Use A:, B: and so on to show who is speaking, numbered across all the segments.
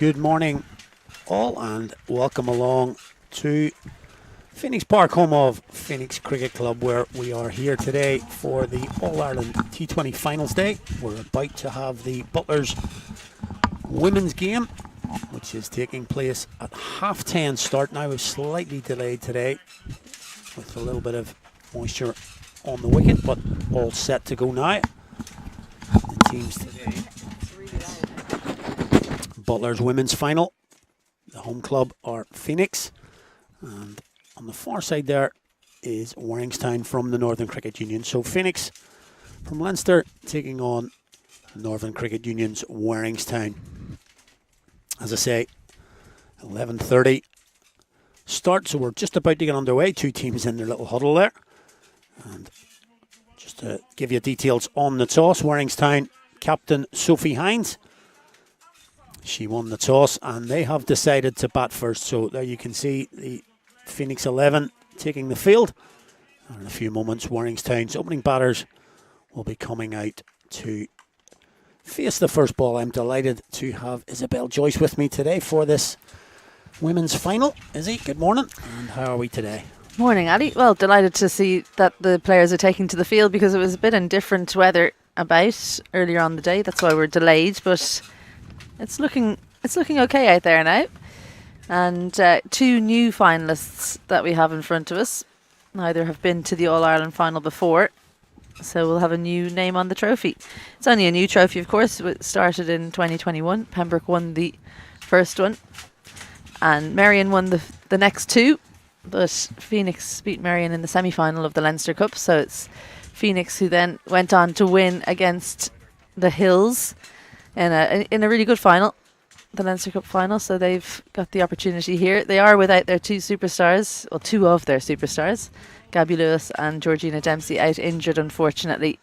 A: Good morning all and welcome along to Phoenix Park, home of Phoenix Cricket Club, where we are here today for the All-Ireland T20 Finals Day. We're about to have the Butlers women's game, which is taking place at 10:30 start. Now it's slightly delayed today with a little bit of moisture on the wicket, but all set to go now. The teams today: Butlers women's final. The home club are Phoenix, and on the far side there is Waringstown from the Northern Cricket Union. So Phoenix from Leinster taking on Northern Cricket Union's Waringstown. As I say, 11:30 start, so we're just about to get underway. Two teams in their little huddle there. And just to give you details on the toss, Waringstown captain Sophie Hines. She won the toss and they have decided to bat first. So there you can see the Phoenix 11 taking the field. And in a few moments, Waringstown's opening batters will be coming out to face the first ball. I'm delighted to have Isabel Joyce with me today for this women's final. Izzy, good morning. And how are we today?
B: Morning, Ali. Well, delighted to see that the players are taking to the field because it was a bit indifferent weather about earlier on the day. That's why we're delayed, but it's looking okay out there now. And two new finalists that we have in front of us. Neither have been to the All-Ireland final before, so we'll have a new name on the trophy. It's only a new trophy, of course. It started in 2021. Pembroke won the first one, and Marion won the next two. But Phoenix beat Marion in the semi-final of the Leinster Cup, so it's Phoenix who then went on to win against the Hills in a really good final, the Leinster Cup final. So they've got the opportunity here. They are without their two superstars, or two of their superstars, Gabby Lewis and Georgina Dempsey, out injured, unfortunately.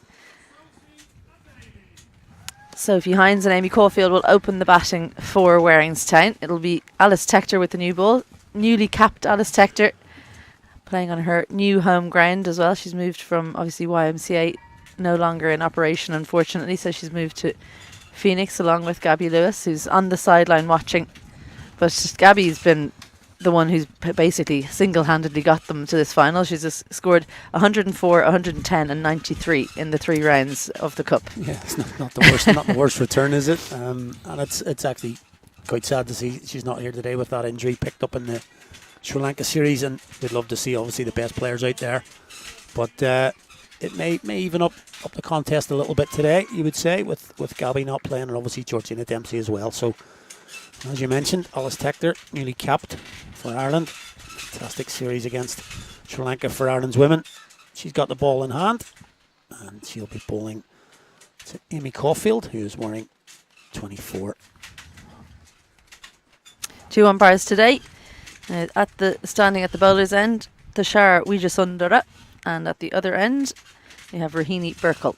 B: Sophie Hines and Amy Caulfield will open the batting for Waringstown. It'll be Alice Tector with the new ball. Newly capped Alice Tector, playing on her new home ground as well. She's moved from, obviously, YMCA, no longer in operation, unfortunately, so she's moved to Phoenix along with Gabby Lewis, who's on the sideline watching. But Gabby's been the one who's basically single-handedly got them to this final. She's just scored 104, 110 and 93 in the 3 rounds of the Cup.
A: Yeah, it's not the worst return, is it? And it's actually quite sad to see she's not here today with that injury picked up in the Sri Lanka series, and we'd love to see obviously the best players out there. But it may even up the contest a little bit today, you would say, with Gabby not playing, and obviously Georgina Dempsey as well. So, as you mentioned, Alice Tector, newly capped for Ireland. Fantastic series against Sri Lanka for Ireland's women. She's got the ball in hand, and she'll be bowling to Amy Caulfield, who is wearing 24.
B: Two umpires today. Standing at the bowler's end, Tushar Wijasundara, and at the other end, we have Rahini Burkle.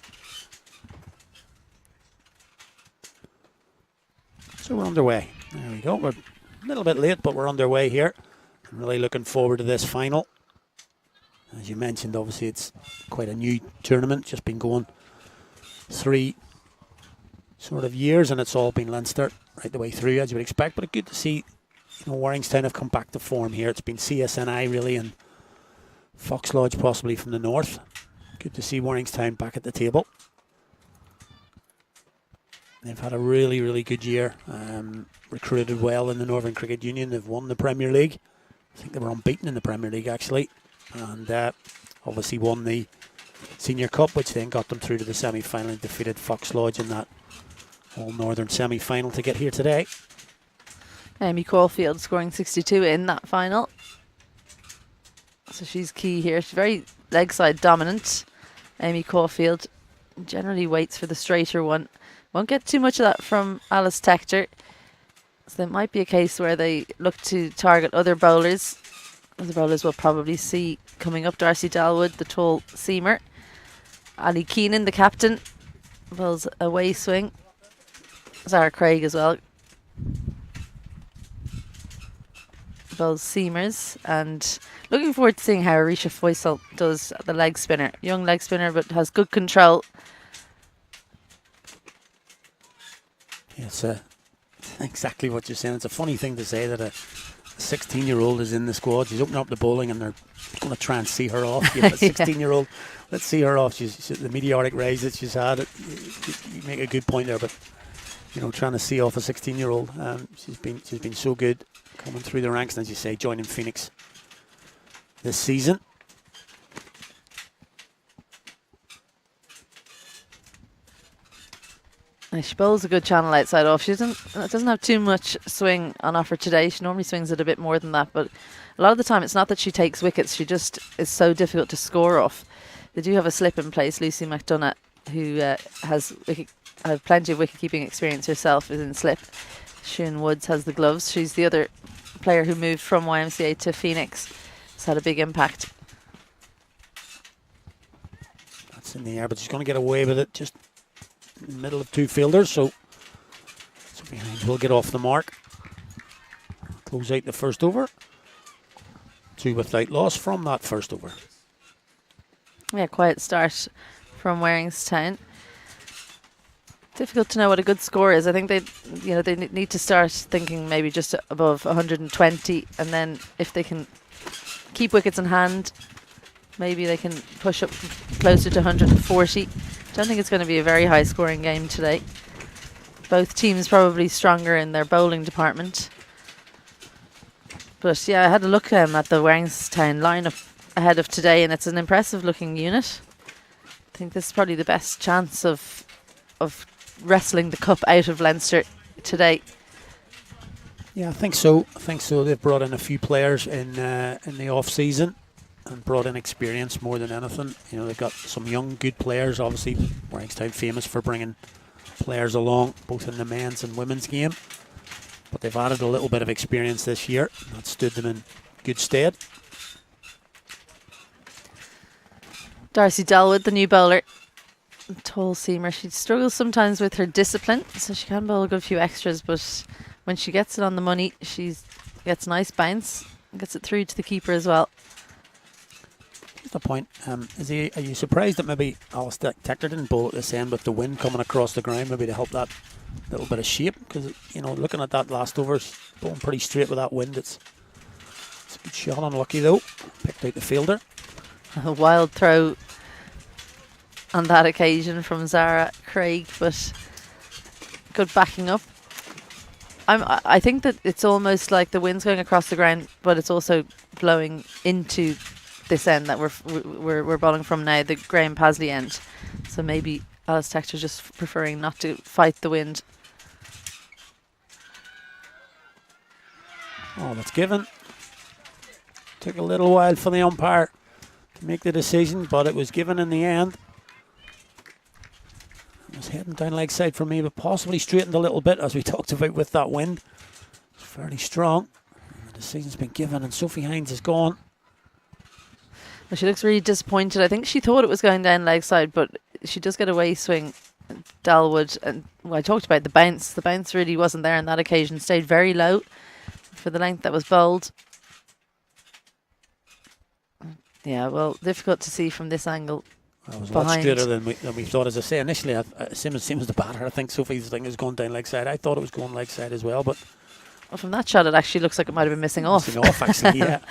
A: So we're underway. There we go. We're a little bit late, but we're underway here. I'm really looking forward to this final. As you mentioned, obviously it's quite a new tournament, just been going 3 sort of years, and it's all been Leinster right the way through, as you would expect. But it's good to see, Waringstown have come back to form here. It's been CSNI really, and Fox Lodge possibly from the north. Good to see Waringstown back at the table. They've had a really, really good year. Recruited well in the Northern Cricket Union. They've won the Premier League. I think they were unbeaten in the Premier League, actually. And obviously won the Senior Cup, which then got them through to the semi-final and defeated Fox Lodge in that All-Northern semi-final to get here today.
B: Amy Caulfield scoring 62 in that final. So she's key here. She's very leg side dominant. Amy Caulfield generally waits for the straighter one. Won't get too much of that from Alice Tector. So there might be a case where they look to target other bowlers. Other bowlers will probably see coming up Darcy Dalwood, the tall seamer. Ali Keenan, the captain, bowls away swing. Zara Craig as well bowls seamers, and looking forward to seeing how Arisha Faisal does the leg spinner. Young leg spinner, but has good control.
A: It's a exactly what you're saying. It's a funny thing to say that a 16-year-old is in the squad. She's opening up the bowling and they're going to try and see her off. You know, a 16-year-old, let's see her off. She's the meteoric rise that she's had. You make a good point there, but you know, trying to see off a 16-year-old. She's been so good coming through the ranks, and as you say, joining Phoenix this season.
B: She bowls a good channel outside off. She doesn't have too much swing on offer today. She normally swings it a bit more than that, but a lot of the time it's not that she takes wickets. She just is so difficult to score off. They do have a slip in place. Lucy McDonough, who has plenty of wicket-keeping experience herself, is in slip. Sian Woods has the gloves. She's the other player who moved from YMCA to Phoenix. It's had a big impact.
A: That's in the air, but she's going to get away with it just in the middle of two fielders, so behind will get off the mark. Close out the first over. 2 without loss from that first over.
B: Yeah, quiet start from Waringstown. Difficult to know what a good score is. I think they need to start thinking maybe just above 120, and then if they can keep wickets in hand, maybe they can push up closer to 140. Don't think it's going to be a very high scoring game today. Both teams probably stronger in their bowling department. But yeah, I had a look at the Waringstown lineup ahead of today, and it's an impressive looking unit. I think this is probably the best chance of wrestling the cup out of Leinster today.
A: Yeah, I think so. They've brought in a few players in the off season and brought in experience more than anything. You know, they've got some young, good players. Obviously, Waringstown famous for bringing players along, both in the men's and women's game. But they've added a little bit of experience this year. That stood them in good stead.
B: Darcy Dalwood, the new bowler, tall seamer. She struggles sometimes with her discipline, so she can bowl a good few extras, but when she gets it on the money, she gets a nice bounce and gets it through to the keeper as well.
A: The point, are you surprised that maybe Alice Tector didn't bowl at this end with the wind coming across the ground, maybe to help that little bit of shape? Because, you know, looking at that last over, she's bowling pretty straight with that wind. It's a good shot, unlucky though. Picked out the fielder.
B: A wild throw on that occasion from Zara Craig, but good backing up. I think that it's almost like the wind's going across the ground, but it's also blowing into this end that we're bowling from now, the Graham Pasley end. So maybe Alice Tector just preferring not to fight the wind.
A: Oh, that's given. Took a little while for the umpire to make the decision, but it was given in the end. It was heading down leg side for me, but possibly straightened a little bit, as we talked about with that wind. It's fairly strong. The decision's been given, and Sophie Hines is gone.
B: Well, she looks really disappointed. I think she thought it was going down leg side, but she does get a way swing, Dalwood. And I talked about the bounce. The bounce really wasn't there on that occasion. Stayed very low for the length that was bowled. Yeah, well, difficult to see from this angle.
A: That was a lot straighter than we thought. As I say, initially, same as the batter, I think Sophie's thing is going down leg side. I thought it was going leg side as well, but
B: from that shot, it actually looks like it might have been missing off.
A: Missing off, actually, yeah.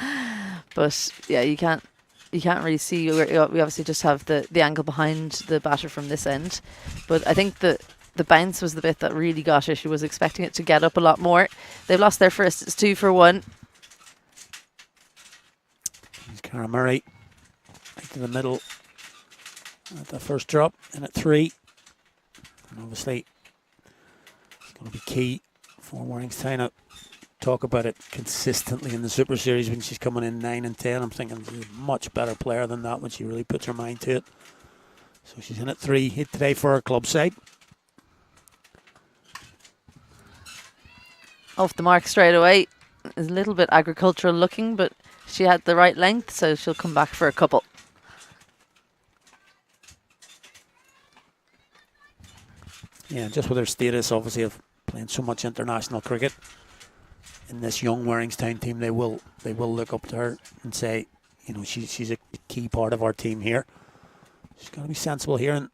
B: But yeah, you can't really see. We obviously just have the angle behind the batter from this end. But I think the bounce was the bit that really got her. She was expecting it to get up a lot more. They've lost their first. It's 2 for 1.
A: Here's Cara Murray right to the middle at the first drop, in at 3. And obviously, it's going to be key for Waringstown. I talk about it consistently in the Super Series when she's coming in 9 and 10. I'm thinking she's a much better player than that when she really puts her mind to it. So she's in at 3, hit today for her club side.
B: Off the mark straight away. Is a little bit agricultural looking, but she had the right length, so she'll come back for a couple.
A: Yeah, just with her status, obviously, of playing so much international cricket in this young Waringstown team, they will look up to her and say, you know, she's a key part of our team here. She's got to be sensible here and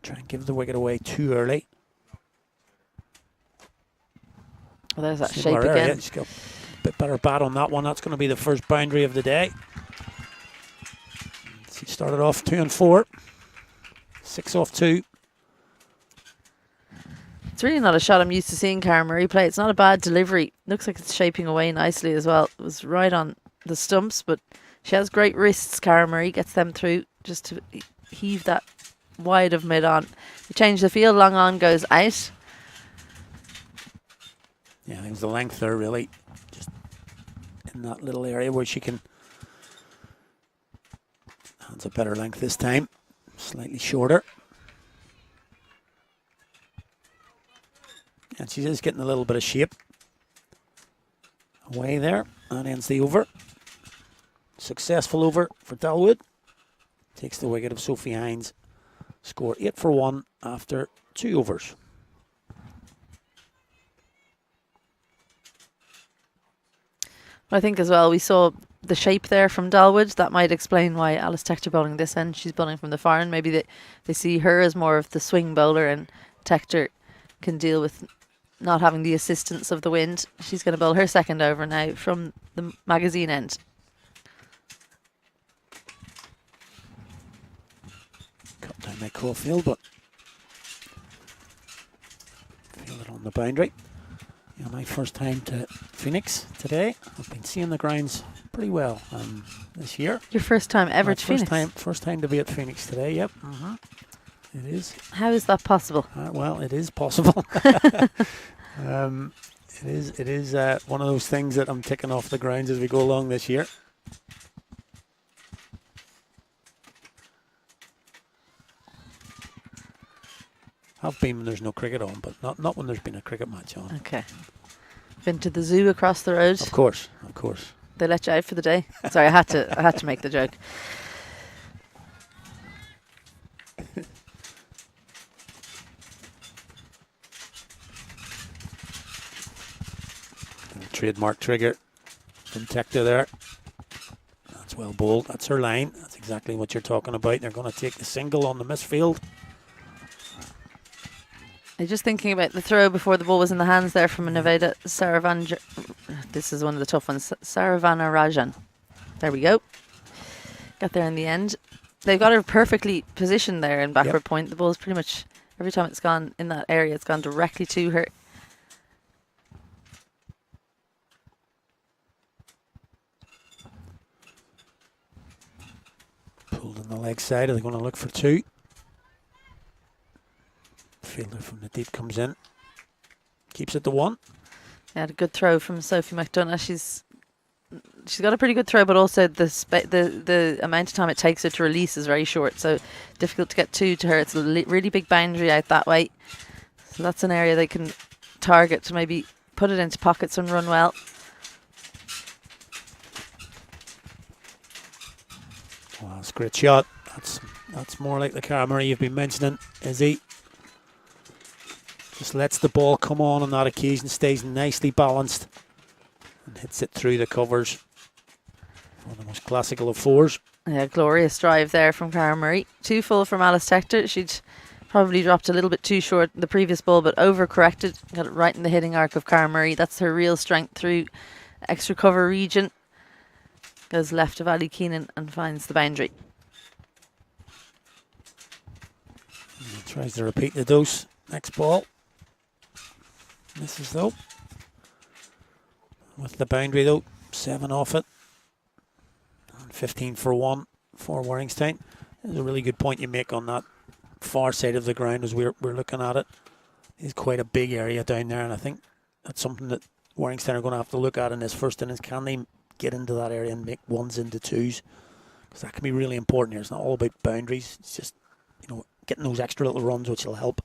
A: try and give the wicket away too early.
B: Well, there's that
A: Similar
B: shape
A: area.
B: again.
A: She's got a bit better bat on that one. That's going to be the first boundary of the day. She started off 2 and 4. 6 off 2.
B: It's really not a shot I'm used to seeing Cara Marie play. It's not a bad delivery. Looks like it's shaping away nicely as well. It was right on the stumps, but she has great wrists. Cara Marie gets them through just to heave that wide of mid-on. You change the field, long on goes out.
A: Yeah, I think it's the length there, really. Just in that little area where she can... That's a better length this time. Slightly shorter. And she is getting a little bit of shape. Away there. That ends the over. Successful over for Dalwood. Takes the wicket of Sophie Hines. Score 8 for 1 after 2 overs.
B: I think as well we saw the shape there from Dalwood. That might explain why Alice Tector bowling this end. She's bowling from the far end. Maybe they see her as more of the swing bowler, and Tector can deal with not having the assistance of the wind. She's going to bowl her second over now from the magazine end.
A: Cut down that Caulfield, but feel it on the boundary. Yeah, my first time to Phoenix today. I've been seeing the grounds pretty well this year.
B: Your first time ever to Phoenix?
A: First time to be at Phoenix today, yep. It is.
B: How is that possible?
A: Well, it is possible. It is one of those things that I'm ticking off the grounds as we go along this year. Have been when there's no cricket on, but not when there's been a cricket match on.
B: Okay. Been to the zoo across the road?
A: Of course, of course.
B: They let you out for the day? Sorry, I had to make the joke.
A: Trademark trigger from Tector there. That's well bowled. That's her line. That's exactly what you're talking about. They're going to take the single on the misfield.
B: I'm just thinking about the throw before the ball was in the hands there from Nevada Saravan. This is one of the tough ones. Saravana Rajan. There we go. Got there in the end. They've got her perfectly positioned there in backward point. The ball's pretty much, every time it's gone in that area, it's gone directly to her.
A: Pulled on the leg side. Are they going to look for 2? Fielder from the deep comes in. Keeps it to 1.
B: Yeah, a good throw from Sophie McDonough. She's got a pretty good throw, but also the amount of time it takes her to release is very short, so difficult to get 2 to her. It's a really big boundary out that way, so that's an area they can target to maybe put it into pockets and run well.
A: Wow, that's a great shot. That's more like the Cara Marie you've been mentioning, Izzy. Just lets the ball come on that occasion, stays nicely balanced and hits it through the covers. One of the most classical of 4s.
B: Yeah, glorious drive there from Cara Marie. 2 full from Alice Tector. She'd probably dropped a little bit too short the previous ball, but overcorrected. Got it right in the hitting arc of Cara Marie. That's her real strength through extra cover region. Goes left of Ali Keenan and finds the boundary.
A: And tries to repeat the dose. Next ball. Misses though. With the boundary though, 7 off it. And 15 for 1 for Waringstown. There's a really good point you make on that far side of the ground as we're looking at it. It's quite a big area down there, and I think that's something that Waringstown are going to have to look at in this first innings. Can they get into that area and make 1s into 2s? Because that can be really important here. It's not all about boundaries. It's just, getting those extra little runs which will help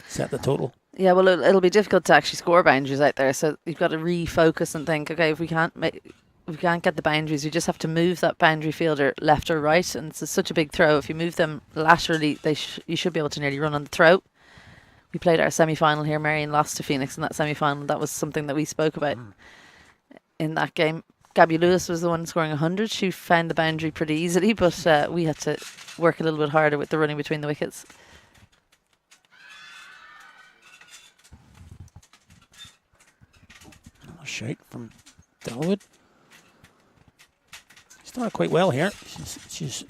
A: set the total.
B: Yeah, well, it'll be difficult to actually score boundaries out there, so you've got to refocus and think, okay, if we can't get the boundaries, we just have to move that boundary fielder left or right, and it's such a big throw. If you move them laterally, you should be able to nearly run on the throw. We played our semi-final here. Marion lost to Phoenix in that semi-final. That was something that we spoke about in that game. Gabby Lewis was the one scoring 100. She found the boundary pretty easily, but we had to work a little bit harder with the running between the wickets.
A: shout from Dalwood. Started quite well here. She's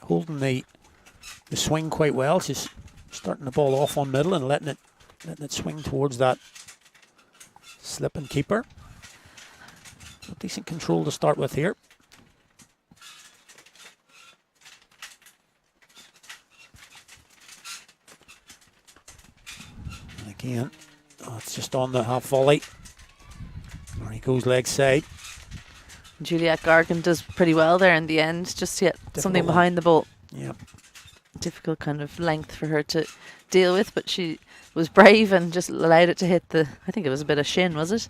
A: holding the swing quite well. She's starting the ball off on middle and letting it swing towards that slip and keeper. So decent control to start with here. And again, it's just on the half volley. There he goes, leg side.
B: Juliet Gargan does pretty well there in the end, just to get something behind the ball.
A: Yeah.
B: Difficult kind of length for her to deal with, but she was brave and just allowed it to hit the, I think it was a bit of shin, was it?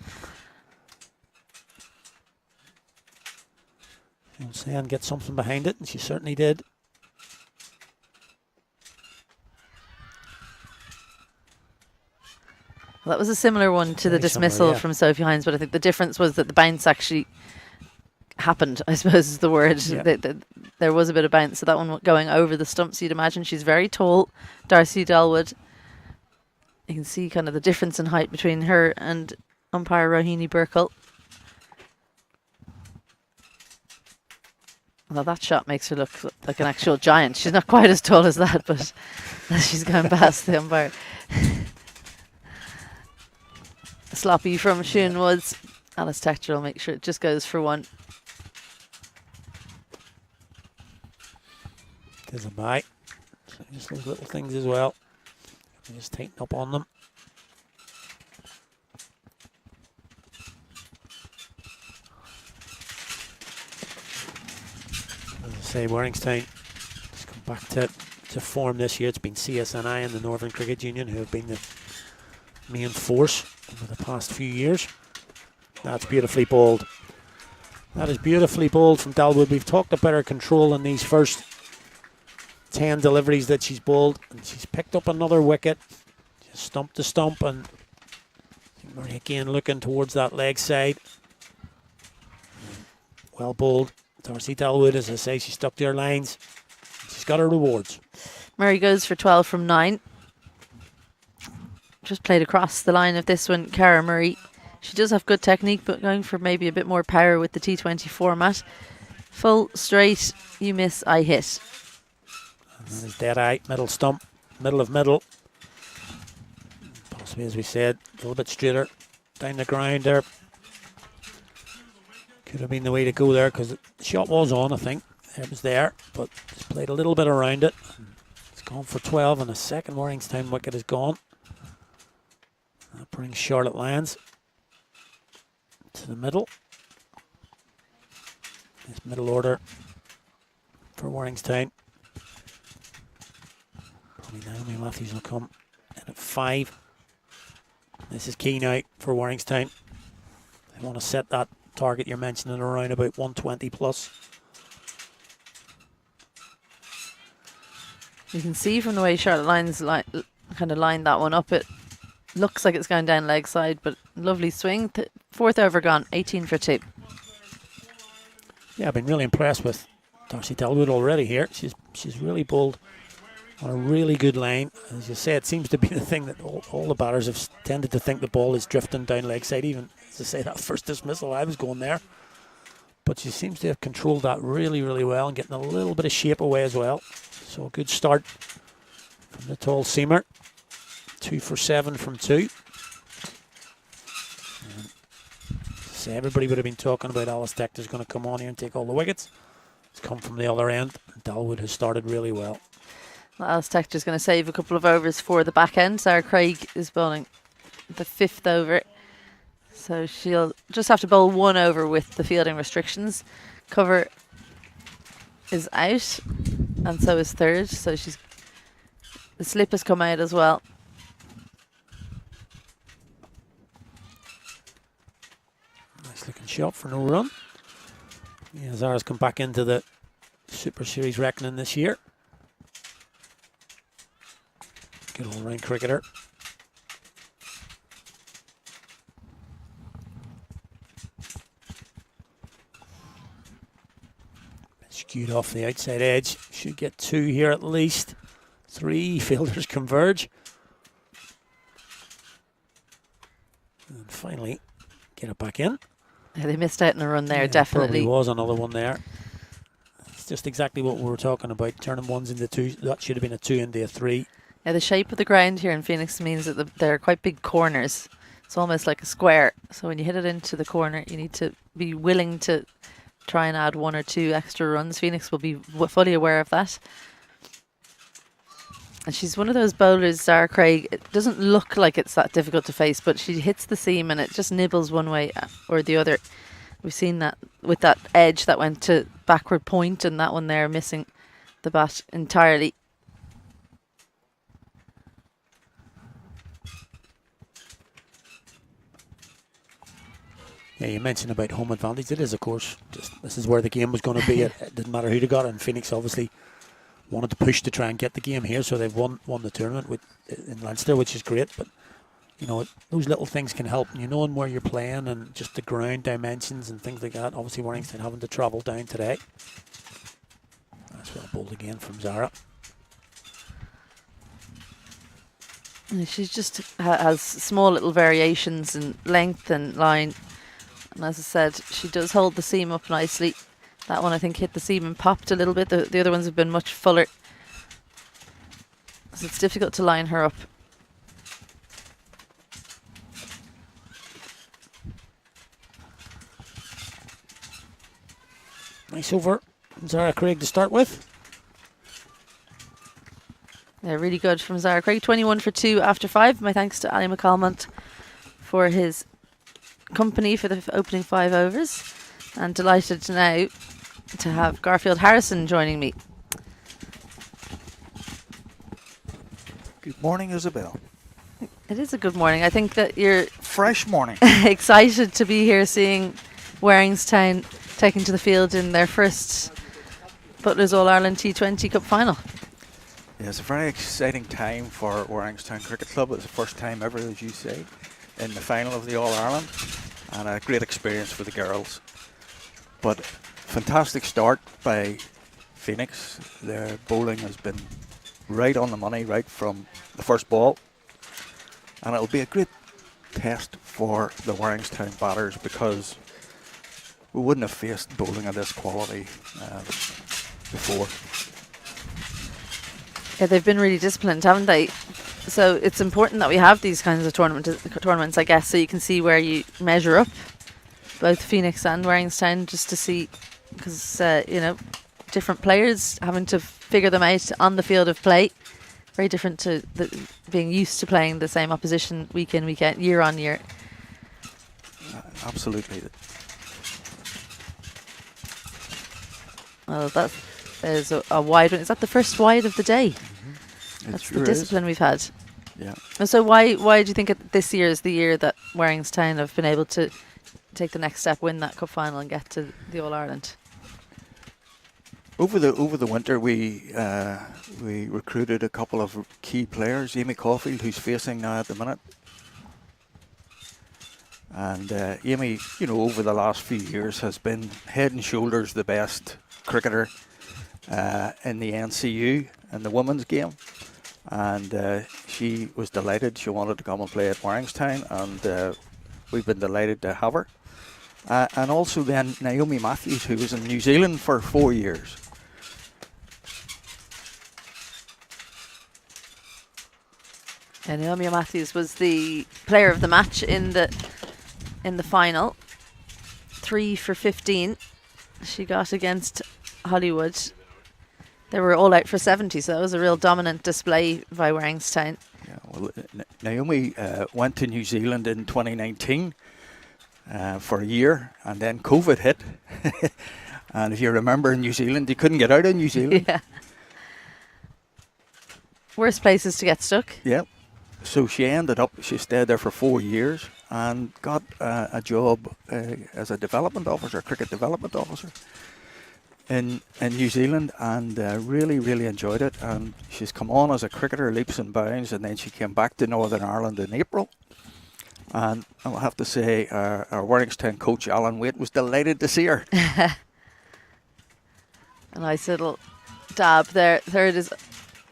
A: She'll say and get something behind it, and she certainly did.
B: Well, that was a similar one to the dismissal from Sophie Hines, but I think the difference was that the bounce actually happened, I suppose is the word. Yeah. There was a bit of bounce, so that one going over the stumps, you'd imagine. She's very tall, Darcy Dalwood. You can see kind of the difference in height between her and umpire Rohini Burkle. Well, that shot makes her look like an actual giant. She's not quite as tall as that, but she's going past the umpire. Sloppy from Shun Woods. Alice Tector will make sure it just goes for one.
A: There's a bite. So just those little things as well. Just tighten up on them. As I say, Waringstown has come back to form this year. It's been CSNI and the Northern Cricket Union who have been the main force over the past few years. That's beautifully bowled. That is beautifully bowled from Dalwood. We've talked about her control in these first 10 deliveries that she's bowled, and she's picked up another wicket. Just stump to stump, and Marie again looking towards that leg side. Well bowled. Darcy Dalwood, as I say, she stuck to her lines. She's got her rewards.
B: Murray goes for 12 from 9. Just played across the line of this one, Cara Murray. She does have good technique, but going for maybe a bit more power with the T20 format. Full, straight, you miss, I hit.
A: And that is dead eye, middle stump, middle of middle. Possibly, as we said, a little bit straighter down the ground there. Could have been the way to go there because the shot was on, I think. It was there, but just played a little bit around it. It's gone for 12, and the second Waringstown wicket is gone. That brings Charlotte Lyons to the middle. This middle order for Waringstown. Probably Naomi Matthews will come in at 5. This is key now for Waringstown. They want to set that target you're mentioning around about 120 plus.
B: You can see from the way Charlotte Lyons kind of lined that one up, it looks like it's going down leg side, but lovely swing. Fourth over gone, 18 for 2.
A: Yeah, I've been really impressed with Darcy Dalwood already here. She's really bowled on a really good line. As you say, it seems to be the thing that all the batters have tended to think the ball is drifting down leg side. Even, as I say, that first dismissal, I was going there. But she seems to have controlled that really, really well and getting a little bit of shape away as well. So a good start from the tall seamer. 2 for 7 from 2. So everybody would have been talking about Alice Tector's going to come on here and take all the wickets. It's come from the other end. Dalwood has started really well.
B: Well, Alice Tector's going to save a couple of overs for the back end. Sarah Craig is bowling the 5th over. So she'll just have to bowl 1 over with the fielding restrictions. Cover is out, and so is third. So the slip has come out as well.
A: Nice looking shot for no run. Yeah, Zara's come back into the Super Series reckoning this year. Good all round cricketer. Skewed off the outside edge. Should get 2 here at least. 3 fielders converge. And finally get it back in.
B: Yeah, they missed out on a run there,
A: Yeah,
B: definitely.
A: Probably was another one there. It's just exactly what we were talking about. Turning ones into twos. That should have been a 2 into a 3.
B: Yeah, the shape of the ground here in Phoenix means that they're quite big corners. It's almost like a square. So when you hit it into the corner, you need to be willing to try and add 1 or 2 extra runs. Phoenix will be fully aware of that. And she's one of those bowlers, Zara Craig. It doesn't look like it's that difficult to face, but she hits the seam and it just nibbles one way or the other. We've seen that with that edge that went to backward point, and that one there missing the bat entirely.
A: Yeah, you mentioned about home advantage. It is, of course, just this is where the game was going to be. It didn't matter who they got, and Phoenix obviously wanted to push to try and get the game here, so they've won the tournament in Leinster, which is great. But you know, those little things can help. You knowing where you're playing and just the ground dimensions and things like that. Obviously, Waringstown having to travel down today. That's well bowled again from Zara.
B: And she just has small little variations in length and line. And as I said, she does hold the seam up nicely. That one, I think, hit the seam and popped a little bit. The other ones have been much fuller. So it's difficult to line her up.
A: Nice over Zara Craig to start with.
B: Yeah, really good from Zara Craig. 21 for 2 after 5. My thanks to Ali McCalmont for his company for the opening 5 overs. And delighted now to have Garfield Harrison joining me.
C: Good morning, Isabel.
B: It is a good morning. I think that you're
C: Fresh morning.
B: excited to be here seeing Waringstown taking to the field in their first Butlers All-Ireland T20 Cup final.
C: Yeah, it's a very exciting time for Waringstown Cricket Club. It's the first time ever, as you say, in the final of the All-Ireland, and a great experience for the girls. But fantastic start by Phoenix. Their bowling has been right on the money, right from the first ball. And it'll be a great test for the Waringstown batters, because we wouldn't have faced bowling of this quality before.
B: Yeah, they've been really disciplined, haven't they? So it's important that we have these kinds of tournaments, I guess, so you can see where you measure up, both Phoenix and Waringstown, just to see, because, you know, different players having to figure them out on the field of play. Very different to being used to playing the same opposition week in, week out, year on year.
C: Absolutely.
B: Well, there's a wide one. Is that the first wide of the day?
C: Mm-hmm.
B: That's the discipline we've had.
C: Yeah.
B: And so why do you think this year is the year that Waringstown have been able to take the next step, win that cup final and get to the All-Ireland?
C: Over the winter, we recruited a couple of key players. Amy Caulfield, who's facing now at the minute, and Amy, you know, over the last few years has been head and shoulders the best cricketer in the NCU in the women's game, and she was delighted. She wanted to come and play at Waringstown, and we've been delighted to have her. And also then Naomi Matthews, who was in New Zealand for 4 years.
B: And Naomi Matthews was the player of the match in the final. 3 for 15 she got against Hollywood. They were all out for 70, so that was a real dominant display by Waringstown.
C: Yeah, well, Naomi went to New Zealand in 2019 for a year, and then COVID hit. And if you remember, in New Zealand, you couldn't get out of New Zealand.
B: Yeah. Worst places to get stuck.
C: Yeah. So she stayed there for 4 years and got a job as a development officer, cricket development officer in New Zealand, and really, really enjoyed it. And she's come on as a cricketer, leaps and bounds, and then she came back to Northern Ireland in April. And I'll have to say, our Waringstown coach, Alan Waite, was delighted to see her.
B: A nice little dab there. Third is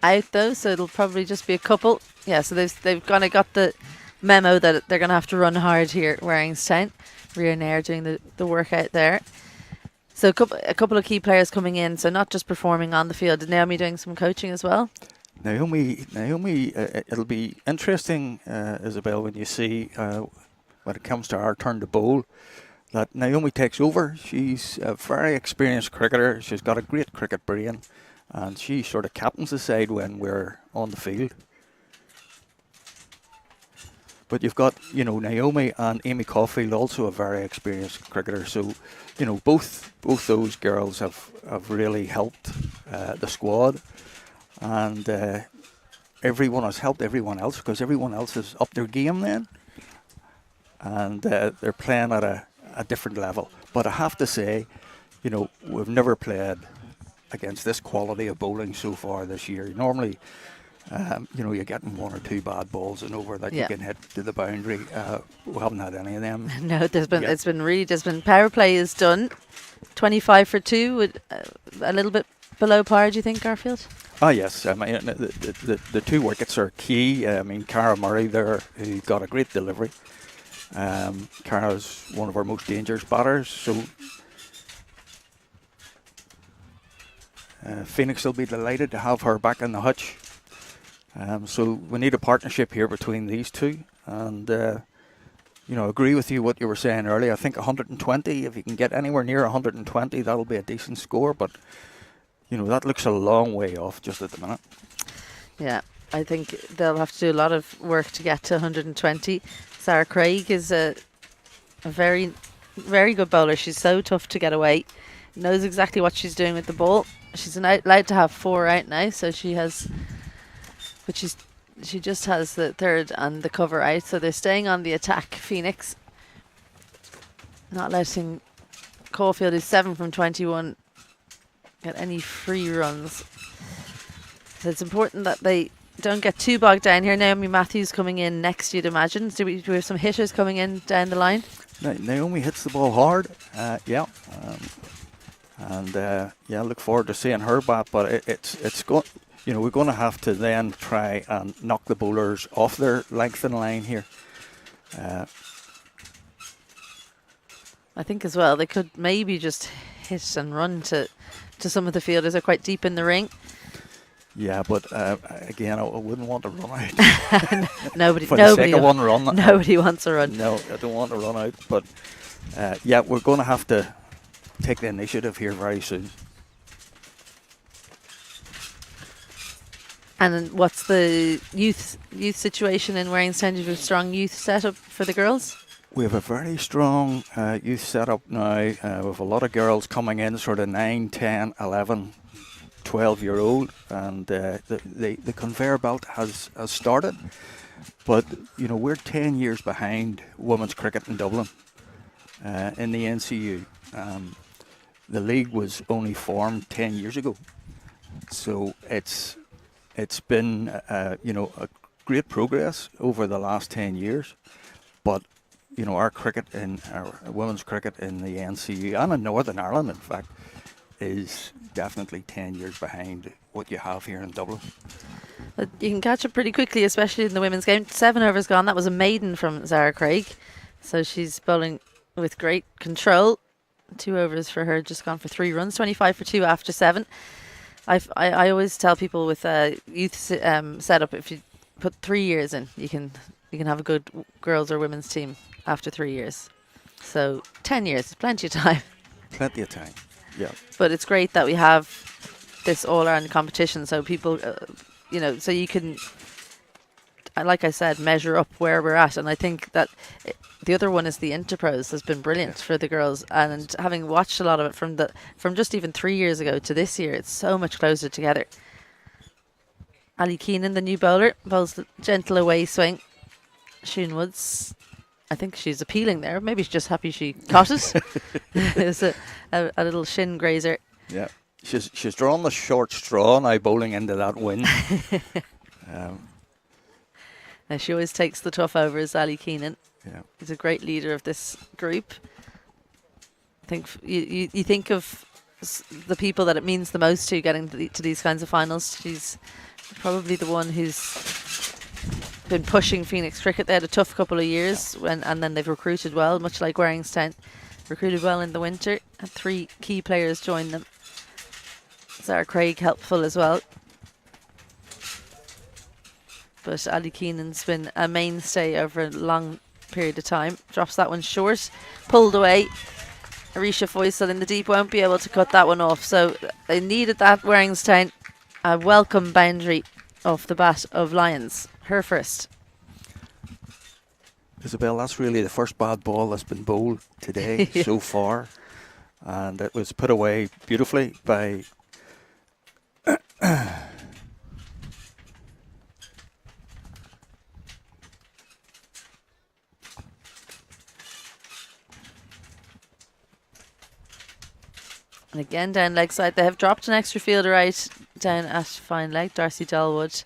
B: out though, so it'll probably just be a couple. Yeah, so they've kind of got the memo that they're going to have to run hard here at Waringstown. Ria Nair doing the work out there. So a couple of key players coming in, so not just performing on the field. Is Naomi doing some coaching as well?
C: Naomi, it'll be interesting, Isabel, when you see when it comes to our turn to bowl, that Naomi takes over. She's a very experienced cricketer. She's got a great cricket brain, and she sort of captains the side when we're on the field. But you've got, Naomi and Amy Caulfield, also a very experienced cricketer. So, both those girls have really helped the squad, and everyone has helped everyone else because everyone else has upped their game then, and they're playing at a different level. But I have to say, we've never played against this quality of bowling so far this year. Normally, you're getting one or two bad balls and over that you can hit to the boundary. We haven't had any of them.
B: No, there's been power play is done. 25 for 2 with a little bit below par, do you think, Garfield?
C: Ah, yes. I mean, the 2 wickets are key. I mean, Cara Murray there, who got a great delivery. Cara's one of our most dangerous batters, so Phoenix will be delighted to have her back in the hutch. So we need a partnership here between these two, and agree with you what you were saying earlier. I think 120, if you can get anywhere near 120, that'll be a decent score, but that looks a long way off just at the minute.
B: Yeah, I think they'll have to do a lot of work to get to 120. Sarah Craig is a very, very good bowler. She's so tough to get away. Knows exactly what she's doing with the ball. She's allowed to have 4 out now, so she has... But she just has the 3rd and the cover out, so they're staying on the attack. Phoenix not letting Caulfield, who's 7 from 21, get any free runs. So it's important that they don't get too bogged down here. Naomi Matthews coming in next, you'd imagine. Do we have some hitters coming in down the line?
C: Naomi hits the ball hard, look forward to seeing her bat, but it's going. We're going to have to then try and knock the bowlers off their length and line here.
B: I think as well they could maybe just hit and run to some of the fielders. They're quite deep in the ring.
C: Yeah, but again, I wouldn't want to run out.
B: nobody
C: one run.
B: Nobody wants a run.
C: No, I don't want to run out. But we're going to have to take the initiative here very soon.
B: And what's the youth situation in Waringstown? Do you have a strong youth setup for the girls?
C: We have a very strong youth setup now. We have a lot of girls coming in, sort of 9, 10, 11, 12-year-old, and the conveyor belt has started. But, we're 10 years behind women's cricket in Dublin in the NCU. The league was only formed 10 years ago. So it's been, a great progress over the last 10 years. But, our women's cricket in the NCU and in Northern Ireland, in fact, is definitely 10 years behind what you have here in Dublin.
B: But you can catch up pretty quickly, especially in the women's game. 7 overs gone. That was a maiden from Sarah Craig. So she's bowling with great control. 2 overs for her, just gone for 3 runs. 25 for 2 after 7. I always tell people with a youth setup, if you put 3 years in, you can have a good girls or women's team after 3 years. So 10 years is plenty of time.
C: Plenty of time, yeah.
B: But it's great that we have this all-around competition, so people, so you can, like I said, measure up where we're at. And I think that the other one is the Interpros has been brilliant for the girls, and having watched a lot of it from just even 3 years ago to this year, it's so much closer together. Ali Keenan, the new bowler, bowls the gentle away swing. Shune Woods, I think she's appealing there. Maybe she's just happy she caught it. It's a little shin grazer.
C: Yeah, she's drawn the short straw now, bowling into that wind.
B: Now she always takes the tough overs, Ali Keenan.
C: Yeah,
B: he's a great leader of this group. I think you think of the people that it means the most to getting to these kinds of finals. She's probably the one who's been pushing Phoenix cricket. They had a tough couple of years and then they've recruited well, much like Waringstown. Recruited well in the winter, and 3 key players joined them. Sarah Craig helpful as well. But Ali Keenan's been a mainstay over a long period of time. Drops that one short, pulled away. Arisha Faisal in the deep won't be able to cut that one off. So they needed that, Waringstown. A welcome boundary off the bat of Lyons. Her first.
C: Isabel, that's really the first bad ball that's been bowled today so far. And it was put away beautifully by
B: and again down leg side. They have dropped an extra fielder out down at fine leg. Darcy Delwood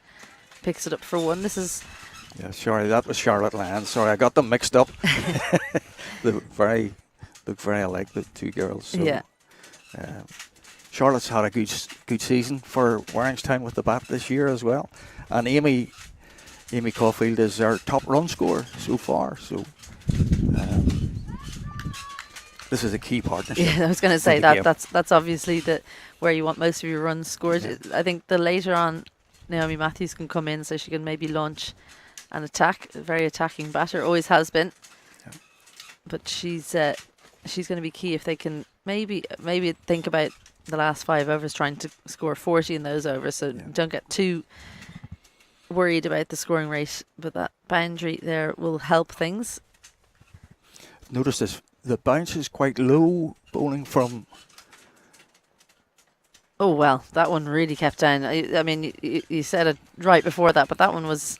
B: picks it up for 1. This is...
C: Yeah, sorry, that was Charlotte Lyons. Sorry, I got them mixed up. They look very alike, the 2 girls. So,
B: yeah.
C: Charlotte's had a good season for Waringstown with the bat this year as well. And Amy Caulfield is our top run scorer so far. So this is a key partnership.
B: Yeah, I was going to say that's obviously where you want most of your runs scored.
C: Yeah.
B: I think the later on Naomi Matthews can come in, so she can maybe launch an attack. A very attacking batter, always has been.
C: Yeah.
B: But she's going to be key if they can maybe think about the last 5 overs, trying to score 40 in those overs. So don't get too worried about the scoring rate. But that boundary there will help things.
C: Notice this. The bounce is quite low, bowling from...
B: Oh, well, that one really kept down. I mean, you said it right before that, but that one was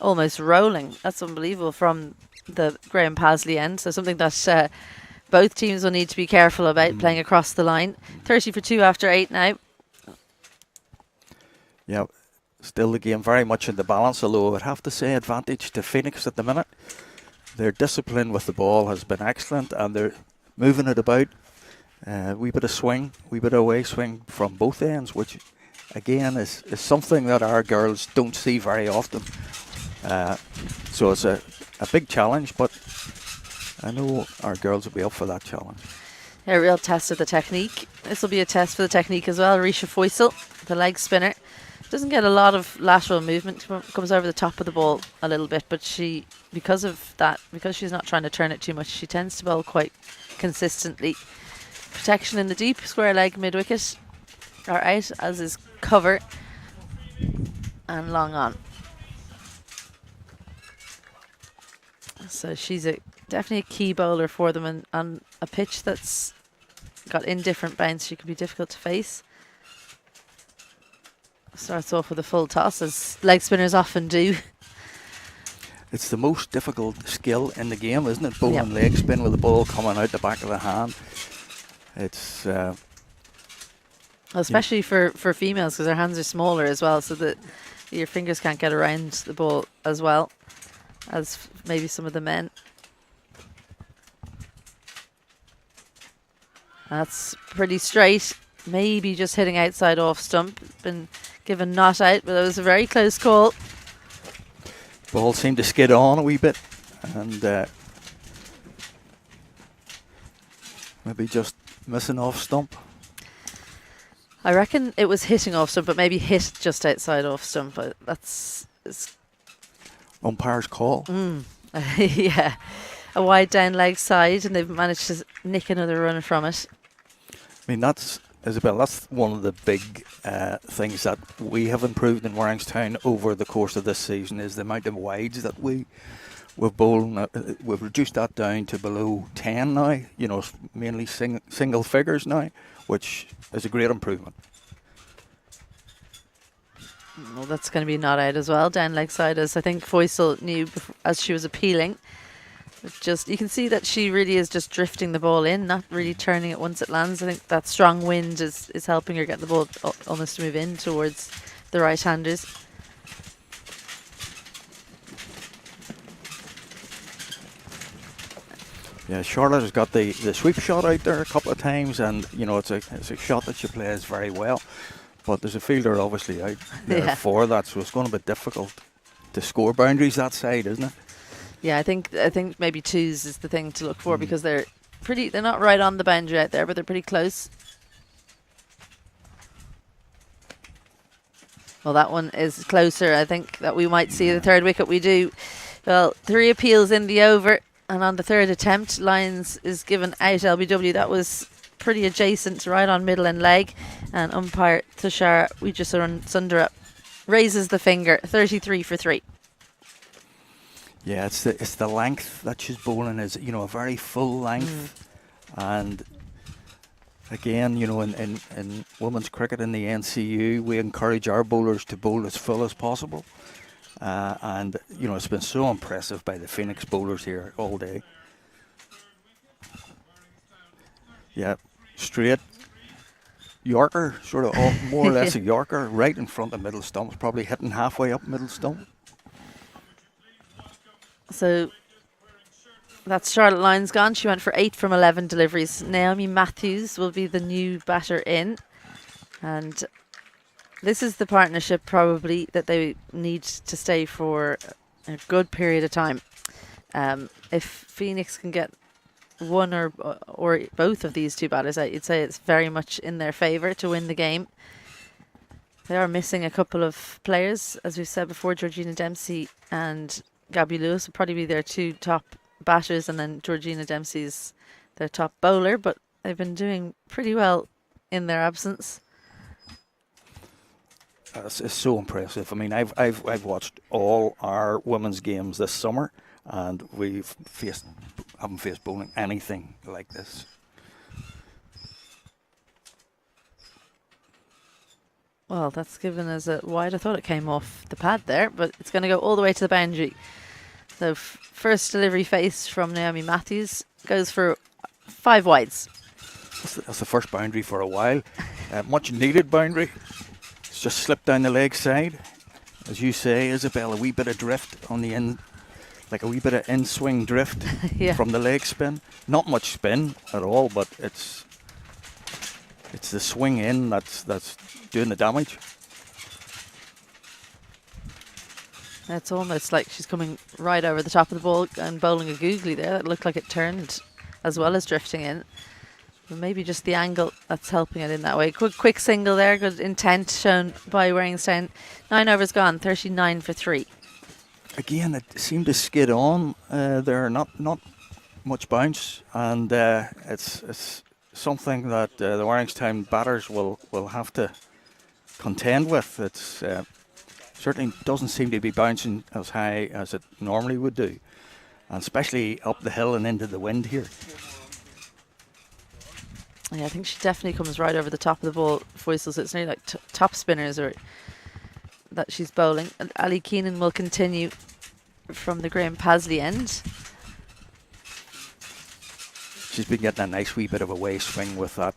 B: almost rolling. That's unbelievable from the Graham Pasley end. So something that both teams will need to be careful about, playing across the line. 30 for 2 after 8 now.
C: Yeah, still the game very much in the balance, although I would have to say advantage to Phoenix at the minute. Their discipline with the ball has been excellent, and they're moving it about. Wee bit of swing, wee bit of away swing from both ends, which again is something that our girls don't see very often. So it's a big challenge, but I know our girls will be up for that challenge.
B: A real test of the technique. This will be a test for the technique as well. Arisha Faisal, the leg spinner, doesn't get a lot of lateral movement, comes over the top of the ball a little bit, but because she's not trying to turn it too much, she tends to bowl quite consistently. Protection in the deep, square leg mid wicket are out, as is cover and long on. So she's definitely a key bowler for them, and on a pitch that's got indifferent bounce, she can be difficult to face. Starts off with a full toss, as leg spinners often do.
C: It's the most difficult skill in the game, isn't it? Bowling leg spin with the ball coming out the back of the hand. It's
B: especially for females, because their hands are smaller as well, so that your fingers can't get around the ball as well as maybe some of the men. That's pretty straight. Maybe just hitting outside off stump. Been given not out, but it was a very close call.
C: Ball seemed to skid on a wee bit, and maybe just missing off stump.
B: I reckon it was hitting off stump, but maybe hit just outside off stump. But that's
C: umpire's call.
B: Yeah, a wide down leg side, and they've managed to nick another run from it.
C: I mean, that's, Isabel, that's one of the big things that we have improved in Waringstown over the course of this season, is the amount of wides that we've bowled. We've reduced that down to below 10 now, you know, mainly single figures now, which is a great improvement.
B: Well, that's going to be not out as well, down leg side, as I think Faisal knew as she was appealing. Just, you can see that she really is just drifting the ball in, not really turning it once it lands. I think that strong wind is helping her get the ball almost to move in towards the right-handers.
C: Yeah, Charlotte has got the sweep shot out there a couple of times, and you know it's a shot that she plays very well. But there's a fielder obviously out there for that, so it's going to be difficult. to score boundaries that side, isn't it?
B: Yeah, I think maybe 2s is the thing to look for because they're not right on the boundary out there, but they're pretty close. Well, that one is closer. I think that we might see the third wicket. We do. Well, 3 appeals in the over, and on the third attempt, Lyons is given out LBW. That was pretty adjacent, right on middle and leg, and umpire Tushar Sundara raises the finger. 33 for 3.
C: Yeah, it's the length that she's bowling is, you know, a very full length. And again, you know, in women's cricket in the NCU, we encourage our bowlers to bowl as full as possible. And, you know, it's been so impressive by the Phoenix bowlers here all day. Yeah, straight Yorker, sort of more or less a Yorker, right in front of middle stump, probably hitting halfway up middle stump.
B: So that's Charlotte Lyons gone. She went for 8 from 11 deliveries. Naomi Matthews will be the new batter in. And this is the partnership probably that they need to stay for a good period of time. If Phoenix can get one or both of these two batters, I'd say it's very much in their favour to win the game. They are missing a couple of players, as we've said before. Georgina Dempsey and Gabby Lewis will probably be their 2 top batters, and then Georgina Dempsey's their top bowler, but they've been doing pretty well in their absence.
C: It's so impressive. I mean, I've watched all our women's games this summer, and haven't faced bowling anything like this.
B: Well, that's given us a wide. I thought it came off the pad there, but it's going to go all the way to the boundary. So first delivery face from Naomi Matthews goes for 5 wides.
C: That's the first boundary for a while. Much needed boundary. It's just slipped down the leg side. As you say, Isabel, a wee bit of drift on the in, like a wee bit of in-swing drift from the leg spin. Not much spin at all, but it's the swing in that's doing the damage.
B: It's almost like she's coming right over the top of the ball and bowling a googly there. That looked like it turned as well as drifting in. But maybe just the angle that's helping it in that way. Quick single there. Good intent shown by Waringstown. 9 overs gone. 39 for 3.
C: Again, it seemed to skid on. There not much bounce, and it's something that the Waringstown batters will have to contend with. It's certainly doesn't seem to be bouncing as high as it normally would do, and especially up the hill and into the wind here.
B: Yeah, I think she definitely comes right over the top of the ball, Faisal. So it's nearly like top spinners that she's bowling. And Ali Keenan will continue from the Graham Pasley end.
C: She's been getting a nice wee bit of a way swing with that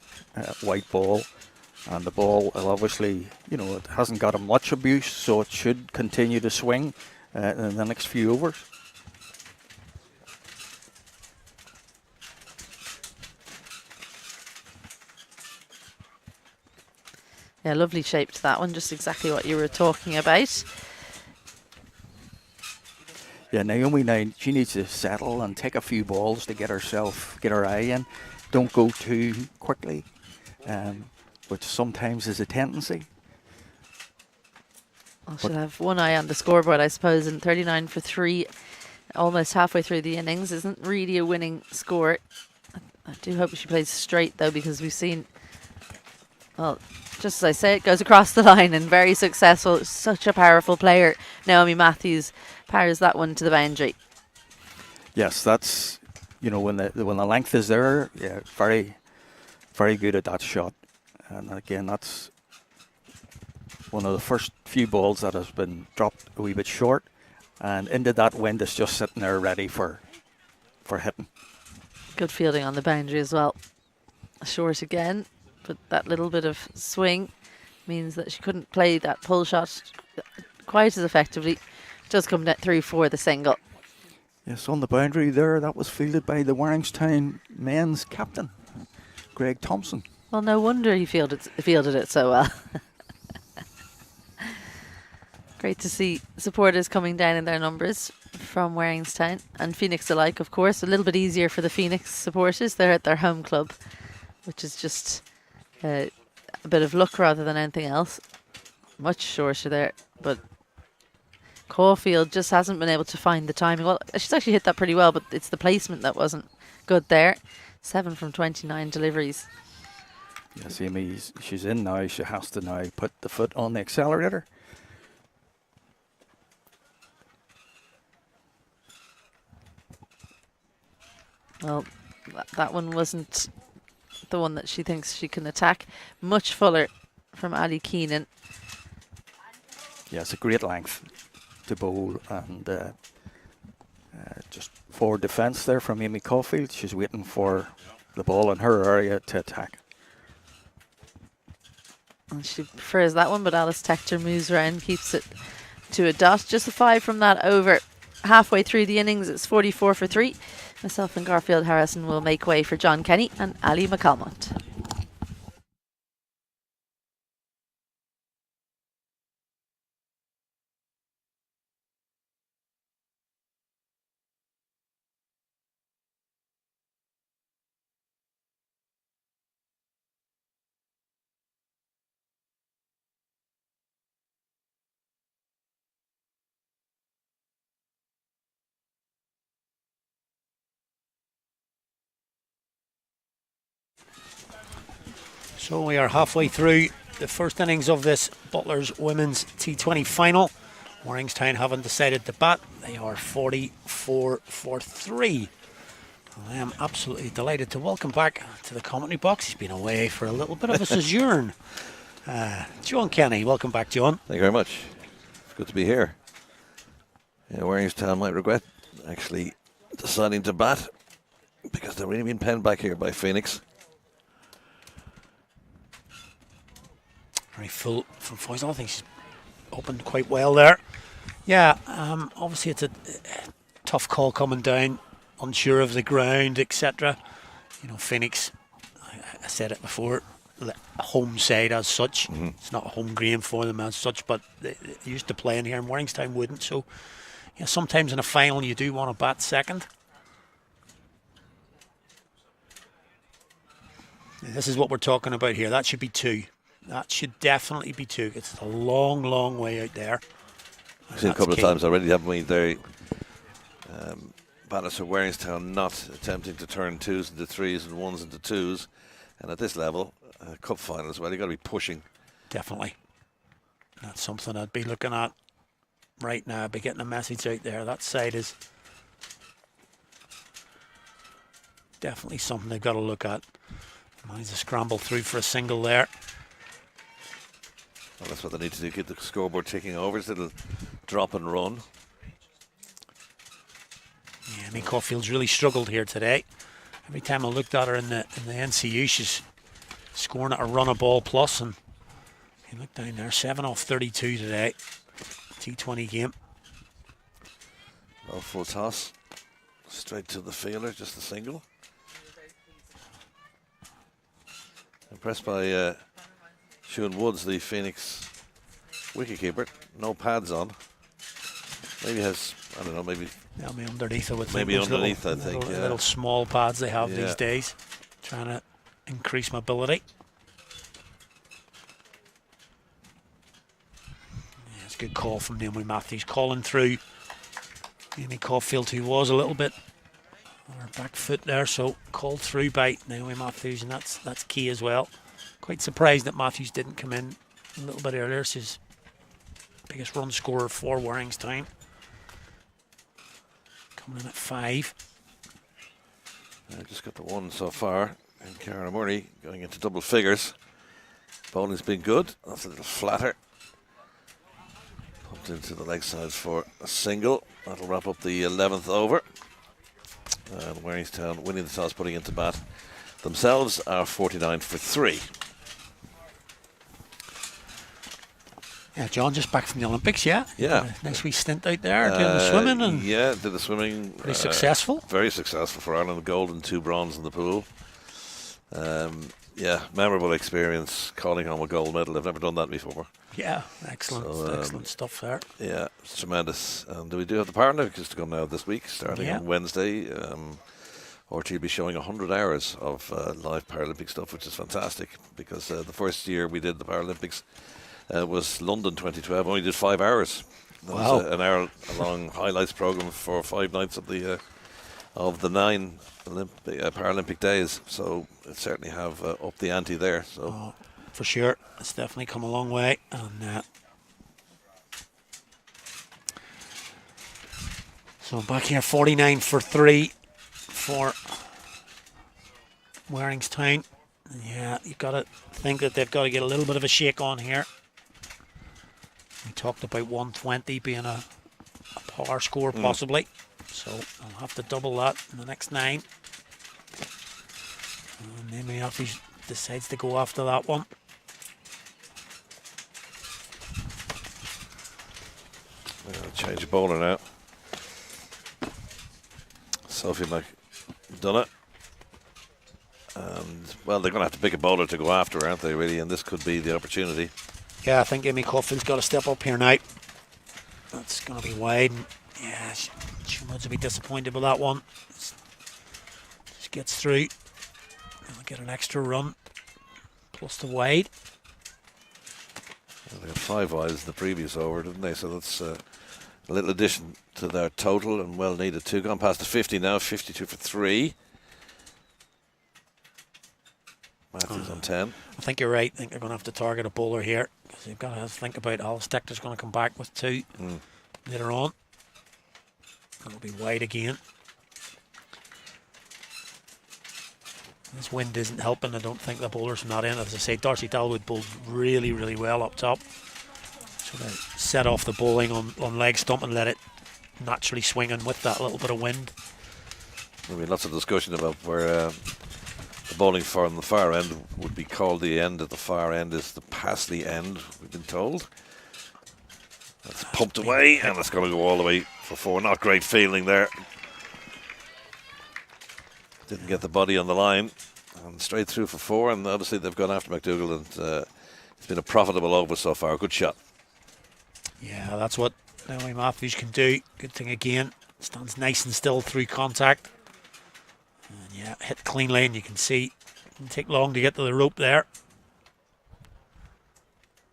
C: white ball. And the ball, obviously, you know, it hasn't got much abuse, so it should continue to swing in the next few overs.
B: Yeah, lovely shape to that one, just exactly what you were talking about.
C: Yeah, Naomi now, she needs to settle and take a few balls to get her eye in. Don't go too quickly, which sometimes is a tendency.
B: She'll have one eye on the scoreboard, I suppose, and 39 for 3, almost halfway through the innings. Isn't really a winning score. I do hope she plays straight, though, because we've seen, well, just as I say, it goes across the line and very successful. Such a powerful player. Naomi Matthews powers that one to the boundary.
C: Yes, that's, you know, when the length is there, yeah, very, very good at that shot. And again, that's one of the first few balls that has been dropped a wee bit short, and into that wind is just sitting there ready for hitting.
B: Good fielding on the boundary as well. Short again, but that little bit of swing means that she couldn't play that pull shot quite as effectively. Does come through for the single.
C: Yes, on the boundary there, that was fielded by the Waringstown men's captain, Greg Thompson.
B: Well, no wonder he fielded it so well. Great to see supporters coming down in their numbers from Waringstown and Phoenix alike, of course. A little bit easier for the Phoenix supporters. They're at their home club, which is just a bit of luck rather than anything else. Much shorter there, but Caulfield just hasn't been able to find the timing. Well, she's actually hit that pretty well, but it's the placement that wasn't good there. 7 from 29 deliveries.
C: Yes, Amy, she's in now. She has to now put the foot on the accelerator.
B: Well, that one wasn't the one that she thinks she can attack. Much fuller from Ali Keenan.
C: Yes, a great length to bowl, and just forward defence there from Amy Caulfield. She's waiting for the ball in her area to attack.
B: And she prefers that one, but Alice Tector moves around, keeps it to a dot. Just a 5 from that over. Halfway through the innings, it's 44 for 3. Myself and Garfield Harrison will make way for John Kenny and Ali McCalmont.
A: So we are halfway through the first innings of this Butlers Women's T20 final. Waringstown haven't decided to bat. They are 44 for 3. I am absolutely delighted to welcome back to the commentary box. He's been away for a little bit of a sojourn. John Kenny, welcome back, John.
D: Thank you very much. It's good to be here. Yeah, Waringstown might regret actually deciding to bat because they've really been penned back here by Phoenix.
A: Very full from Faisal. I think she's opened quite well there. Yeah, obviously it's a tough call coming down, unsure of the ground, etc. You know, Phoenix, I said it before, a home side as such. It's not a home game for them as such, but they're used to playing here, and Waringstown wouldn't. So, yeah, sometimes in a final you do want to bat second. And this is what we're talking about here. That should be 2. That should definitely be 2. It's a long, long way out there.
D: I've seen a couple of times already, haven't we? They batters for Waringstown not attempting to turn 2s into 3s and 1s into 2s. And at this level, cup final as well, you've got to be pushing.
A: Definitely. That's something I'd be looking at right now. I'd be getting a message out there. That side is definitely something they've got to look at. Managed to scramble through for a single there.
D: Well, that's what they need to do, get the scoreboard ticking over. It's a little drop and run.
A: Yeah, I mean, Caulfield's really struggled here today. Every time I looked at her in the NCU, she's scoring at a run a ball plus, and you look down there, 7 off 32 today. T20 game.
D: Well, full toss. Straight to the fielder, just a single. Impressed by Siún Woods, the Phoenix wicketkeeper. No pads on. Maybe has, I don't know, maybe.
A: They'll be underneath, I would think.
D: Maybe underneath, I think.
A: Little,
D: yeah.
A: little small pads they have these days. Trying to increase mobility. Yeah, it's a good call from Naomi Matthews. Calling through Amy Caulfield, who was a little bit on her back foot there, so called through by Naomi Matthews, and that's key as well. Quite surprised that Matthews didn't come in a little bit earlier. She's biggest run scorer for Waringstown. Coming in at 5.
D: Just got the 1 so far. And Karen Murray going into double figures. Bowling's been good. That's a little flatter. Pumped into the leg side for a single. That'll wrap up the 11th over. And Waringstown winning the toss, putting into bat. Themselves are 49 for 3.
A: Yeah, John, just back from the Olympics, yeah?
D: Yeah.
A: Nice wee stint out there doing the swimming. And
D: yeah, did the swimming.
A: pretty successful.
D: Very successful for Ireland. Gold and 2 bronze in the pool. Yeah, memorable experience calling home a gold medal. I've never done that before.
A: Yeah, excellent stuff there.
D: Yeah, it's tremendous. And we do have the Paralympics to come now this week, starting on Wednesday. RT will be showing 100 hours of live Paralympic stuff, which is fantastic, because the first year we did the Paralympics was London 2012. Only did 5 hours. That was an hour-long highlights program for 5 nights of the 9 Paralympic days. So it certainly have upped the ante there. So
A: for sure, it's definitely come a long way. And so back here, 49 for 3 for Waringstown. Yeah, you've got to think that they've got to get a little bit of a shake on here. We talked about 120 being a par score possibly. So I'll have to double that in the next 9. And then Matthews decides to go after that one.
D: Change of bowler now. Sophie McDonough. And, well, they're going to have to pick a bowler to go after, aren't they, really? And this could be the opportunity.
A: Yeah, I think Amy Caulfield's got to step up here now. That's going to be wide. And yeah, she might be disappointed with that one. Just gets through. They'll get an extra run. Plus the wide.
D: Well, they had 5 wides in the previous over, didn't they? So that's a little addition to their total, and well needed too. Gone past the 50 now, 52 for 3. Matthews on 10.
A: I think you're right. I think they're going to have to target a bowler here, because they've got to think about Alice Decter's going to come back with 2 later on. It'll be wide again. This wind isn't helping. I don't think the bowlers from that end. As I say, Darcy Dalwood bowled really, really well up top. Sort of set off the bowling on leg stump and let it naturally swing in with that little bit of wind.
D: There'll be lots of discussion about where the bowling from the far end would be called the end. At the far end is the Passley end, we've been told. That's pumped away, and it's going to go all the way for 4. Not great feeling there. Didn't get the body on the line, and straight through for 4. And obviously they've gone after McDougall, and it's been a profitable over so far. Good shot.
A: Yeah, that's what Naomi Matthews can do. Good thing again, stands nice and still through contact. And yeah, hit cleanly, and you can see it didn't take long to get to the rope there.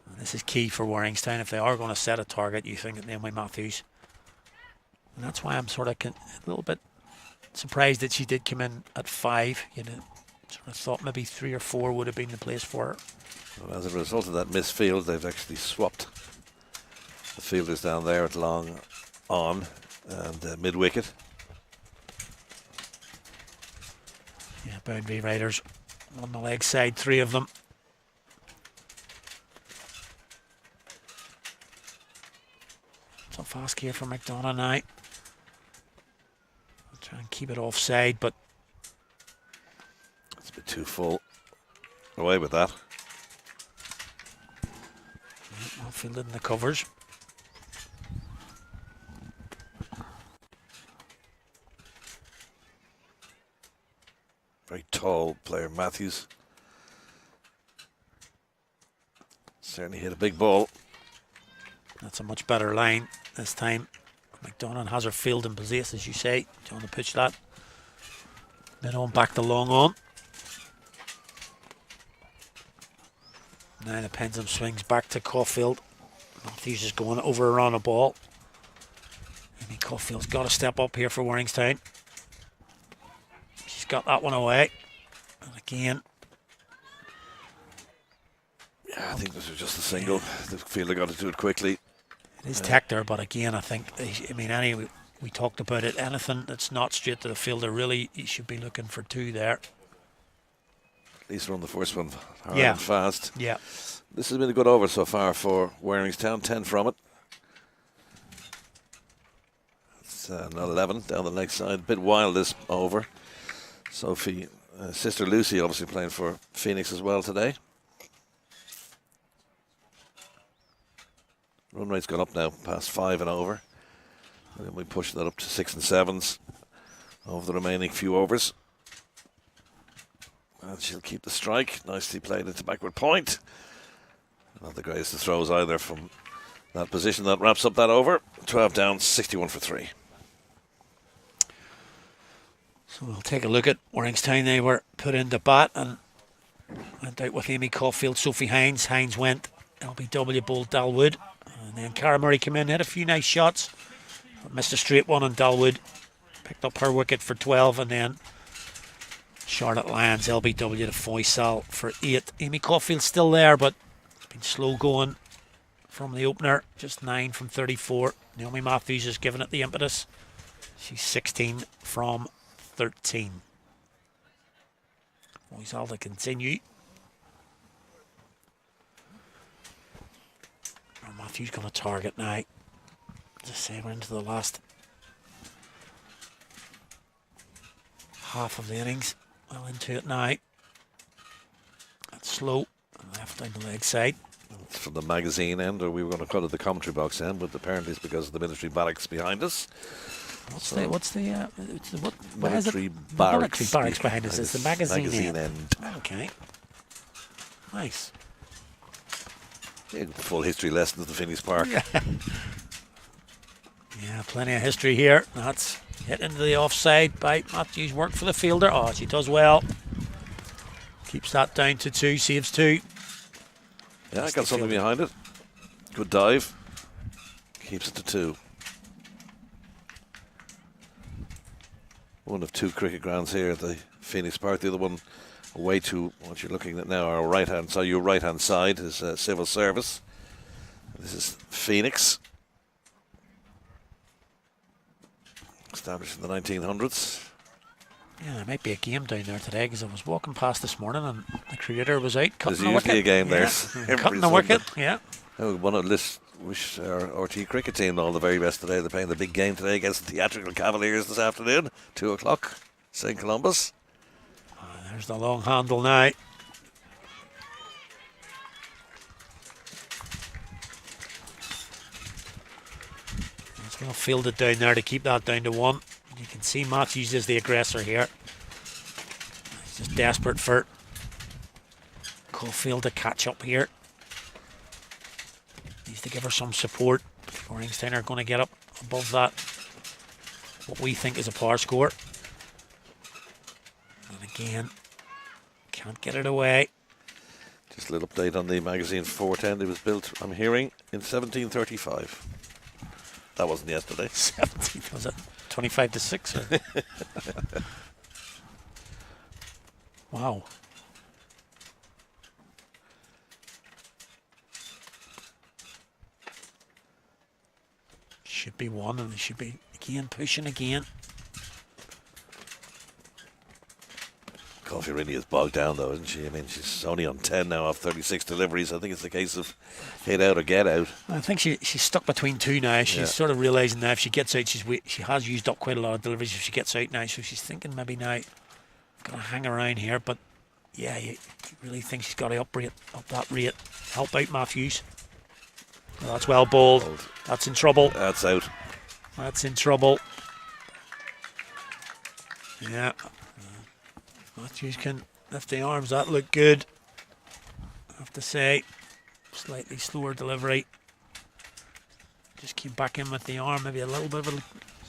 A: And this is key for Waringstown. If they are going to set a target, you think of Naomi Matthews. And that's why I'm sort of a little bit surprised that she did come in at 5. You know, sort of thought maybe 3 or 4 would have been the place for her.
D: Well, as a result of that missed field, they've actually swapped the fielders down there at long on and mid wicket.
A: Yeah, boundary riders on the leg side, 3 of them. Tough ask here for McDonough now. I'll try and keep it offside, but
D: it's a bit too full. Away with that.
A: Well fielded in the covers.
D: Very tall player, Matthews. Certainly hit a big ball.
A: That's a much better line this time. McDonough has her field in place, as you say. Trying to pitch that. Mid on back to long on. Now the pendulum swings back to Caulfield. Matthews is going over on a ball. Amy Caulfield's got to step up here for Waringstown. She's got that one away. And again.
D: Yeah, I think this was just a single. The fielder got to do it quickly.
A: It is Tector, but again, I think, anyway, we talked about it. Anything that's not straight to the fielder, really, you should be looking for 2 there.
D: At least run the first one hard and fast.
A: Yeah.
D: This has been a good over so far for Waringstown. 10 from it. It's not 11 down the leg side. A bit wild this over. Sophie, sister Lucy, obviously playing for Phoenix as well today. Run rate's gone up now, past 5 and over. And then we push that up to 6 and 7s over the remaining few overs. And she'll keep the strike. Nicely played into backward point. Not the greatest of throws either from that position. That wraps up that over. 12 down, 61 for 3.
A: So we'll take a look at Waringstown. They were put into bat and went out with Amy Caulfield, Sophie Hines. Hines went LBW bowled Dalwood. And then Cara Murray came in, had a few nice shots. Missed a straight one on Dalwood. Picked up her wicket for 12, and then Charlotte Lyons, LBW to Foysal for 8. Amy Caulfield's still there, but it's been slow going from the opener. Just 9 from 34. Naomi Matthews has given it the impetus. She's 16 from 13. Foysal to continue. Matthews going to target now. Just say we're into the last half of the innings. Well into it now. That's slow. Left down the leg side.
D: It's from the magazine end, or we were going to call it the commentary box end, but apparently it's because of the military barracks behind us.
A: What's the
D: military
A: barracks behind us? It's the magazine
D: end.
A: Okay. Nice.
D: Yeah, full history lesson at the Phoenix Park.
A: Yeah, plenty of history here. That's hit into the offside by Matthews. Work for the fielder. Oh, she does well. Keeps that down to 2, saves 2.
D: Yeah, got something behind it. Good dive. Keeps it to 2. One of 2 cricket grounds here at the Phoenix Park. The other one away to what you're looking at now, our right hand side. Your right hand side is Civil Service. This is Phoenix, established in the 1900s.
A: Yeah, there might be a game down there today because I was walking past this morning and the creator was out cutting
D: There's
A: the wicket.
D: usually a game there.
A: Yeah. Cutting the wicket, yeah.
D: Oh, one of the wish our RT cricket team all the very best today. They're playing the big game today against the Theatrical Cavaliers this afternoon, 2 o'clock, St. Columbus.
A: There's the long handle now. It's well fielded down there to keep that down to 1. You can see Matthews is the aggressor here. He's just desperate for Caulfield to catch up here. Needs to give her some support. Waringstown are going to get up above that, what we think is a par score. And again, can't get it away.
D: Just a little update on the magazine 410. It was built, I'm hearing, in 1735. That wasn't yesterday.
A: 17, was it 25 to 6? Or? Wow. Should be 1, and they should be again pushing again.
D: Coffee really is bogged down though, isn't she? I mean, she's only on 10 now off 36 deliveries. I think it's the case of hit out or get out.
A: I think she's stuck between 2 now. She's sort of realising now if she gets out, she has used up quite a lot of deliveries if she gets out now. So she's thinking maybe now, I've got to hang around here. But yeah, you really think she's got to up that rate. Help out Matthews. Well, that's well bowled. That's in trouble.
D: That's out.
A: That's in trouble. Yeah. Matthews can lift the arms. That looked good, I have to say. Slightly slower delivery. Just came back in with the arm. Maybe a little bit of a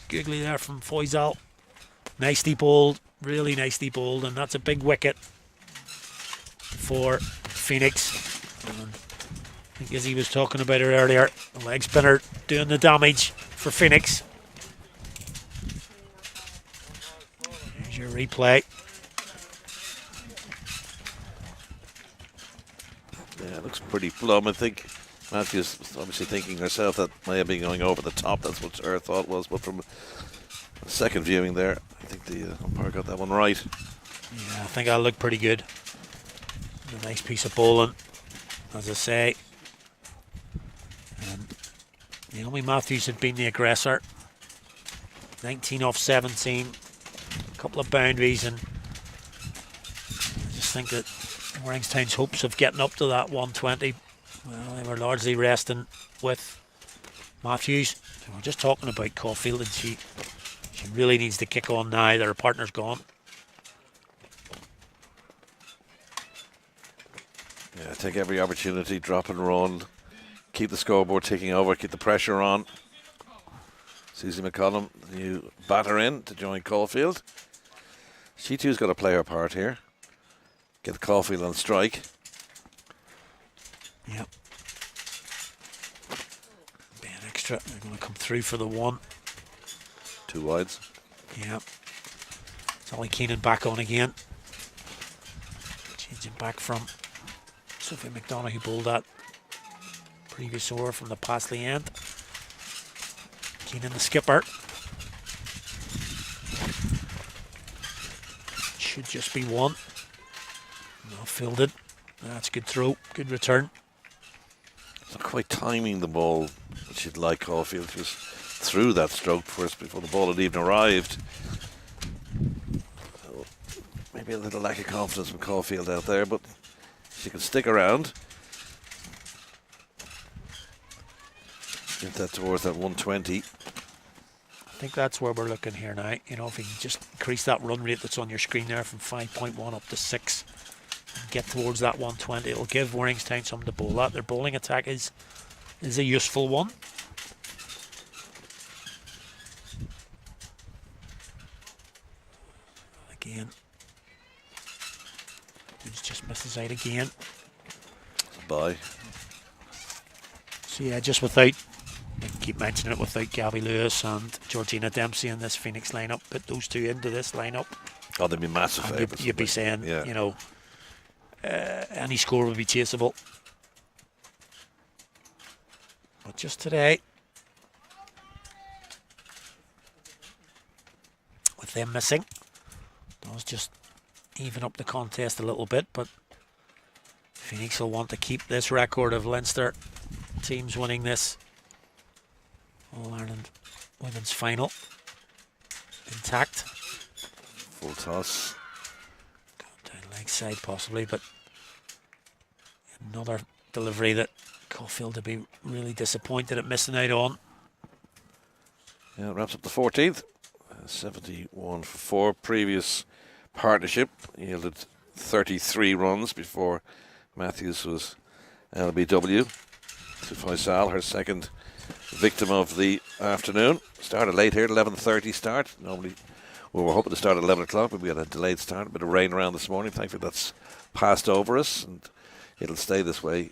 A: googly there from Foysal. Nicely bowled. Really nicely bowled. And that's a big wicket for Phoenix. And I think as he was talking about it earlier, the leg spinner doing the damage for Phoenix. Here's your replay.
D: Yeah, it looks pretty plumb. I think Matthews was obviously thinking herself that may have been going over the top. That's what her thought was. But from a second viewing there, I think the umpire got that one right.
A: Yeah, I think that looked pretty good. A nice piece of bowling, as I say. And Naomi Matthews had been the aggressor. 19 off 17. A couple of boundaries, and I just think that Waringstown's hopes of getting up to that 120, well, they were largely resting with Matthews. So we're just talking about Caulfield, and she really needs to kick on now that her partner's gone.
D: Yeah, take every opportunity, drop and run, keep the scoreboard ticking over, keep the pressure on. Susie McCollum, the new batter in to join Caulfield. She too's got to play her part here. Get Caulfield on strike.
A: Yep. Be an extra. They're going to come through for the one.
D: 2 wides.
A: Yep. Sally Keenan back on again. Changing back from Sophie McDonough, who bowled that previous over from the Passley end. Keenan, the skipper. Should just be one. Not fielded. That's a good throw. Good return.
D: Not quite timing the ball, but she'd like Caulfield. She was through that stroke first before the ball had even arrived. So maybe a little lack of confidence from Caulfield out there, but she can stick around. Get that towards that 120.
A: I think that's where we're looking here now. You know, if you can just increase that run rate that's on your screen there from 5.1 up to 6 and get towards that 120, it'll give Waringstown something to bowl at. Their bowling attack is a useful one. Again, he just misses out again.
D: Bye.
A: So yeah, just without, I keep mentioning it, without Gabby Lewis and Georgina Dempsey in this Phoenix lineup, put those two into this lineup.
D: Oh, they'd be massive favourites.
A: You'd be saying,
D: yeah,
A: you know, any score would be chaseable. But just today, with them missing, does just even up the contest a little bit. But Phoenix will want to keep this record of Leinster teams winning this All-Ireland Women's Final intact.
D: Full toss.
A: Down leg side possibly, but another delivery that Caulfield would be really disappointed at missing out on.
D: Yeah, it wraps up the 14th. 71 for 4. Previous partnership yielded 33 runs before Matthews was LBW. To Faisal, her second victim of the afternoon. Started late here, 11:30 start. Normally we were hoping to start at 11 o'clock, but we had a delayed start. A bit of rain around this morning. Thankfully that's passed over us, and it'll stay this way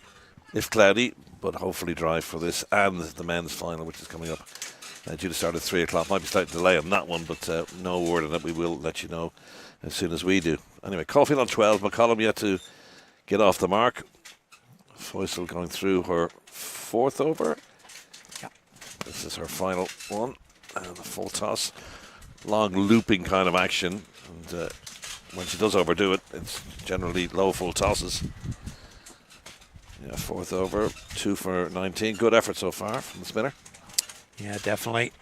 D: if cloudy, but hopefully dry for this and the men's final, which is coming up. Due to start at 3 o'clock. Might be slight delay on that one, but no word on it. We will let you know as soon as we do. Anyway, Caulfield on 12. McCollum yet to get off the mark. Faisal going through her 4th over.
A: Yeah.
D: This is her final one. And a full toss. Long looping kind of action. And when she does overdo it, it's generally low full tosses. Yeah, 4th over. 2 for 19. Good effort so far from the spinner.
A: Yeah, definitely.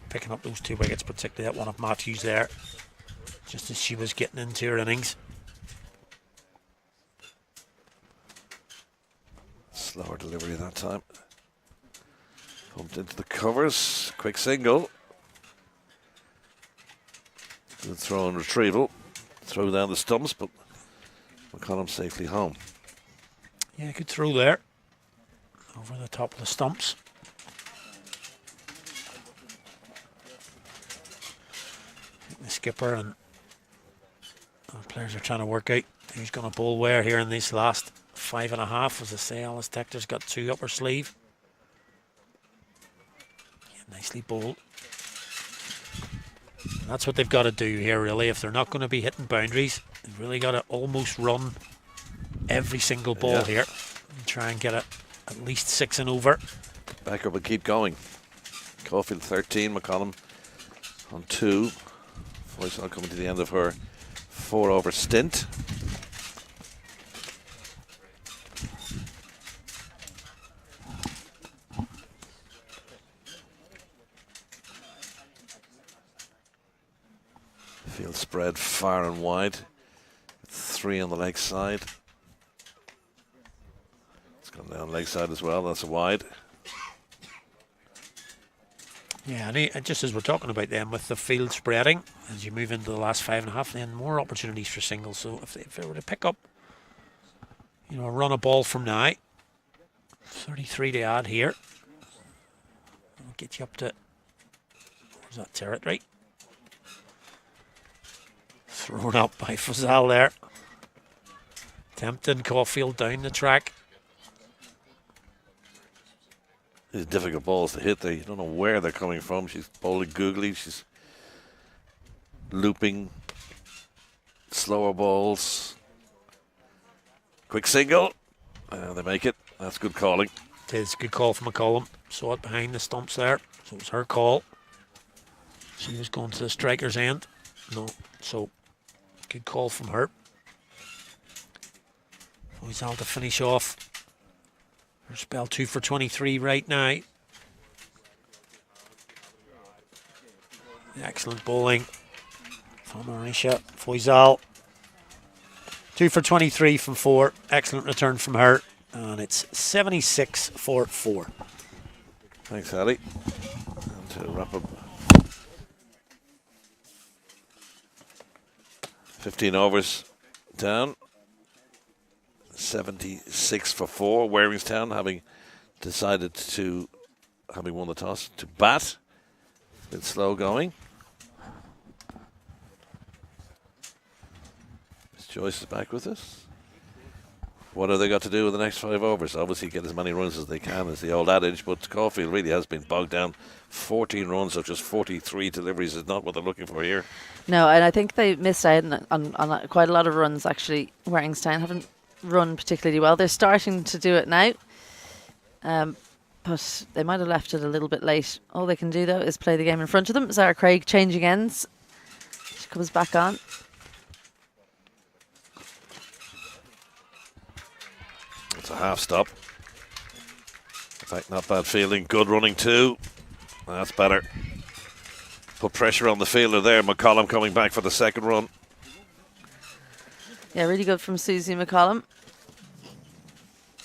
A: Picking up those 2 wickets, particularly that one of Matthews there, just as she was getting into her innings.
D: Slower delivery that time. Pumped into the covers. Quick single. Good throw and retrieval. Throw down the stumps, but McCollum safely home.
A: Yeah, good throw there. Over the top of the stumps. The skipper and the players are trying to work out who's going to bowl where here in these last 5.5. As I say, Alice Tector's got 2 up her sleeve. Yeah, nicely bowled. And that's what they've got to do here, really. If they're not going to be hitting boundaries, they've really got to almost run every single ball here and try and get it at least 6 and over.
D: Back up and keep going. Caulfield 13, McCollum on 2. Faisal coming to the end of her 4 over stint. Field spread far and wide. 3 on the leg side. It's gone down leg side as well. That's a wide.
A: Yeah, and just as we're talking about them, with the field spreading, as you move into the last 5.5, then more opportunities for singles. So if they were to pick up a run a ball from now. 33 to add here. I'll get you up to, where's that territory? Thrown up by Fazal there. Tempting Caulfield down the track.
D: These difficult balls to hit there. You don't know where they're coming from. She's bowling googly. She's looping slower balls. Quick single. They make it. That's good calling.
A: It is good call from McCollum. Saw it behind the stumps there. So it was her call. She was going to the striker's end. No, so good call from her. Faisal to finish off her spell. 2 for 23 right now. Excellent bowling from Marisha Faisal. 2 for 23 from 4. Excellent return from her. And it's 76 for 4.
D: Thanks, Ali. And to wrap up 15 overs down. 76 for 4. Waringstown having decided to, having won the toss, to bat. A bit slow going. Miss Joyce is back with us. What have they got to do with the next 5 overs? Obviously get as many runs as they can, is the old adage, but Caulfield really has been bogged down. 14 runs of just 43 deliveries is not what they're looking for here.
B: No, and I think they missed out on quite a lot of runs, actually. Waringstown haven't run particularly well. They're starting to do it now, but they might have left it a little bit late. All they can do, though, is play the game in front of them. Zara Craig changing ends. She comes back on.
D: It's a half stop. In fact, not bad feeling. Good running too. That's better. Put pressure on the fielder there. McCollum coming back for the second run.
B: Yeah, really good from Susie McCollum.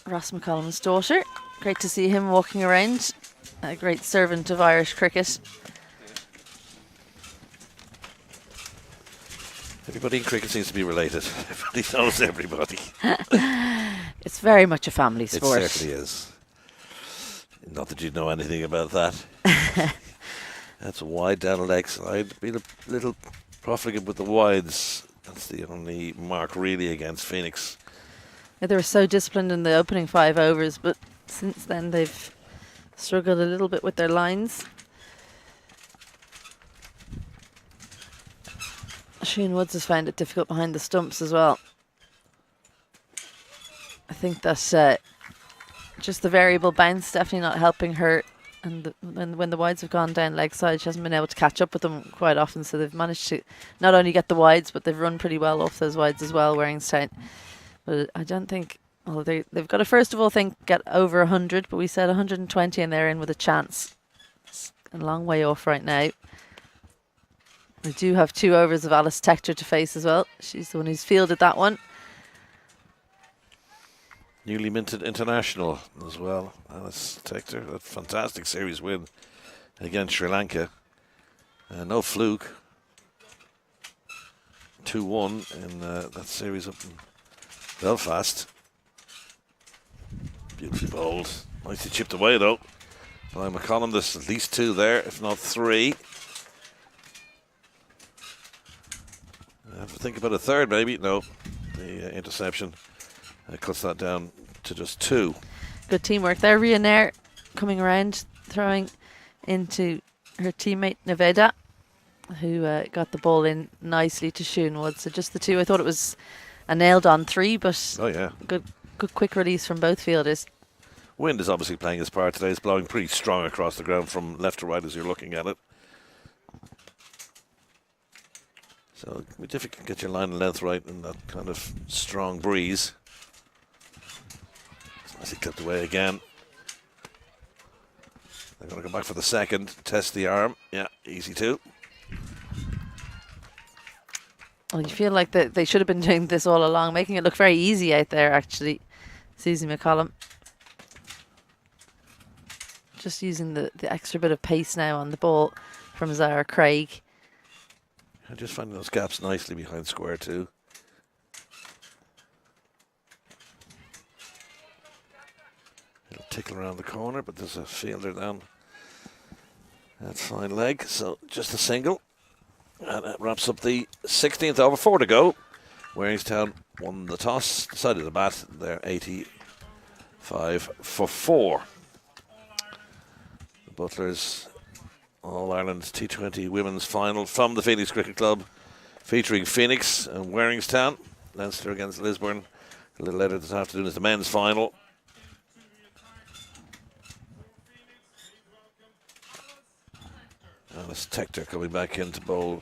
B: Ross McCollum's daughter. Great to see him walking around. A great servant of Irish cricket.
D: Everybody in cricket seems to be related. Everybody knows everybody.
B: It's very much a family sport.
D: It certainly is. Not that you know anything about that. That's a wide down the leg side. Been a little profligate with the wides. That's the only mark really against Phoenix.
B: Yeah, they were so disciplined in the opening 5 overs, but since then they've struggled a little bit with their lines. Sheen Woods has found it difficult behind the stumps as well. I think that just the variable bounce definitely not helping her. And when the wides have gone down leg side, she hasn't been able to catch up with them quite often. So they've managed to not only get the wides, but they've run pretty well off those wides as well, Waringstown. But I don't think, well, they've got to first of all get over 100, but we said 120 and they're in with a chance. It's a long way off right now. We do have 2 overs of Alice Tector to face as well. She's the one who's fielded that one.
D: Newly minted international as well. Alice Tector, a fantastic series win against Sri Lanka. No fluke. 2-1 in that series up in Belfast. Beautifully bowled. Nicely chipped away though by McCollum. There's at least 2 there, if not 3. I have to think about a third maybe. No, the interception cuts that down to just 2.
B: Good teamwork there. Ria Nair coming around, throwing into her teammate Nevada, who got the ball in nicely to Sheen Woods. So just the 2. I thought it was a nailed on 3, but
D: oh yeah,
B: good quick release from both fielders.
D: Wind is obviously playing his part today. It's blowing pretty strong across the ground from left to right as you're looking at it. So it'll be difficult to get your line and length right in that kind of strong breeze. It's nicely clipped away again. They're going to go back for the second, test the arm. Yeah, easy too.
B: Well, you feel like they should have been doing this all along, making it look very easy out there, actually. Susie McCollum. Just using the extra bit of pace now on the ball from Zara Craig.
D: Just finding those gaps nicely behind square 2. tickle around the corner, but there's a fielder down that fine leg, so just a single. And that wraps up the 16th over, 4 to go. Waringstown won the toss, decided to bat. They're 85 for 4. The Butlers All-Ireland T20 Women's Final from the Phoenix Cricket Club, featuring Phoenix and Waringstown. Leinster against Lisburn. A little later this afternoon is the men's final. Alice Tector coming back in to bowl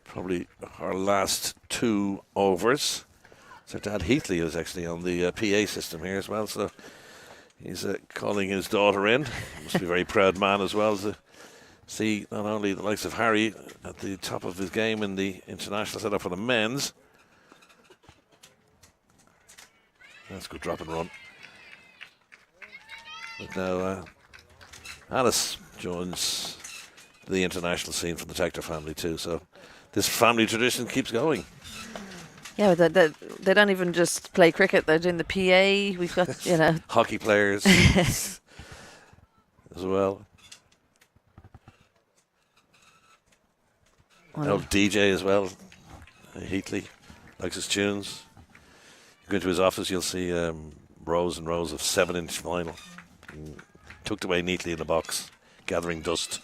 D: probably our last 2 overs. So Dad Heatley is actually on the PA system here as well, so he's calling his daughter in. Must be a very proud man as well to see not only the likes of Harry at the top of his game in the international setup for the men's. That's a good drop and run. But now Alice joins the international scene from the Tector family too, so this family tradition keeps going.
B: Yeah, they don't even just play cricket, they're doing the PA. We've got,
D: hockey players as well. Old DJ as well. Heatley likes his tunes. You go into his office, you'll see rows and rows of 7-inch vinyl tucked away neatly in the box, gathering dust.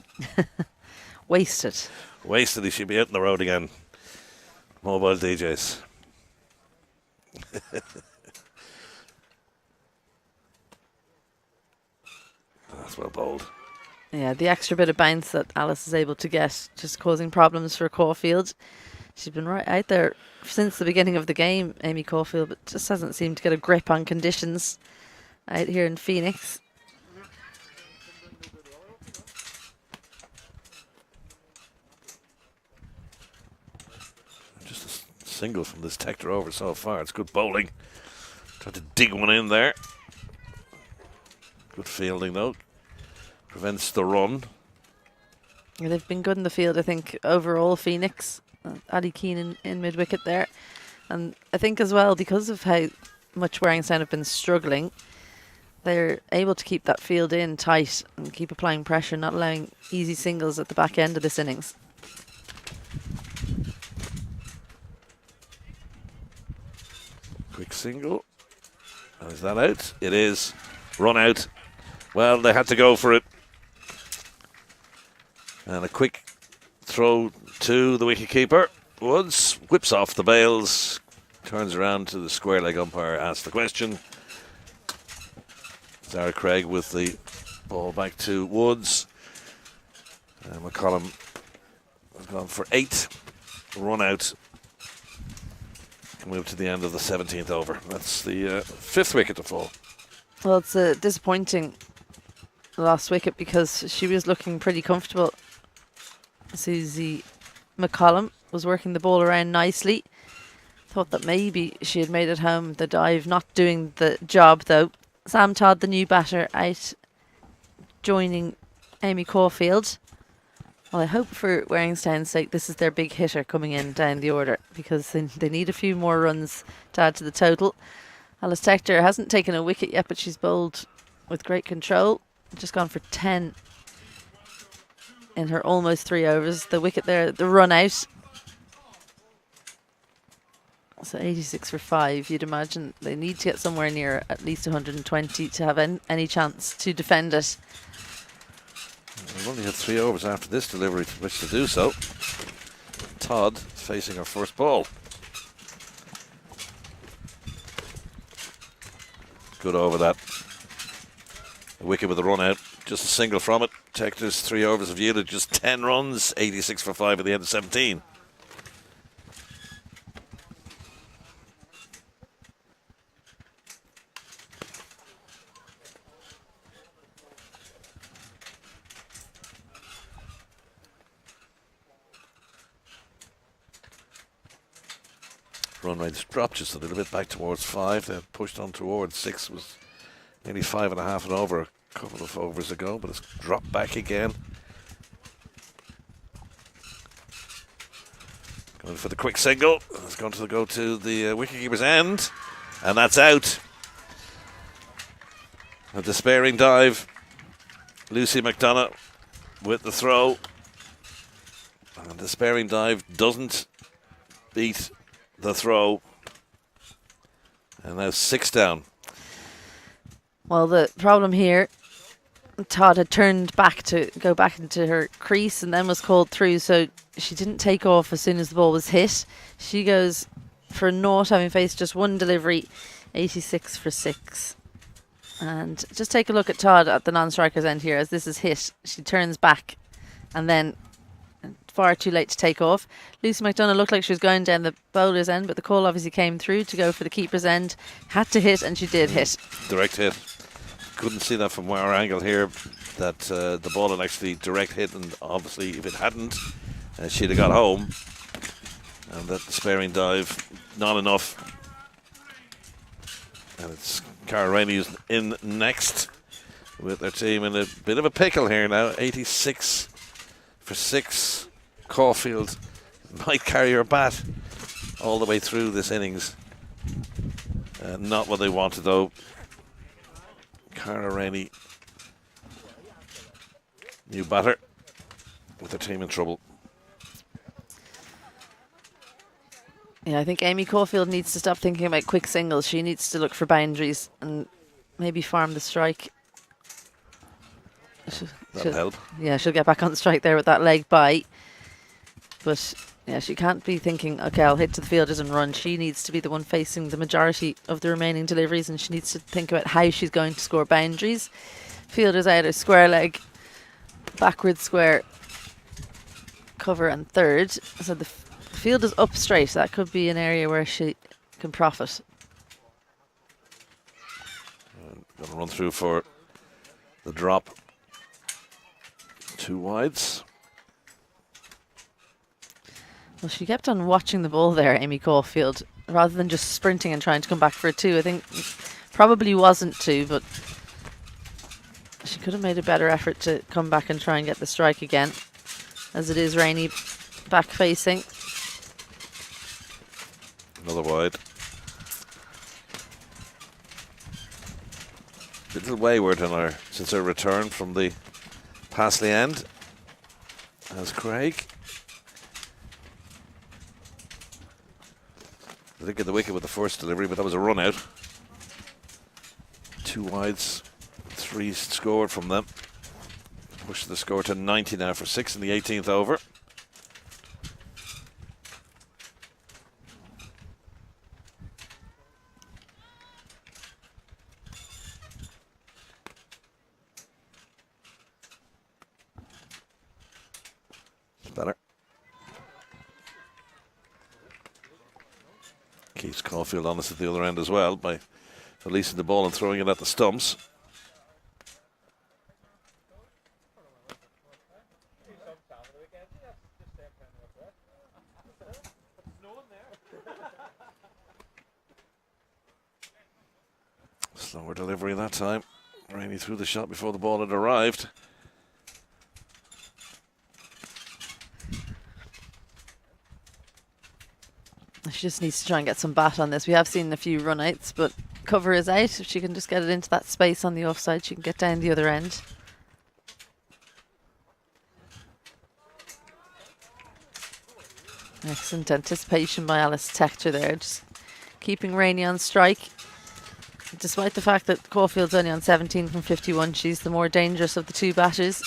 B: Wasted.
D: He should be out on the road again. Mobile DJs. That's well bowled.
B: Yeah, the extra bit of bounce that Alice is able to get just causing problems for Caulfield. She's been right out there since the beginning of the game, Amy Caulfield, but just hasn't seemed to get a grip on conditions out here in Phoenix.
D: Just a single from this Tector over so far. It's good bowling. Tried to dig one in there. Good fielding though. Prevents the run.
B: Yeah, they've been good in the field, I think, overall, Phoenix. Addie Keenan in mid-wicket there. And I think as well, because of how much Waringstown have been struggling, they're able to keep that field in tight and keep applying pressure, not allowing easy singles at the back end of this innings.
D: Quick single. And is that out? It is. Run out. Well, they had to go for it. And a quick throw to the wicketkeeper. Woods whips off the bails, turns around to the square leg umpire, asks the question. Zara Craig with the ball back to Woods. And McCollum has gone for 8. Run out. Move to the end of the 17th over. That's the 5th wicket to fall.
B: Well, it's a disappointing last wicket because she was looking pretty comfortable. Susie McCollum was working the ball around nicely. Thought that maybe she had made it home. The dive not doing the job though. Sam Todd, the new batter, out joining Amy Caulfield. Well, I hope for Waringstown's sake this is their big hitter coming in down the order because they need a few more runs to add to the total. Alice Tector hasn't taken a wicket yet, but she's bowled with great control. Just gone for 10 in her almost 3 overs. The wicket there, the run out. So 86 for 5. You'd imagine they need to get somewhere near at least 120 to have any chance to defend it.
D: We've only had 3 overs after this delivery to which to do so. Todd facing her first ball. Good over that. A wicket with a run out. Just a single from it. Tector's 3 overs have yielded just 10 runs. 86 for 5 at the end of 17. Run rates dropped just a little bit back towards 5. They pushed on towards 6. Was nearly 5.5 and over a couple of overs ago, but it's dropped back again. Going for the quick single. It's going to go to the wicketkeeper's end, and that's out. A despairing dive. Lucy McDonough with the throw. And despairing dive doesn't beat the throw. And now 6 down.
B: Well, the problem here, Todd had turned back to go back into her crease and then was called through, so she didn't take off as soon as the ball was hit. She goes for a naught, having faced just one delivery, 86 for 6. And just take a look at Todd at the non-striker's end here. As this is hit, she turns back and then far too late to take off. Lucy McDonough looked like she was going down the bowler's end, but the call obviously came through to go for the keeper's end. Had to hit, and she did hit.
D: Direct hit. Couldn't see that from our angle here, that the ball had actually direct hit, and obviously if it hadn't, she'd have got home. And that despairing dive, not enough. And it's Cara Rainey who's in next with their team in a bit of a pickle here now. 86 for 6. Caulfield might carry her bat all the way through this innings. Not what they wanted though. Cara Rainey, new batter, with her team in trouble.
B: Yeah, I think Amy Caulfield needs to stop thinking about quick singles. She needs to look for boundaries and maybe farm the strike.
D: That'll help.
B: Yeah, she'll get back on the strike there with that leg by. But yeah, she can't be thinking, okay, I'll hit to the fielders and run. She needs to be the one facing the majority of the remaining deliveries, and she needs to think about how she's going to score boundaries. Fielders out a square leg, backward square, cover and third. So the field is up straight. That could be an area where she can profit.
D: Going to run through for the drop. 2 wides.
B: Well, she kept on watching the ball there, Amy Caulfield, rather than just sprinting and trying to come back for a 2. I think probably wasn't 2, but she could have made a better effort to come back and try and get the strike again, as it is Rainey back facing.
D: Another wide. A little wayward since her return from the Passley end. As Craig. They did get the wicket with the first delivery, but that was a run out. 2 wides, 3 scored from them. Push the score to 90 now for 6 in the 18th over. Better. Keeps Caulfield honest at the other end as well by releasing the ball and throwing it at the stumps. Slower delivery that time. Rainey threw the shot before the ball had arrived.
B: She just needs to try and get some bat on this. We have seen a few run-outs, but cover is out. If she can just get it into that space on the offside, she can get down the other end. Excellent anticipation by Alice Tector there, just keeping Rainey on strike. Despite the fact that Caulfield's only on 17 from 51, she's the more dangerous of the 2 batters.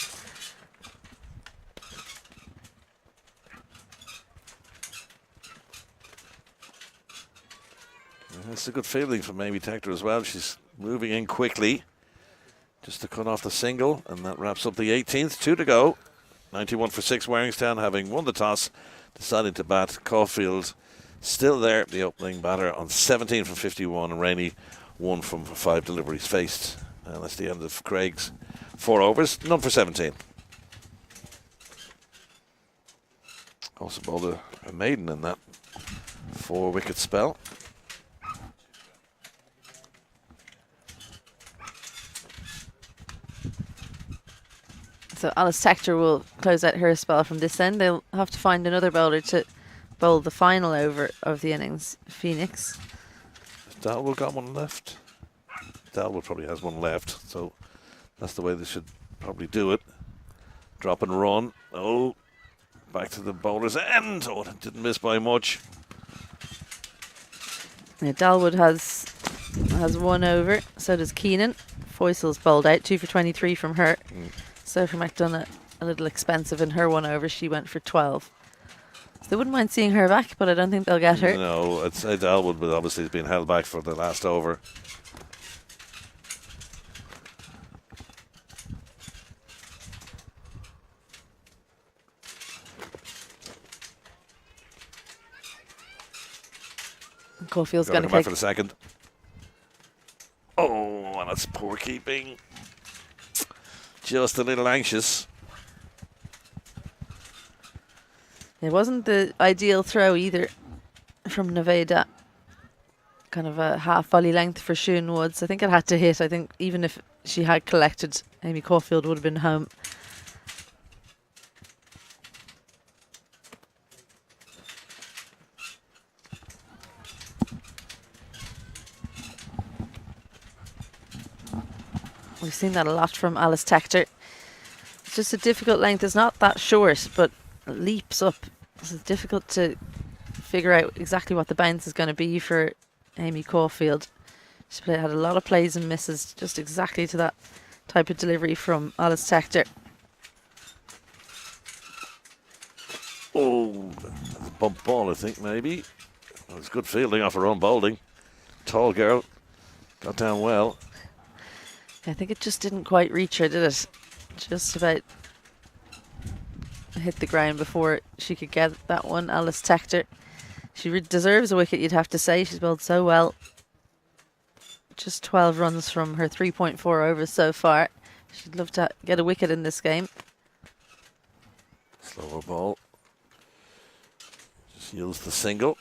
D: It's a good feeling from Amy Tector as well. She's moving in quickly just to cut off the single, and that wraps up the 18th. 2 to go. 91 for 6. Waringstown having won the toss, deciding to bat. Caulfield still there, the opening batter, on 17 from 51, and Rainey 1 from 5 deliveries faced. And that's the end of Craig's 4 overs. None for 17. Also bowled a maiden in that 4-wicket spell.
B: So Alice Tector will close out her spell from this end. They'll have to find another bowler to bowl the final over of the innings. Phoenix.
D: Dalwell got one left. Dalwood probably has one left, so that's the way they should probably do it. Drop and run. Oh, back to the bowler's end. Oh, it didn't miss by much.
B: Yeah, Dalwood has 1 over. So does Keenan. Foysal's bowled out, 2 for 23 from her. Sophie McDonough a little expensive in her 1 over. She went for 12. So they wouldn't mind seeing her back, but I don't think they'll get her.
D: No, I'd say Dalwood, but obviously he's been held back for the last over.
B: Caulfield's going to
D: come back
B: kick.
D: for the second. Oh, and that's poor keeping. Just a little anxious.
B: It wasn't the ideal throw either from Nevada. Kind of a half volley length for Shun Woods. I think it had to hit. I think even if she had collected, Amy Caulfield would have been home. We've seen that a lot from Alice Tector. It's just a difficult length. It's not that short, but it leaps up. It's difficult to figure out exactly what the bounce is going to be for Amy Caulfield. She had a lot of plays and misses, just exactly to that type of delivery from Alice Tector.
D: Oh, a bump ball, I think, maybe. Well, it's good fielding off her own bowling. Tall girl. Got down well.
B: I think it just didn't quite reach her, did it? Just about hit the ground before she could get that one. Alice Tector. She deserves a wicket, you'd have to say. She's bowled so well. Just 12 runs from her 3.4 overs so far. She'd love to get a wicket in this game.
D: Slower ball. Just yields the single.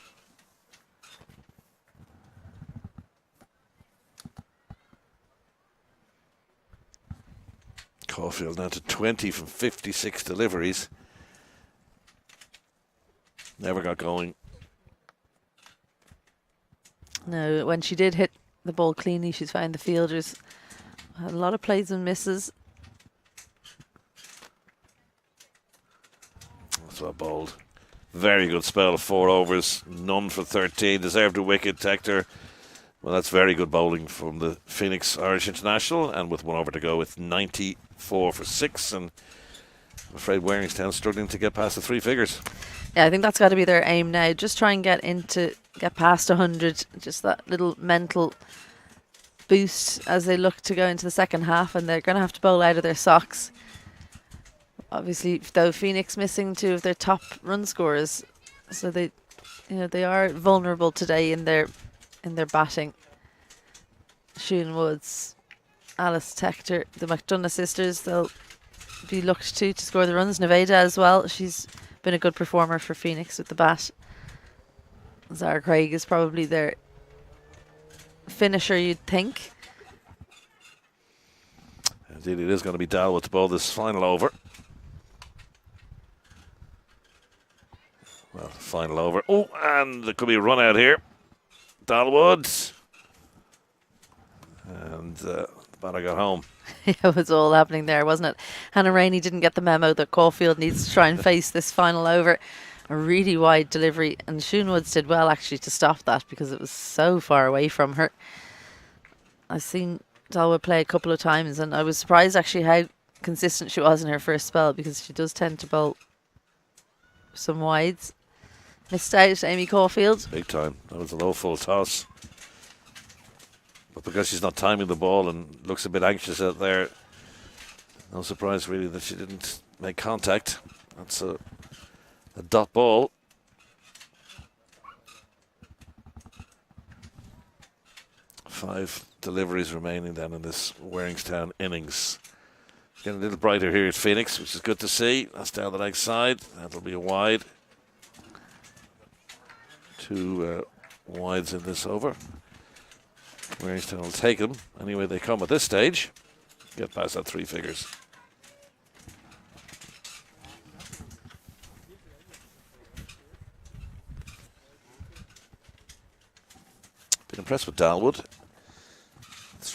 D: Caulfield now to 20 from 56 deliveries. Never got going.
B: No, when she did hit the ball cleanly, she's found the fielders. Had a lot of plays and misses.
D: That's well bowled. Very good spell of 4 overs. None for 13. Deserved a wicket, Tector. Well, that's very good bowling from the Phoenix Irish International. And with 1 over to go, with 94 for 6. And I'm afraid Waringstown struggling to get past the 3 figures.
B: Yeah, I think that's got to be their aim now. Just try and get past 100. Just that little mental boost as they look to go into the second half, and they're going to have to bowl out of their socks. Obviously, though, Phoenix missing 2 of their top run scorers, so they are vulnerable today in their batting. Shun Woods, Alice Tector, the McDonough sisters, they'll be looked to score the runs. Nevada as well. She's been a good performer for Phoenix with the bat. Zara Craig is probably their finisher, you'd think.
D: Indeed, it is going to be Dalwood to bowl this final over. Well, final over. Oh, and there could be a run out here. Dalwood. And the batter got home.
B: It was all happening there, wasn't it? Hannah Rainey didn't get the memo that Caulfield needs to try and face this final over. A really wide delivery, and Shun Woods did well actually to stop that because it was so far away from her. I've seen Dalwood play a couple of times, and I was surprised actually how consistent she was in her first spell, because she does tend to bowl some wides. Missed out, Amy Caulfield.
D: Big time. That was a low full toss. But because she's not timing the ball and looks a bit anxious out there, no surprise really that she didn't make contact. That's a dot ball. Five deliveries remaining then in this Waringstown innings. Getting a little brighter here at Phoenix, which is good to see. That's down the leg side. That'll be a wide. 2 wides in this over. Waringstown will take them any way they come at this stage. Get past that 3 figures. Been impressed with Dalwood.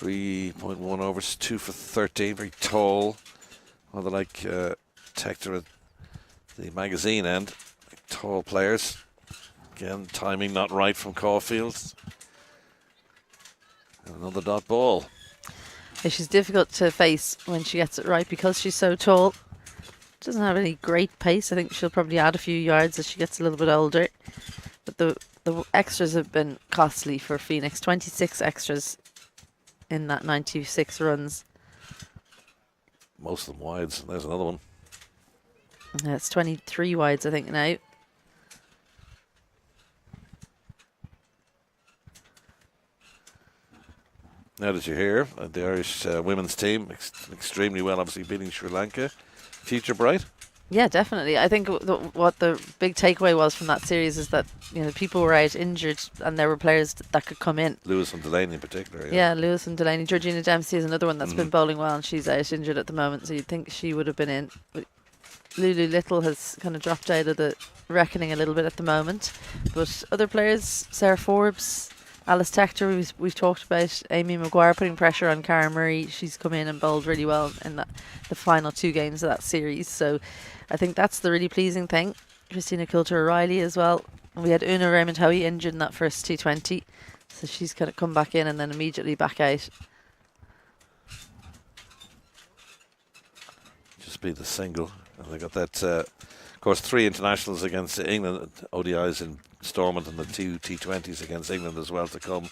D: 3.1 overs, 2 for 13. Very tall. Well, they're like Tector at the magazine end. Tall players. Again, timing not right from Caulfield. And another dot ball.
B: Yeah, she's difficult to face when she gets it right because she's so tall. Doesn't have any great pace. I think she'll probably add a few yards as she gets a little bit older. But the extras have been costly for Phoenix. 26 extras in that 96 runs.
D: Most of them wides. There's another one.
B: Yeah, it's 23 wides, I think, now.
D: Now that you're here, the Irish women's team extremely well, obviously beating Sri Lanka. Future bright?
B: Yeah, definitely. I think what the big takeaway was from that series is that people were out injured and there were players that could come in.
D: Lewis and Delaney in particular.
B: Yeah, Lewis and Delaney. Georgina Dempsey is another one that's been bowling well and she's out injured at the moment, so you'd think she would have been in. But Lulu Little has kind of dropped out of the reckoning a little bit at the moment. But other players, Sarah Forbes, Alice Tector, we've talked about. Amy Maguire putting pressure on Karen Murray. She's come in and bowled really well in the final 2 games of that series. So I think that's the really pleasing thing. Christina Coulter-O'Reilly as well. We had Una Raymond Hoey injured in that first T20. So she's kind of come back in and then immediately back out.
D: Just beat the single. And they got that, of course, 3 internationals against England, ODIs in Stormont, and the 2 T20s against England as well to come.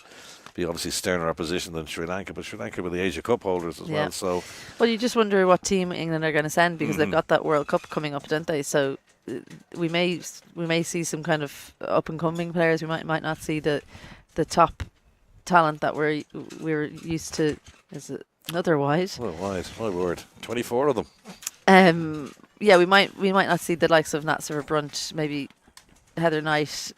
D: Be obviously sterner opposition than Sri Lanka, but Sri Lanka were the Asia Cup holders as well. So,
B: well, you just wonder what team England are going to send because they've got that World Cup coming up, don't they? So we may see some kind of up and coming players. We might not see the top talent that we're used to. Is it another wide?
D: Well, wide, my word, 24 of them.
B: Yeah, we might not see the likes of Natsir Brunt, maybe Heather Knight.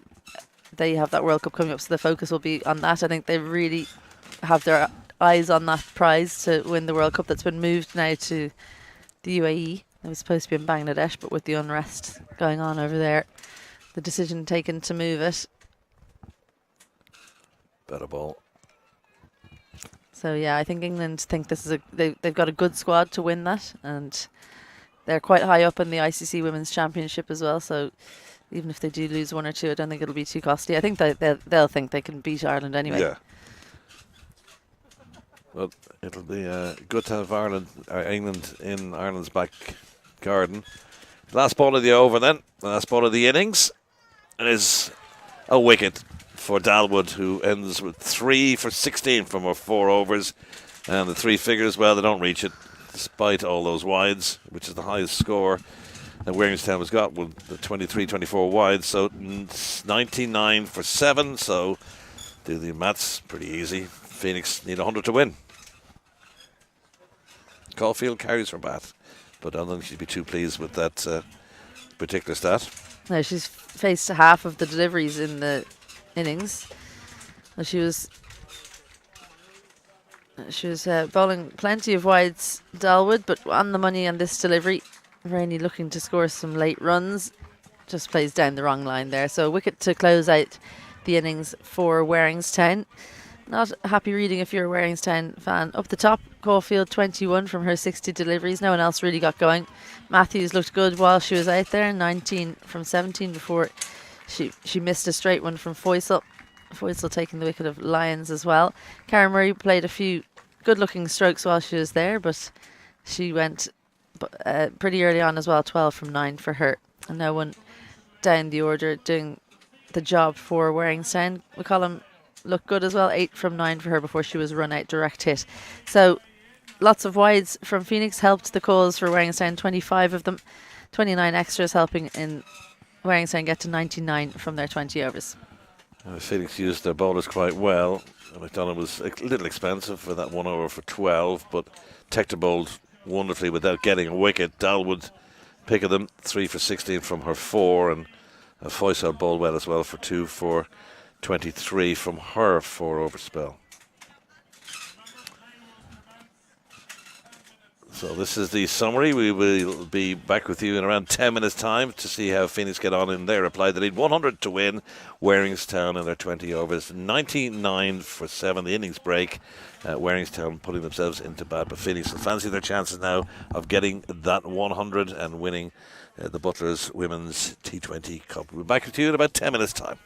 B: They have that World Cup coming up, so the focus will be on that. I think they really have their eyes on that prize to win the World Cup that's been moved now to the UAE. It was supposed to be in Bangladesh, but with the unrest going on over there, the decision taken to move it.
D: Better ball.
B: So yeah, I think England think this is they've got a good squad to win that, and they're quite high up in the ICC Women's Championship as well. So even if they do lose 1 or 2, I don't think it'll be too costly. I think they'll think they can beat Ireland anyway.
D: Yeah. Well, it'll be good to have England in Ireland's back garden. Last ball of the over then. Last ball of the innings. It is a wicket for Dalwood, who ends with 3 for 16 from her 4 overs. And the 3 figures, well, they don't reach it, despite all those wides, which is the highest score that Waringstown has got with the 23-24 wides. So 99 for 7. So do the maths, pretty easy. Phoenix need 100 to win. Caulfield carries her bat, but I don't think she'd be too pleased with that particular stat.
B: No, she's faced half of the deliveries in the innings. Well, she was bowling plenty of wides, Dalwood, but on the money on this delivery. Rainey looking to score some late runs. Just plays down the wrong line there. So a wicket to close out the innings for Waringstown. Not a happy reading if you're a Waringstown fan. Up the top, Caulfield 21 from her 60 deliveries. No one else really got going. Matthews looked good while she was out there. 19 from 17 before she missed a straight one from Foysel. Foysel taking the wicket of Lyons as well. Karen Murray played a few good-looking strokes while she was there, but she went pretty early on as well. 12 from 9 for her. And no one down the order doing the job for Waringstown. McCollum looked good as well. 8 from 9 for her before she was run out direct hit. So lots of wides from Phoenix helped the cause for Waringstown. 25 of them. 29 extras helping in Waringstown get to 99 from their 20 overs.
D: Phoenix used their bowlers quite well. McDonald was a little expensive for that 1 over for 12, but Tector bowled wonderfully without getting a wicket. Dalwood pick of them, 3 for 16 from her 4, and Foysel bowled well as well for 2 for 23 from her 4 over spell. So this is the summary. We will be back with you in around 10 minutes' time to see how Phoenix get on in their reply. They need 100 to win. Waringstown in their 20 overs, 99 for 7, the innings break. Waringstown putting themselves into bad, but Phoenix will fancy their chances now of getting that 100 and winning the Butlers Women's T20 Cup. We'll be back with you in about 10 minutes' time.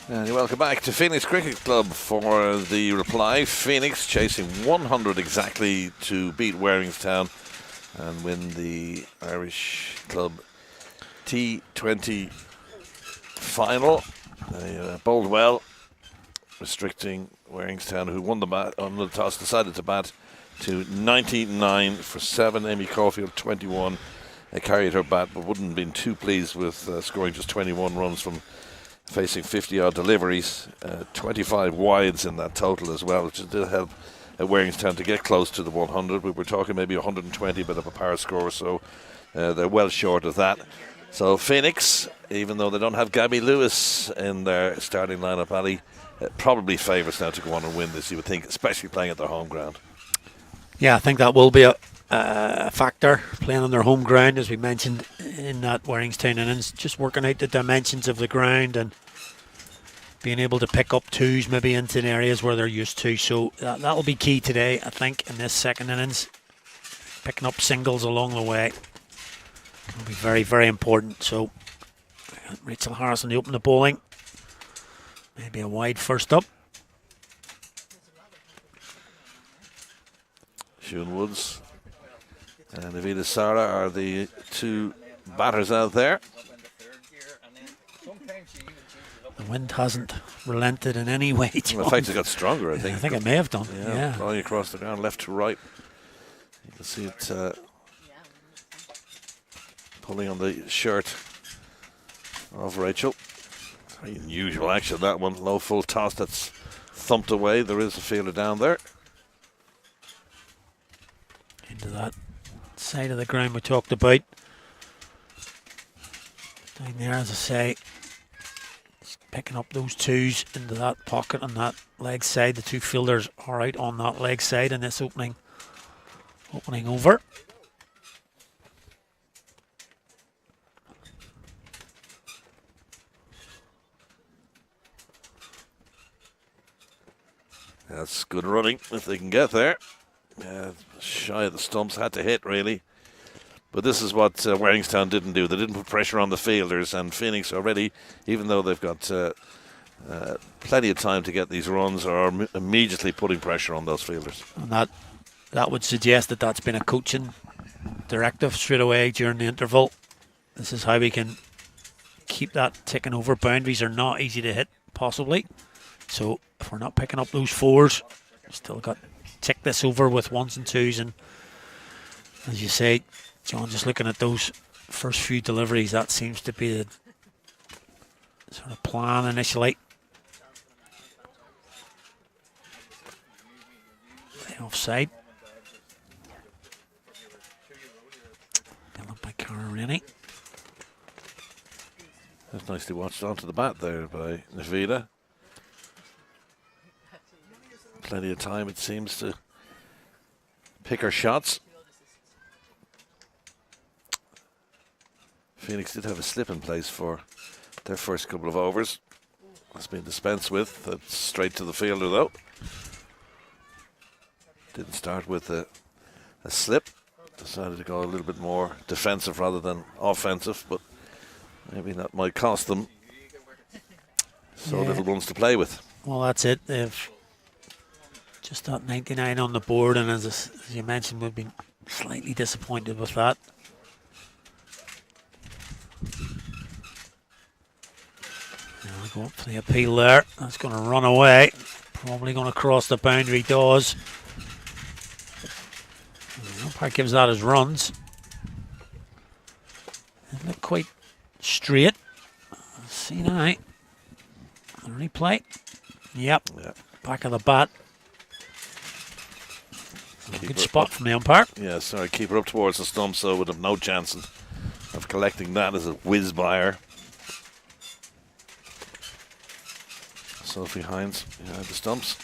D: And welcome back to Phoenix Cricket Club for the reply. Phoenix chasing 100 exactly to beat Waringstown and win the Irish Club T20 final. They bowled well, restricting Waringstown, who won the bat on the toss, decided to bat to 99 for 7. Amy Caulfield 21 carried her bat, but wouldn't have been too pleased with scoring just 21 runs from facing 50-odd deliveries, 25 wides in that total as well, which did help Waringstown to get close to the 100. We were talking maybe 120, bit of a power score, so they're well short of that. So Phoenix, even though they don't have Gabby Lewis in their starting lineup, Ali, probably favourites now to go on and win this, you would think, especially playing at their home ground.
A: Yeah, I think that will be a factor, playing on their home ground, as we mentioned in that Waringstown innings, just working out the dimensions of the ground and being able to pick up twos maybe into areas where they're used to. So that'll be key today, I think, in this second innings. Picking up singles along the way will be very, very important. So Rachel Harrison to open the bowling. Maybe a wide first up.
D: Siún Woods and Avita Sara are the two batters out there.
A: The wind hasn't relented in any way, John.
D: Well, in fact, it got stronger, I think.
A: I think it may have done. Yeah.
D: Blowing across the ground, left to right. You can see it pulling on the shirt of Rachel. Very unusual action, that one. Low full toss that's thumped away. There is a fielder down there.
A: Into that side of the ground we talked about. Down there, as I say, picking up those twos into that pocket on that leg side. The two fielders are out on that leg side in this opening over.
D: That's good running if they can get there. Shy of the stumps, had to hit really. But this is what Waringstown didn't do. They didn't put pressure on the fielders, and Phoenix already, even though they've got plenty of time to get these runs, are immediately putting pressure on those fielders.
A: And that would suggest that that's been a coaching directive straight away during the interval. This is how we can keep that ticking over. Boundaries are not easy to hit, possibly. So if we're not picking up those fours, still got to tick this over with ones and twos. And as you say, John, just looking at those first few deliveries, that seems to be the sort of plan initially. The offside. Built up by Cara Rennie.
D: That's nicely watched onto the bat there by Navida. Plenty of time, it seems, to pick her shots. Phoenix did have a slip in place for their first couple of overs. That's been dispensed with. That's straight to the fielder, though. Didn't start with a slip. Decided to go a little bit more defensive rather than offensive, but maybe that might cost them so little runs to play with.
A: Well, that's it. They've just got 99 on the board, and as you mentioned, we've been slightly disappointed with that. Now go up for the appeal there. That's going to run away. Probably going to cross the boundary doors. The umpire gives that as runs. They look quite straight. Let's see now. The replay. Yep. Back of the bat. Good spot from the umpire.
D: Yeah, sorry, keep her up towards the stump, so would have no chance of collecting that as a whiz by her. Sophie Hines behind the stumps.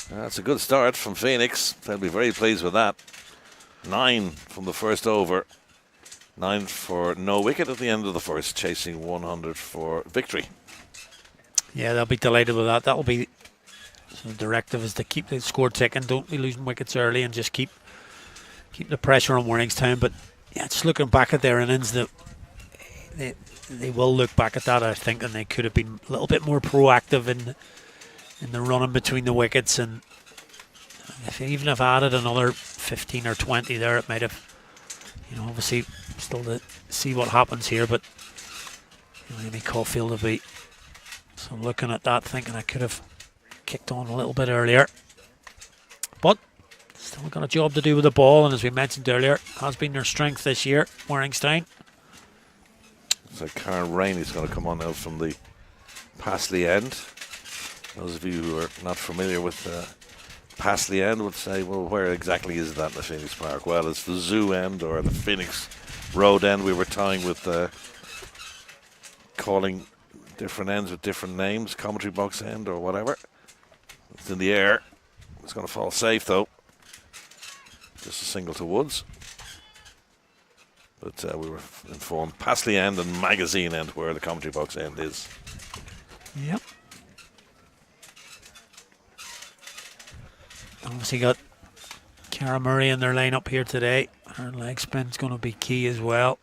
D: That's a good start from Phoenix. They'll be very pleased with that. 9 from the first over. 9 for no wicket at the end of the first, chasing 100 for victory.
A: Yeah, they'll be delighted with that. That'll be the directive, is to keep the score ticking. Don't be losing wickets early, and just keep the pressure on Waringstown. But yeah, just looking back at their innings, they will look back at that, I think, and they could have been a little bit more proactive in the running between the wickets. And if they even have added another 15 or 20 there, it might have, obviously still to see what happens here. But Amy Caulfield will be looking at that, thinking I could have kicked on a little bit earlier. But still got a job to do with the ball, and as we mentioned earlier, has been their strength this year, Waringstown.
D: So Karen Rainey's going to come on now from the Passley end. Those of you who are not familiar with Passley end would say, well, where exactly is that in the Phoenix Park? Well, it's the Zoo end or the Phoenix Road end. We were tying with calling different ends with different names, commentary box end or whatever. It's in the air. It's going to fall safe though. Just a single to Woods. But we were informed Passley end and Magazine end where the commentary box end is.
A: Yep. Obviously got Cara Murray in their lineup here today. Her leg spin's going to be key as well.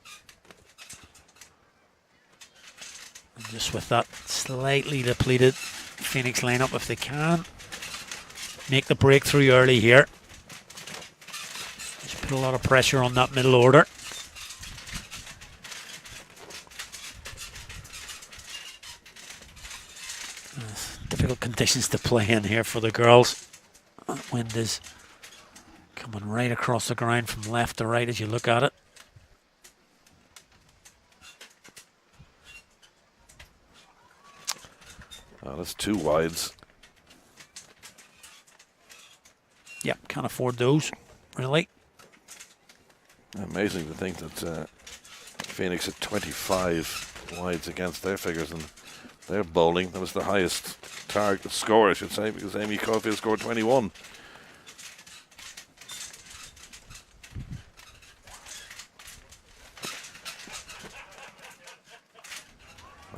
A: And just with that slightly depleted Phoenix lineup, if they can make the breakthrough early here, just put a lot of pressure on that middle order. Difficult conditions to play in here for the girls. That wind is coming right across the ground from left to right as you look at it.
D: Oh, that's 2 wides.
A: Yep, can't afford those, really.
D: Amazing to think that Phoenix had 25 wides against their figures, and their bowling, that was the highest target score, I should say, because Amy Caulfield scored 21.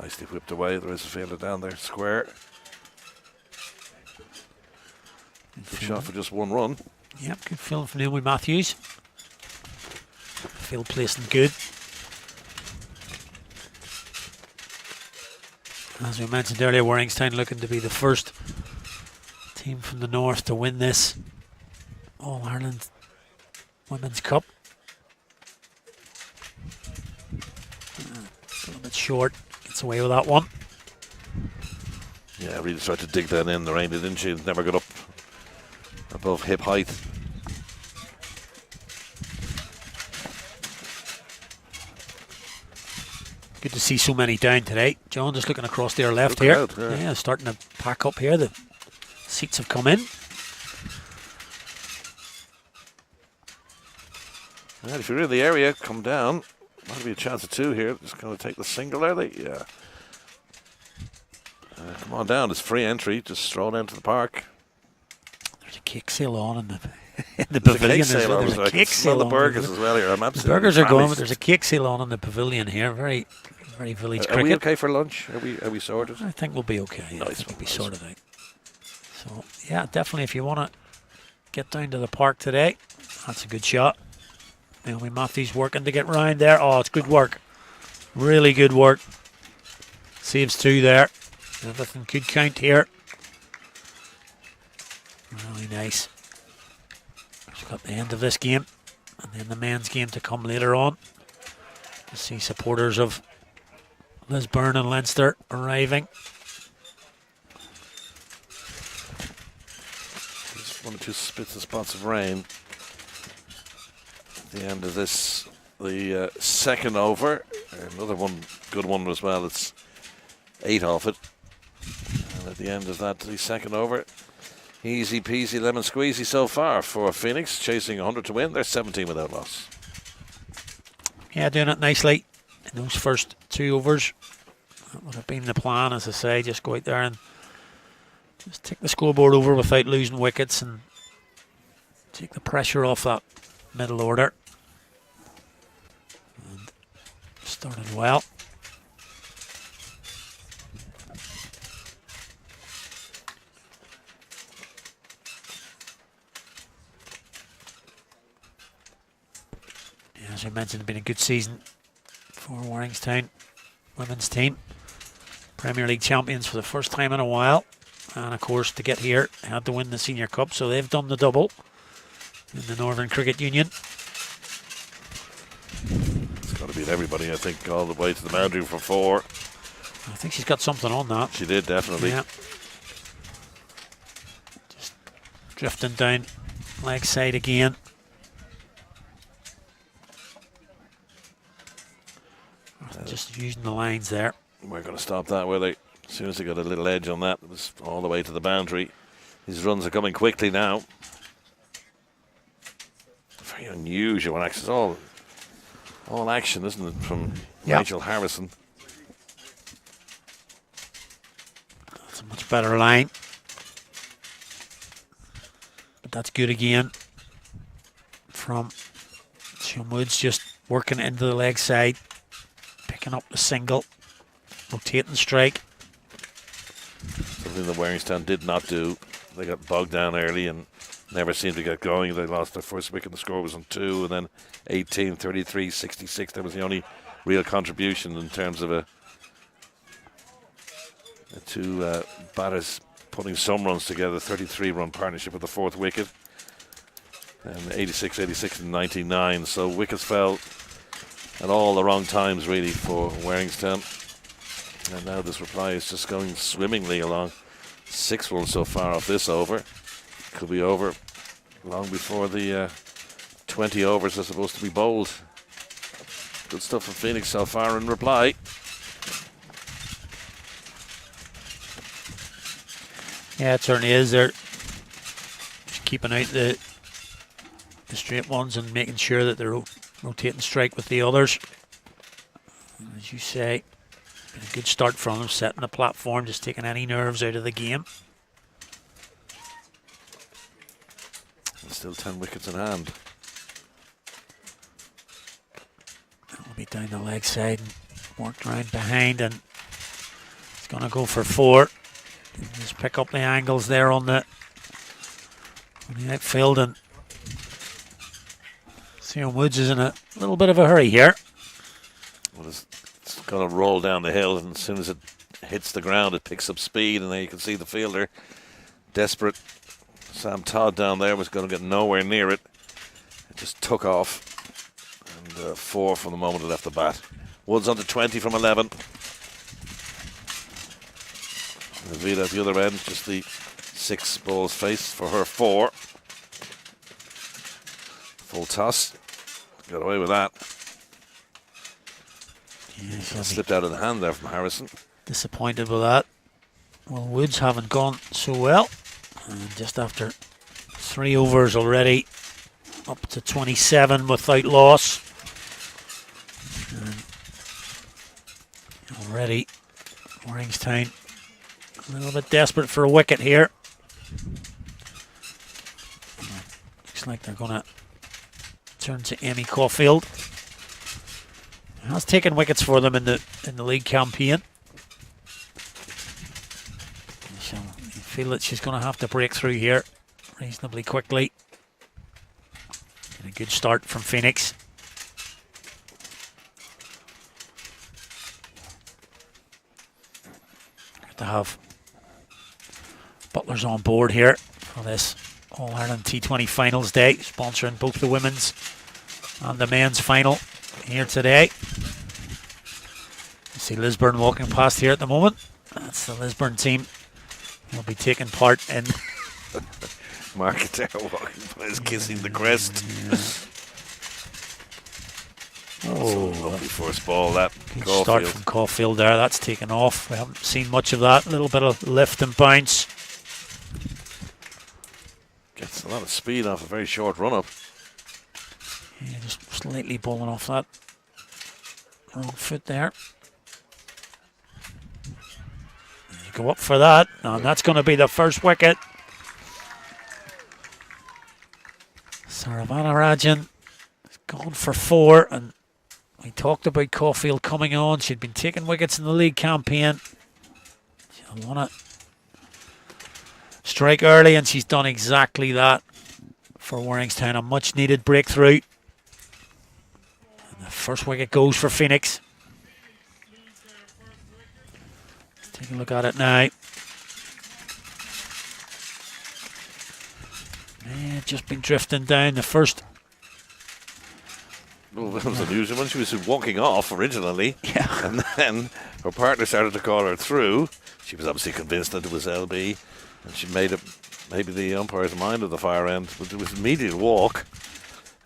D: Nicely whipped away. There is a fielder down there, square. Good shot for just 1 run.
A: Yep, good field from Naomi Matthews. Field placing good. As we mentioned earlier, Waringstown looking to be the first team from the north to win this All-Ireland Women's Cup. A little bit short, gets away with that one.
D: Yeah, really tried to dig that in. The rain, didn't she? Never got up above hip height.
A: Good to see so many down today. John, just looking across their left here.
D: Crowd,
A: yeah, starting to pack up here. The seats have come in.
D: Well, if you're in the area, come down. Might be a chance of 2 here. Just going to take the single, are they? Yeah. Come on down. It's free entry. Just stroll into the park.
A: There's a cake sale on in the pavilion.
D: There's a cake sale
A: on.
D: The burgers as well here. I'm absolutely
A: the burgers are going,
D: famished.
A: but there's a cake sale on in the pavilion here. Very village cricket.
D: Are we okay for lunch? Are we sorted?
A: I think we'll be okay. Yeah, I think we'll be sorted out. So yeah, definitely if you want to get down to the park today, that's a good shot. Naomi Matthews working to get round there. Oh, it's good work. Really good work. Saves 2 there. Everything could count here. Really nice. We've got the end of this game and then the men's game to come later on. To see supporters of Lisburn and Leinster arriving.
D: Just 1 or 2 spits and spots of rain. At the end of this, the second over. Another good one as well. It's 8 off it. And at the end of that, the second over, easy peasy lemon squeezy so far for Phoenix, chasing 100 to win. They're 17 without loss.
A: Yeah, doing it nicely in those first 2 overs. That would have been the plan, as I say, just go out there and just take the scoreboard over without losing wickets and take the pressure off that middle order. And started well. Yeah, as I mentioned, it's been a good season for Waringstown. women's team. Premier League champions for the first time in a while. And of course, to get here, had to win the Senior Cup, so they've done the double in the Northern Cricket Union.
D: It's got to beat everybody, I think, all the way to the boundary for 4.
A: I think she's got something on that.
D: She did, definitely.
A: Yeah. Just drifting down leg side again. Just using the lines there.
D: We're going to stop that, were they? As soon as they got a little edge on that, it was all the way to the boundary. These runs are coming quickly now. Very unusual access. All action, isn't it, from Rachel Harrison?
A: That's a much better line. But that's good again from Sean Woods, just working into the leg side, picking up the single, rotating strike.
D: Something that Waringstown did not do. They got bogged down early and never seemed to get going. They lost their first wicket. The score was on 2, and then 18, 33, 66. That was the only real contribution in terms of a two batters putting some runs together. 33-run partnership with the 4th wicket, and 86, 86, and 99. So wickets fell at all the wrong times, really, for Waringstown. And now this reply is just going swimmingly along. 6 runs so far off this over. Could be over long before the 20 overs are supposed to be bowled. Good stuff from Phoenix so far in reply.
A: Yeah, it certainly is. They're just keeping out the straight ones and making sure that they're rotating strike with the others. As you say, been a good start from them, setting the platform, just taking any nerves out of the game.
D: And still 10 wickets in hand.
A: That'll be down the leg side and worked round behind, and it's going to go for 4. Just pick up the angles there on the outfield, and Sean Woods is in a little bit of a hurry here.
D: Well, it's going to roll down the hill, and as soon as it hits the ground, it picks up speed, and there you can see the fielder desperate. Sam Todd down there was going to get nowhere near it. It just took off, and 4 from the moment it left the bat. Woods on to 20 from 11. Vida at the other end, just the 6 balls face for her 4. Full toss, got away with that.
A: Yeah,
D: slipped out of the hand there from Harrison.
A: Disappointed with that. Well, Woods haven't gone so well. And just after 3 overs already, up to 27 without loss. And already, Waringstown a little bit desperate for a wicket here. Looks like they're going to turn to Amy Caulfield. Has taken wickets for them in the league campaign. So you feel that she's going to have to break through here reasonably quickly. And a good start from Phoenix. Good to have Butlers on board here for this All-Ireland T20 Finals Day, sponsoring both the women's and the men's final here today. You see Lisburn walking past here at the moment. That's the Lisburn team. He'll be taking part in.
D: Mark Adair walking past, kissing the crest.
A: Oh,
D: lovely first ball, that.
A: Good
D: Caulfield.
A: start from Caulfield there. That's taken off. We haven't seen much of that. A little bit of lift and bounce.
D: Gets a lot of speed off a very short run-up.
A: Yeah, just slightly bowling off that wrong foot there. You go up for that, and that's going to be the first wicket. Saravana Rajan has gone for 4, and we talked about Caulfield coming on. She'd been taking wickets in the league campaign. She'll want to strike early, and she's done exactly that for Waringstown. A much needed breakthrough. And the first wicket goes for Phoenix. Take a look at it now. Yeah, just been drifting down the first.
D: Well, that was unusual. When she was walking off originally,
A: Yeah.
D: and then her partner started to call her through. She was obviously convinced that it was LB, and she made up maybe the umpire's mind at the far end, but it was an immediate walk.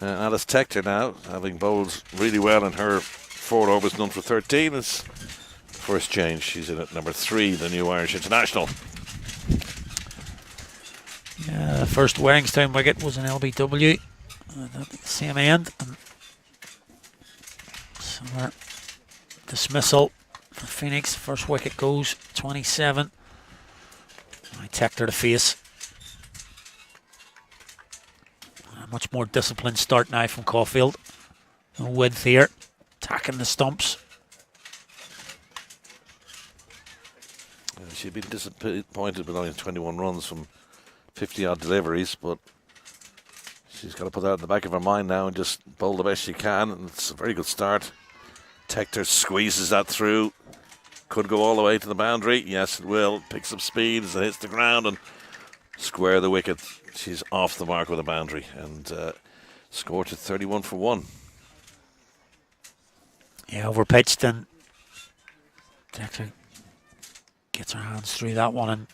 D: Alice Tector now, having bowled really well in her 4 overs done for 13, is first change. She's in at number 3, the new Irish international.
A: Yeah, the first Waringstown wicket was an LBW at the same end. And similar dismissal for Phoenix. First wicket goes 27. I Tector to face. A much more disciplined start now from Caulfield. No width here. Attacking the stumps.
D: She'd been disappointed with only 21 runs from 50-odd deliveries, but she's got to put that in the back of her mind now and just bowl the best she can, and it's a very good start. Tector squeezes that through. Could go all the way to the boundary. Yes, it will. Picks up speed as it hits the ground and square the wicket. She's off the mark with a boundary and scored to 31 for 1.
A: Yeah, overpitched, and Tector gets her hands through that one and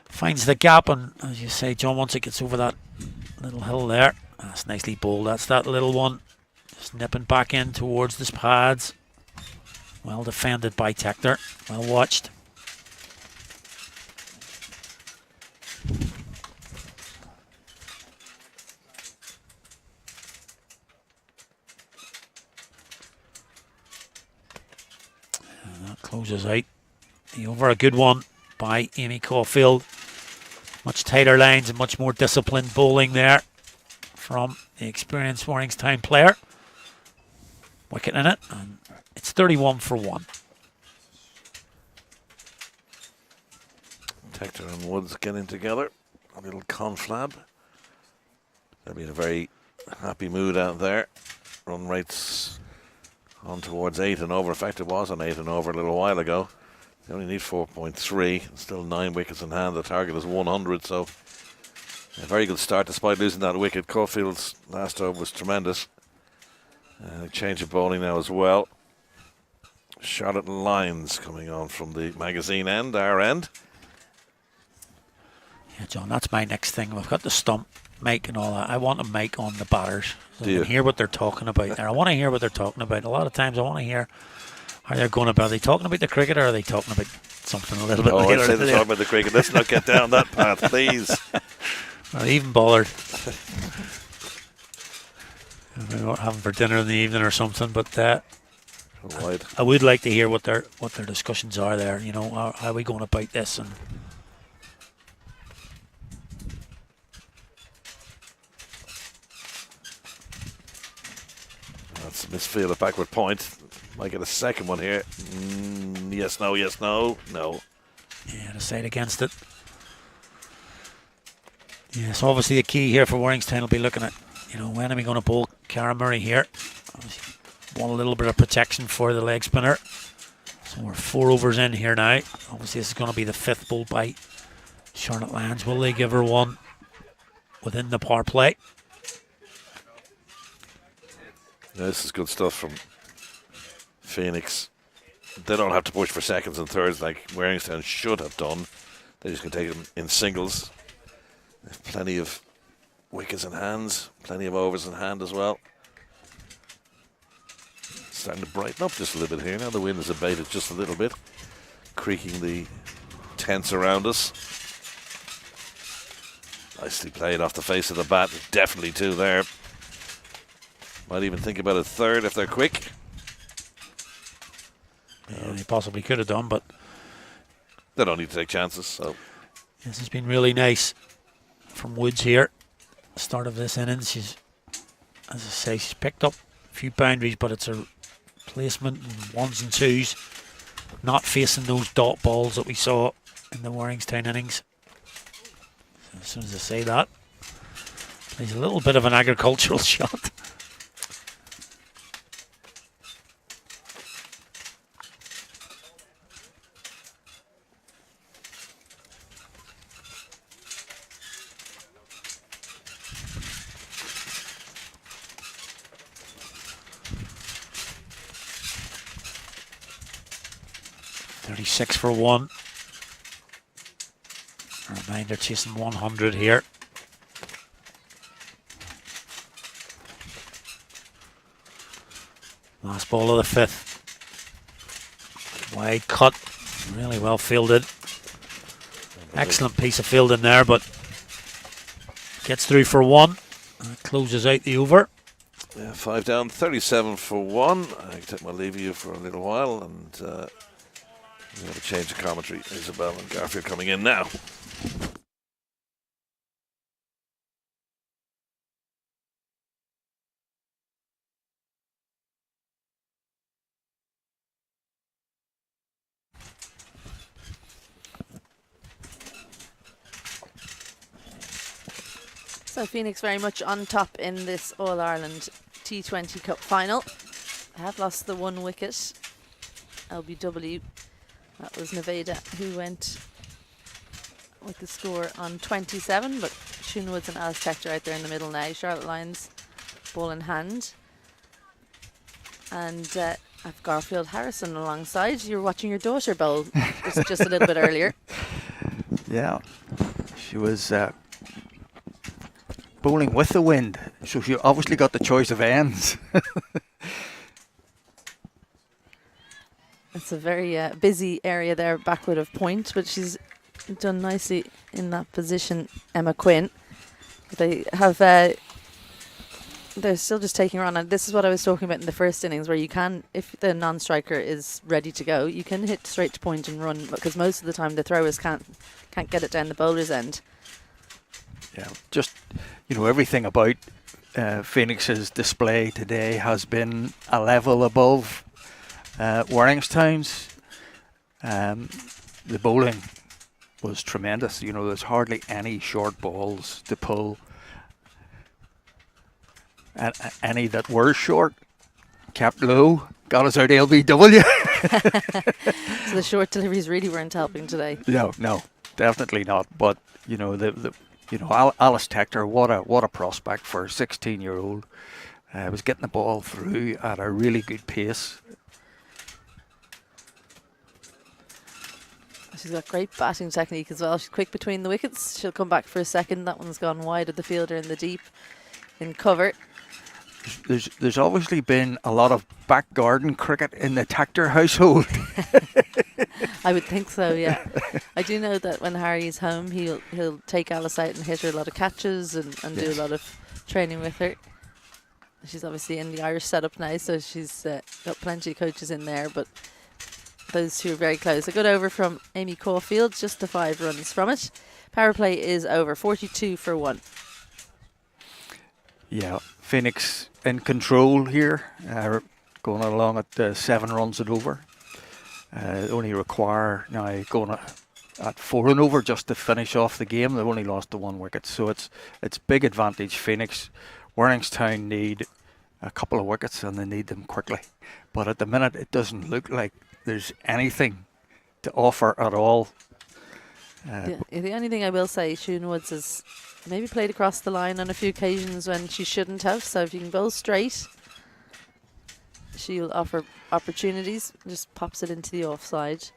A: finds the gap. And as you say, John, once it gets over that little hill there, that's nicely bowled. That's that little one just nipping back in towards the pads. Well defended by Tector. Well watched. And that closes out the over. A good one by Amy Caulfield. Much tighter lines and much more disciplined bowling there from the experienced Waringstown player. Wicket in it, and it's 31 for 1.
D: Tector and Woods getting together. A little conflab. They'll be in a very happy mood out there. Run rates on towards 8 and over. In fact, it was on 8 and over a little while ago. They only need 4.3. Still 9 wickets in hand. The target is 100, so a very good start despite losing that wicket. Caulfield's last over was tremendous. Change of bowling now as well. Charlotte Lyons coming on from the magazine end, our end.
A: Yeah, John, that's my next thing. We've got the stump mic and all that. I want a mic on the batters. So I can hear what they're talking about there. I want to hear what they're talking about. A lot of times I want to hear how they're going about. Are they talking about the cricket, or are they talking about something a little bit later?
D: I'd say they're talking about the cricket. Let's not get down that path, please.
A: Not even bothered. Maybe what having for dinner in the evening or something, but I would like to hear what their discussions are there. You know, how are we going about this? And
D: that's a misfield, a backward point. Might get a second one here. Yes, no, yes, no, no.
A: Yeah, decide against it. Yeah, so obviously the key here for Waringstown will be looking at, you know, when are we going to bowl Cara Murray here? Obviously want a little bit of protection for the leg spinner. So we're 4 overs in here now. Obviously this is going to be the 5th bowl by Charlotte Lyons. Will they give her one within the power play?
D: Yeah, this is good stuff from Phoenix. They don't have to push for seconds and thirds like Waringstown should have done. They just can take them in singles. They have plenty of wickets in hands, plenty of overs in hand as well. Starting to brighten up just a little bit here. Now the wind has abated just a little bit, creaking the tents around us. Nicely played off the face of the bat. Definitely 2 there. Might even think about a third if they're quick.
A: Yeah, they possibly could have done, but
D: they don't need to take chances. So
A: this has been really nice from Woods here. Start of this innings, she's, as I say, she's picked up a few boundaries, but it's a placement in 1s and 2s, not facing those dot balls that we saw in the Waringstown innings. So as soon as I say that, plays a little bit of an agricultural shot. 36 for 1. A reminder, chasing 100 here. Last ball of the 5th. Wide cut, really well fielded. Excellent piece of fielding there, but gets through for 1. And closes out the over.
D: 5 down, 37 for 1. I can take my leave of you for a little while, and we have a change of commentary. Isabel and Garfield coming in now.
B: So Phoenix very much on top in this All-Ireland T20 Cup final. I have lost the 1 wicket. LBW. That was Nevada who went with the score on 27, but Siún Woods and Alice Tector out there in the middle now. Charlotte Lyons, ball in hand. And I've Garfield Harrison alongside. You're watching your daughter bowl just a little bit earlier.
C: Yeah, she was bowling with the wind, so she obviously got the choice of ends.
B: It's a very busy area there, backward of point, but she's done nicely in that position, Emma Quinn. They have, they're still just taking her on, and this is what I was talking about in the first innings, where you can, if the non-striker is ready to go, you can hit straight to point and run, because most of the time the throwers can't get it down the bowler's end.
C: Yeah, just, everything about Phoenix's display today has been a level above Waringstown's. The bowling was tremendous. There's hardly any short balls to pull. And any that were short, kept low, got us out LBW.
B: So the short deliveries really weren't helping today.
C: No, definitely not. But Alice Tector, what a prospect for a 16-year-old. Was getting the ball through at a really good pace.
B: She's got great batting technique as well. She's quick between the wickets. She'll come back for a second. That one's gone wide of the fielder in the deep in cover.
C: There's obviously been a lot of back garden cricket in the Tector household.
B: I would think so, yeah. I do know that when Harry's home, he'll take Alice out and hit her a lot of catches and do a lot of training with her. She's obviously in the Irish setup now, so she's got plenty of coaches in there, but those two are very close. A good over from Amy Caulfield, just the 5 runs from it. Power play is over, 42 for 1.
C: Yeah, Phoenix in control here, going along at 7 runs and over. Only require now going at 4 and over just to finish off the game. They've only lost the 1 wicket, so it's big advantage Phoenix. Waringstown need a couple of wickets and they need them quickly. But at the minute, it doesn't look like there's anything to offer at all.
B: The only thing I will say, Siún Woods has maybe played across the line on a few occasions when she shouldn't have. So if you can bowl straight, she'll offer opportunities. Just pops it into the offside.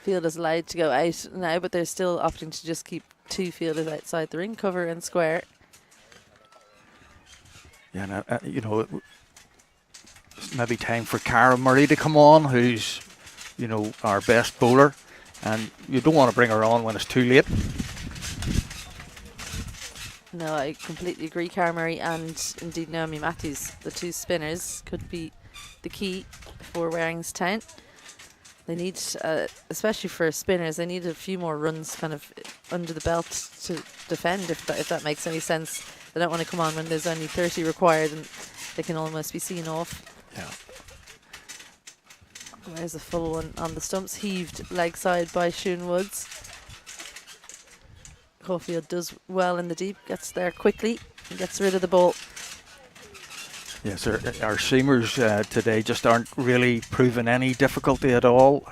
B: Field is allowed to go out now, but they're still opting to just keep 2 fielders outside the ring, cover and square.
C: Yeah, it's maybe time for Cara Murray to come on, who's, our best bowler. And you don't want to bring her on when it's too late.
B: No, I completely agree. Cara Murray and indeed Naomi Matthews, the 2 spinners, could be the key for Waringstown. They need, especially for spinners, they need a few more runs kind of under the belt to defend, if that makes any sense. They don't want to come on when there's only 30 required and they can almost be seen off.
C: Yeah.
B: There's a full one on the stumps, heaved leg side by Siún Woods. Caulfield does well in the deep, gets there quickly and gets rid of the ball.
C: Yes, our seamers today just aren't really proving any difficulty at all.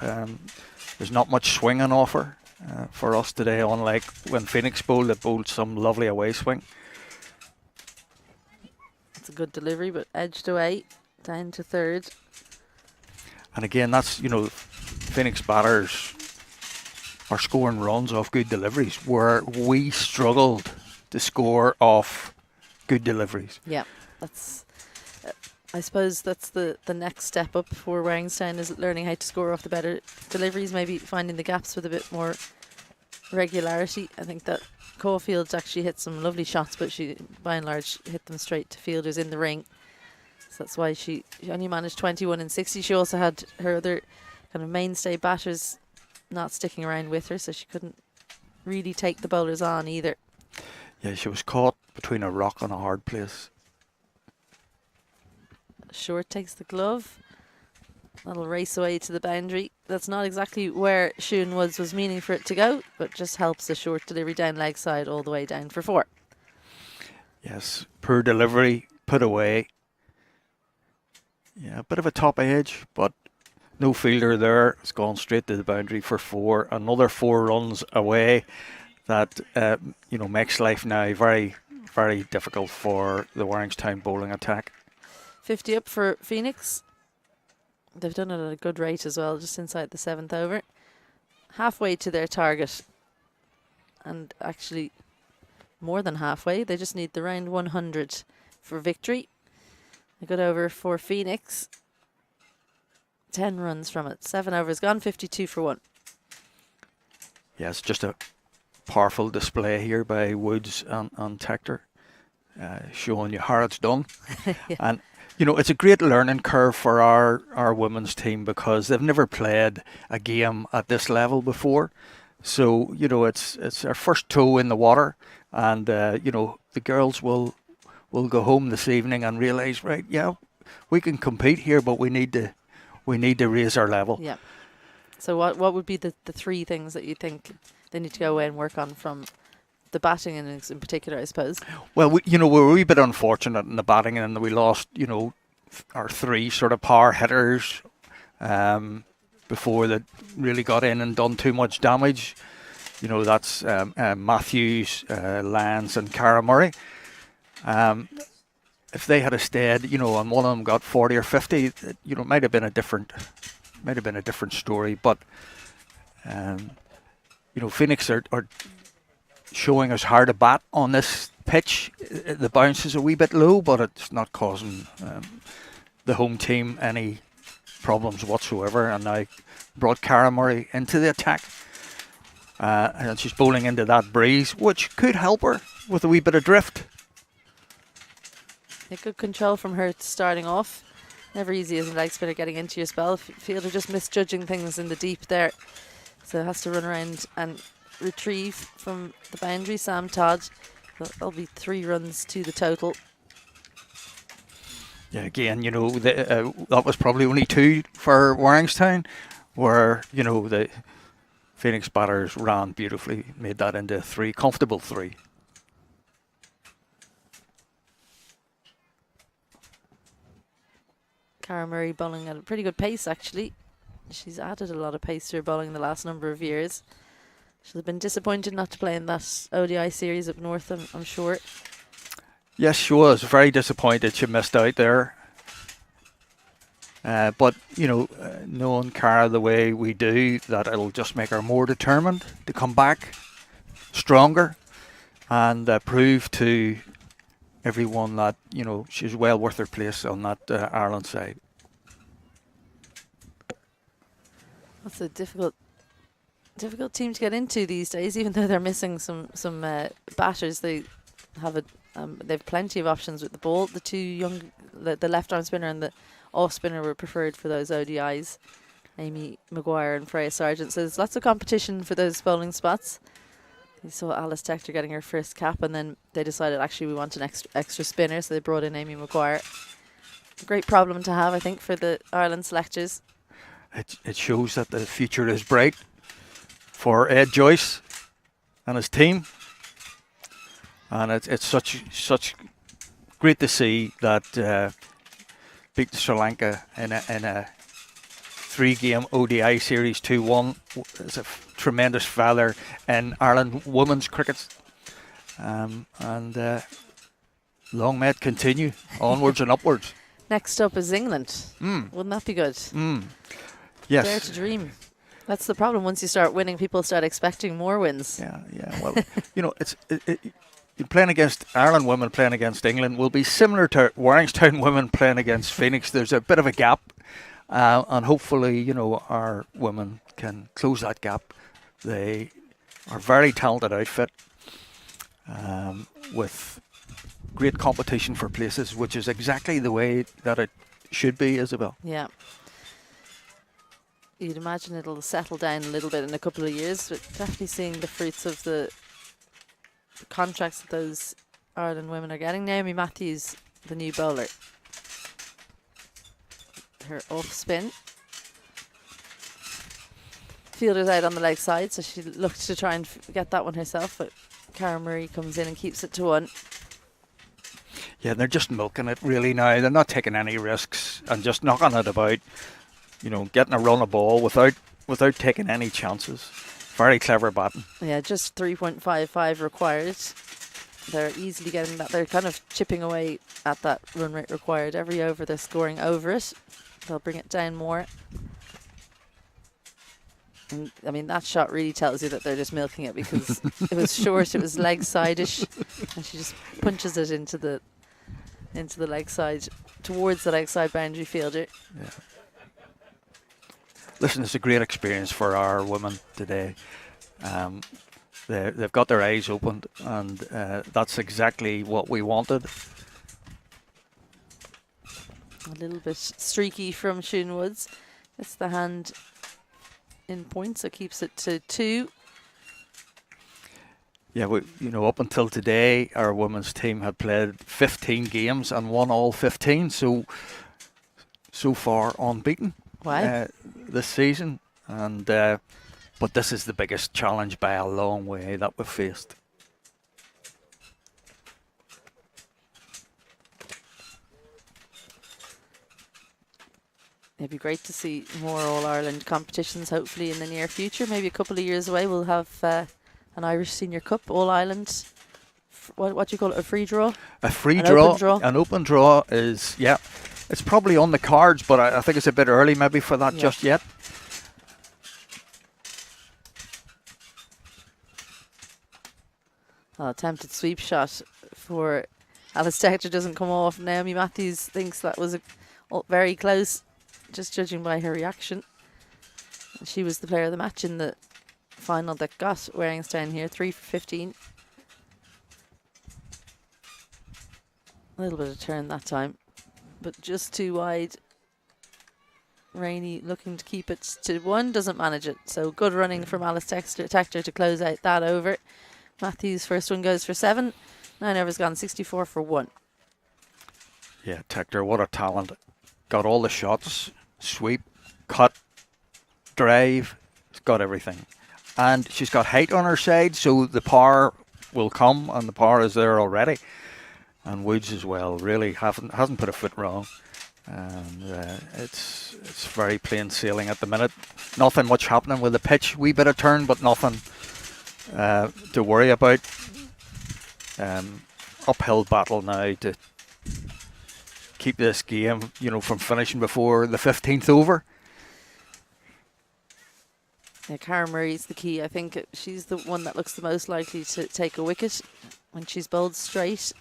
C: There's not much swing on offer for us today, unlike when Phoenix bowled, they bowled some lovely away swing.
B: It's a good delivery, but edged away, down to 3rd.
C: And again, that's, Phoenix batters are scoring runs off good deliveries, where we struggled to score off good deliveries.
B: Yeah, that's. I suppose that's the next step up for Waringstown, is learning how to score off the better deliveries, maybe finding the gaps with a bit more regularity. I think that Caulfield's actually hit some lovely shots, but she, by and large, hit them straight to fielders in the ring. So that's why she only managed 21 and 60. She also had her other kind of mainstay batters not sticking around with her, so she couldn't really take the bowlers on either.
C: Yeah, she was caught between a rock and a hard place.
B: Short takes the glove. That'll race away to the boundary. That's not exactly where Shun was meaning for it to go, but just helps the short delivery down leg side all the way down for 4.
C: Yes, poor delivery, put away. Yeah, a bit of a top edge, but no fielder there. It's gone straight to the boundary for 4. Another 4 runs away. That makes life now very, very difficult for the Waringstown bowling attack.
B: 50 up for Phoenix. They've done it at a good rate as well, just inside the 7th over. Halfway to their target. And actually more than halfway. They just need the round 100 for victory. A good over for Phoenix. 10 runs from it. 7 overs gone, 52 for 1.
C: Yes, just a powerful display here by Woods and Tector, showing you how it's done.
B: Yeah.
C: And it's a great learning curve for our women's team, because they've never played a game at this level before. So it's our first toe in the water, and the girls will go home this evening and realise, right, yeah, we can compete here, but we need to raise our level.
B: Yeah. So what would be the 3 things that you think they need to go away and work on from the batting innings in particular, I suppose?
C: Well, we were a wee bit unfortunate in the batting, and we lost, our 3 sort of power hitters before they really got in and done too much damage. That's Matthews, Lance and Cara Murray. If they had stayed, and one of them got 40 or 50, it might have been a different story. But Phoenix are showing us how to bat on this pitch. The bounce is a wee bit low, but it's not causing the home team any problems whatsoever. And I brought Cara Murray into the attack, and she's bowling into that breeze, which could help her with a wee bit of drift.
B: A good control from her starting off. Never easy as a leg spinner getting into your spell. Fielder just misjudging things in the deep there, so it has to run around and retrieve from the boundary. Sam Todd, that'll be 3 runs to the total.
C: Yeah, again, that was probably only 2 for Waringstown, where the Phoenix batters ran beautifully, made that into 3, comfortable 3.
B: Cara Murray bowling at a pretty good pace, actually. She's added a lot of pace to her bowling in the last number of years. She'll have been disappointed not to play in that ODI series up north, I'm sure.
C: Yes, she was very disappointed she missed out there. But, knowing Cara the way we do, that it'll just make her more determined to come back stronger and prove to everyone that, she's well worth her place on that Ireland side.
B: That's a difficult team to get into these days, even though they're missing some batters. They have they've plenty of options with the ball. The 2 young, the left arm spinner and the off spinner were preferred for those ODIs, Amy Maguire and Freya Sargent. So there's lots of competition for those bowling spots. You saw Alice Tector getting her first cap, and then they decided actually we want an extra spinner, so they brought in Amy Maguire. A great problem to have, I think, for the Ireland selectors.
C: It shows that the future is bright for Ed Joyce and his team, and it's such great to see that beat Sri Lanka in a 3-game ODI series 2-1. It's a tremendous feather in Ireland women's cricket, and long may it continue onwards and upwards.
B: Next up is England. Wouldn't that be good?
C: Yes.
B: Dare to dream. That's the problem. Once you start winning, people start expecting more wins.
C: Yeah. Well, playing against Ireland women playing against England will be similar to Waringstown women playing against Phoenix. There's a bit of a gap, and hopefully, our women can close that gap. They are a very talented outfit with great competition for places, which is exactly the way that it should be, Isabel.
B: Yeah. You'd imagine it'll settle down a little bit in a couple of years, but definitely seeing the fruits of the contracts that those Ireland women are getting. Naomi Matthews, the new bowler. Her off spin. Fielder's out on the leg side, so she looked to try and get that one herself, but Cara Murray comes in and keeps it to 1.
C: Yeah, they're just milking it really now. They're not taking any risks and just knocking it about, getting a run of ball without taking any chances. Very clever batting.
B: Yeah, just 3.55 required. They're easily getting that. They're kind of chipping away at that run rate required. Every over they're scoring over it. They'll bring it down more. And, that shot really tells you that they're just milking it, because it was short, it was leg side-ish, and she just punches it into the leg side, towards the leg side boundary fielder.
C: Yeah. Listen, it's a great experience for our women today. They've got their eyes opened, and that's exactly what we wanted.
B: A little bit streaky from Shun Woods. It's the hand in points, so keeps it to 2.
C: Yeah, up until today, our women's team had played 15 games and won all 15, so far unbeaten.
B: Wow.
C: This season, and but this is the biggest challenge by a long way that we've faced.
B: It'd be great to see more All-Ireland competitions, hopefully in the near future. Maybe a couple of years away we'll have an Irish Senior Cup, All-Ireland. What do you call it, a free draw?
C: A free draw. An open draw is, it's probably on the cards, but I think it's a bit early maybe for that just yet.
B: Attempted sweep shot for Alice Tector doesn't come off. Naomi Matthews thinks that was very close, just judging by her reaction. She was the player of the match in the final that got Waringstown here, 3 for 15. A little bit of turn that time, but just too wide. Rainey looking to keep it to 1, doesn't manage it. So good running from Alice Tector to close out that over. Matthews' first one goes for 7. 9 overs gone, 64 for 1.
C: Yeah, Tector, what a talent. Got all the shots, sweep, cut, drive. She's got everything. And she's got height on her side, so the power will come, and the power is there already. And Woods as well, really hasn't put a foot wrong. And it's very plain sailing at the minute. Nothing much happening with the pitch. Wee bit of turn, but nothing to worry about. Uphill battle now to keep this game, from finishing before the 15th over.
B: Yeah, Cara Murray's the key. I think she's the one that looks the most likely to take a wicket when she's bowled straight.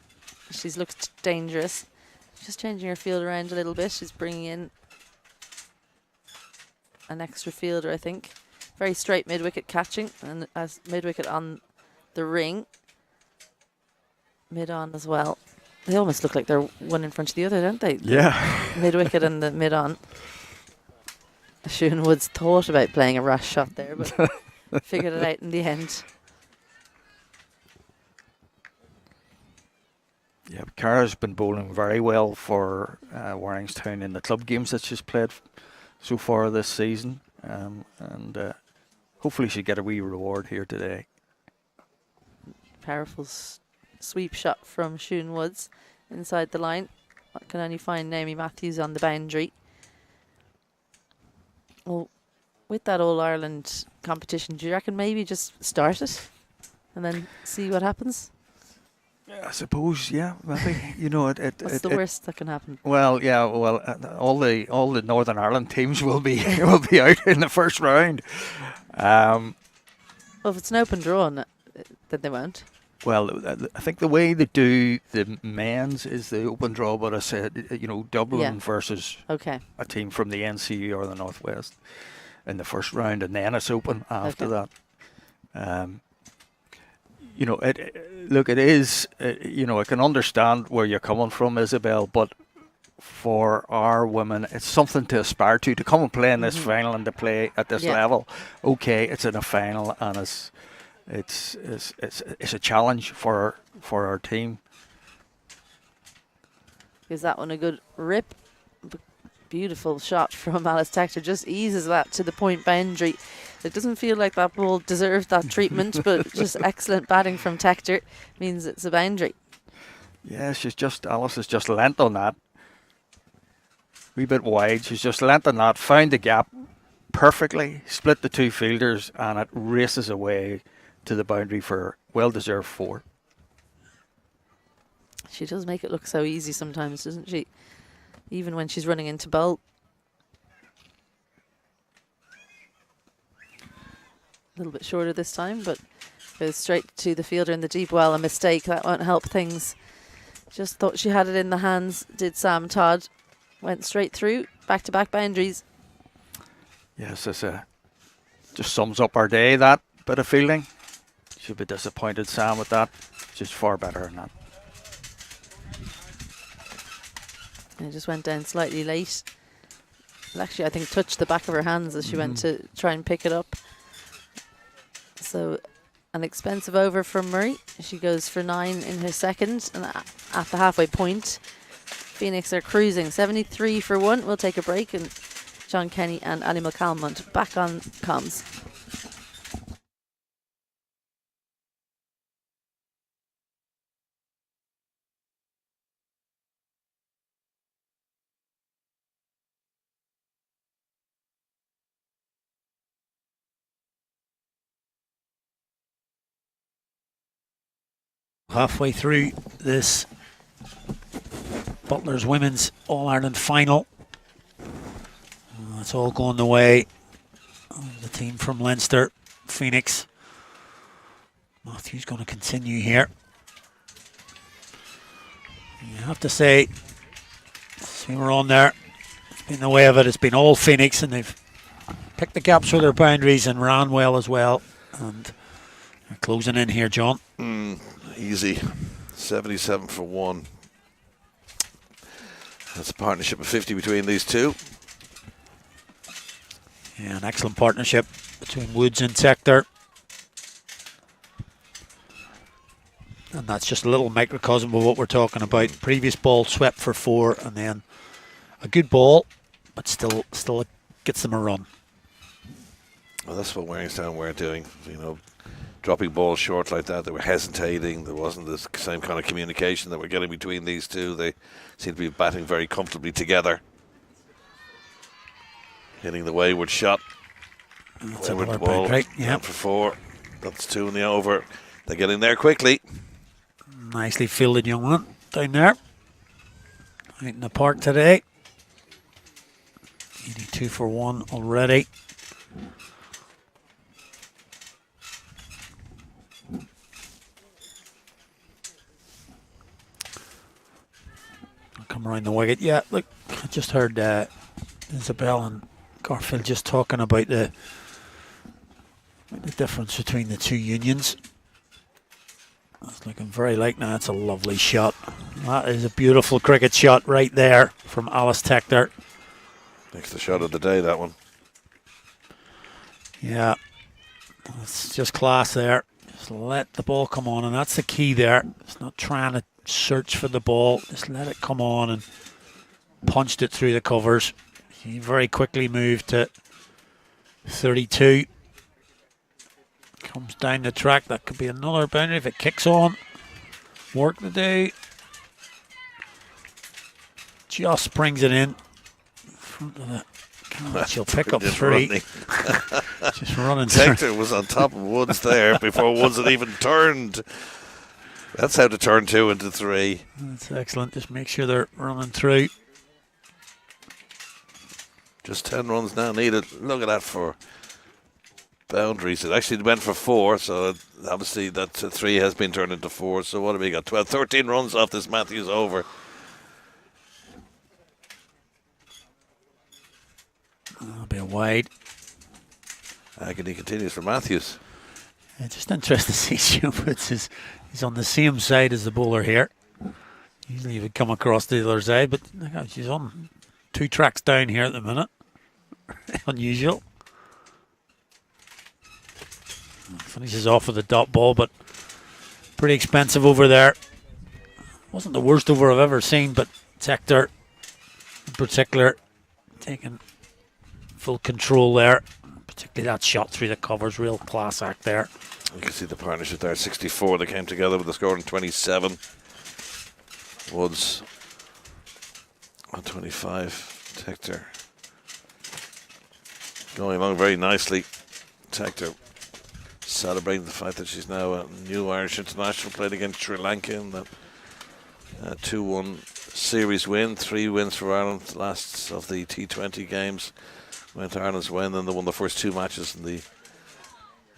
B: She's looked dangerous. Just changing her field around a little bit. She's bringing in an extra fielder, I think. Very straight mid-wicket catching, and as mid-wicket on the ring. Mid-on as well. They almost look like they're one in front of the other, don't they?
C: Yeah.
B: Mid-wicket and the mid-on. Shun Woods thought about playing a rash shot there, but figured it out in the end.
C: Yeah, Cara's been bowling very well for Waringstown in the club games that she's played so far this season, and hopefully she'll get a wee reward here today.
B: Powerful sweep shot from Shun Woods inside the line. I can only find Naomi Matthews on the boundary. Well, with that All-Ireland competition, do you reckon maybe just start it and then see what happens?
C: I suppose, yeah, maybe. You know,
B: What's the worst that can happen?
C: Well, yeah, well, all the Northern Ireland teams will be will be out in the first round.
B: Well, if it's an open draw, then they won't.
C: Well, I think the way they do the men's is the open draw, but I said, Dublin versus a team from the NCU or the Northwest in the first round, and then it's open after that. It is, I can understand where you're coming from, Isabel, but for our women, it's something to aspire to come and play in this final and to play at this level. Okay, it's in a final, and it's a challenge for our team.
B: Is that one a good rip? Beautiful shot from Alice Tector. Just eases that to the point boundary. It doesn't feel like that ball deserved that treatment, but just excellent batting from Tector means it's a boundary.
C: Yeah, Alice has just lent on that. Wee bit wide. She's just lent on that, found the gap perfectly, split the two fielders, and it races away to the boundary for well-deserved 4.
B: She does make it look so easy sometimes, doesn't she? Even when she's running into bowl. A little bit shorter this time, but goes straight to the fielder in the deep well. A mistake, that won't help things. Just thought she had it in the hands, did Sam Todd. Went straight through, back-to-back boundaries.
C: Yes, this just sums up our day, that bit of fielding. Should be disappointed, Sam, with that. Just far better than that.
B: And it just went down slightly late. It actually, I think, touched the back of her hands as she went to try and pick it up. So an expensive over from Murray. She goes for 9 in her second, and at the halfway point, Phoenix are cruising 73 for 1. We'll take a break, and John Kenny and Ali McCalmont back on comms.
A: Halfway through this Butlers Women's All-Ireland final. It's all going the way of the team from Leinster, Phoenix. Matthew's going to continue here. You have to say, we were on there. It's been the way of it. It's been all Phoenix, and they've picked the gaps for their boundaries and ran well as well. And they're closing in here, John.
D: Easy. 77 for 1. That's a partnership of 50 between these two.
A: Yeah, an excellent partnership between Woods and Tector. And that's just a little microcosm of what we're talking about. Previous ball swept for 4, and then a good ball, but still it gets them a run.
D: Well, that's what Waringstown were doing, dropping balls short like that. They were hesitating. There wasn't the same kind of communication that we're getting between these two. They seem to be batting very comfortably together. Hitting the wayward shot.
A: That's
D: wayward
A: ball, right?
D: Yeah, for 4. That's 2 in the over. They get in there quickly.
A: Nicely fielded, young one, down there. Out in the park today. 82 for 1 already. Come around the wicket. Yeah, look, I just heard Isabel and Garfield just talking about the difference between the two unions. It's looking very like now. It's a lovely shot. That is a beautiful cricket shot right there from Alice Tector.
D: Makes the shot of the day, that one.
A: Yeah, it's just class there. Just let the ball come on, and that's the key there. It's not trying to search for the ball. Just let it come on, and punched it through the covers. He very quickly moved to 32. Comes down the track. That could be another boundary if it kicks on. Work to do. Just brings it in front of the. She'll pick up 3.
D: Just running. Tector was on top of Woods there before Woods had even turned. That's how to turn 2 into 3.
A: That's excellent. Just make sure they're running through.
D: Just 10 runs now needed. Look at that for boundaries. It actually went for 4, so obviously that 3 has been turned into 4. So what have we got? 12, 13 runs off this Matthews over.
A: A bit wide.
D: Agony continues for Matthews.
A: Just interesting to see Schubert he's on the same side as the bowler here. Usually you would come across the other side, but she's on 2 tracks down here at the minute. Unusual. Finishes off with a dot ball, but pretty expensive over there. Wasn't the worst over I've ever seen, but Hector in particular taking full control there. Particularly that shot through the covers, real class act there.
D: You can see the partnership there, 64. They came together with the score in 27. Woods on 25. Hector going along very nicely. Hector celebrating the fact that she's now a new Irish international, played against Sri Lanka in the 2-1 series win. 3 wins for Ireland, the last of the T20 games. Went to Ireland's win, and they won the first 2 matches in the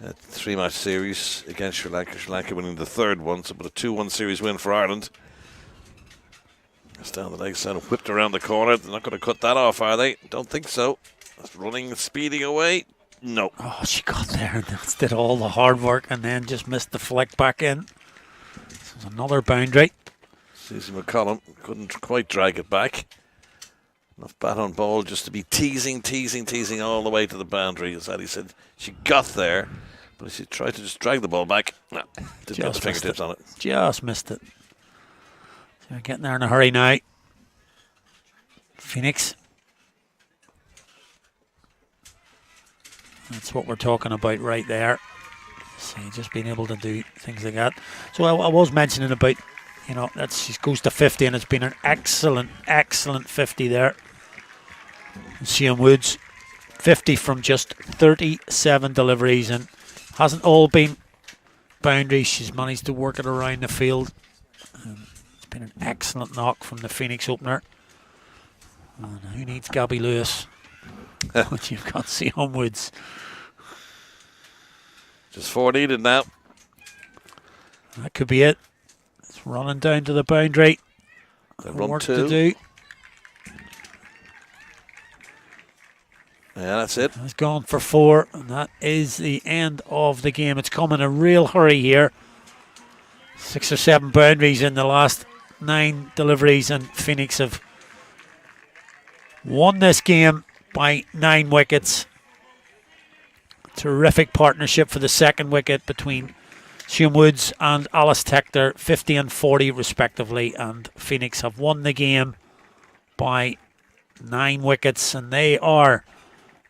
D: 3-match series against Sri Lanka. Sri Lanka winning the 3rd one, so but a 2-1 series win for Ireland. It's down the leg side, whipped around the corner. They're not going to cut that off, are they? Don't think so. That's running, speeding away. No.
A: Oh, she got there and did all the hard work and then just missed the flick back in. This is another boundary.
D: Susie McCollum couldn't quite drag it back. Enough bat on ball just to be teasing all the way to the boundary. As Eddie said, she got there, but she tried to just drag the ball back. No, didn't have the fingertips on it.
A: Just missed it. So we're getting there in a hurry now. Phoenix. That's what we're talking about right there. See, just being able to do things like that. So I was mentioning about, that she goes to 50, and it's been an excellent 50 there. Sian Woods, 50 from just 37 deliveries, and hasn't all been boundaries. She's managed to work it around the field. It's been an excellent knock from the Phoenix opener. And who needs Gabby Lewis? But you've got Sian Woods.
D: Just 4 needed now.
A: That could be it. It's running down to the boundary.
D: Run
A: work
D: 2
A: to do.
D: Yeah, that's it.
A: It's gone for 4, and that is the end of the game. It's come in a real hurry here. 6 or 7 boundaries in the last 9 deliveries, and Phoenix have won this game by 9 wickets. Terrific partnership for the 2nd wicket between Sian Woods and Alice Hector, 50 and 40 respectively, and Phoenix have won the game by 9 wickets, and they are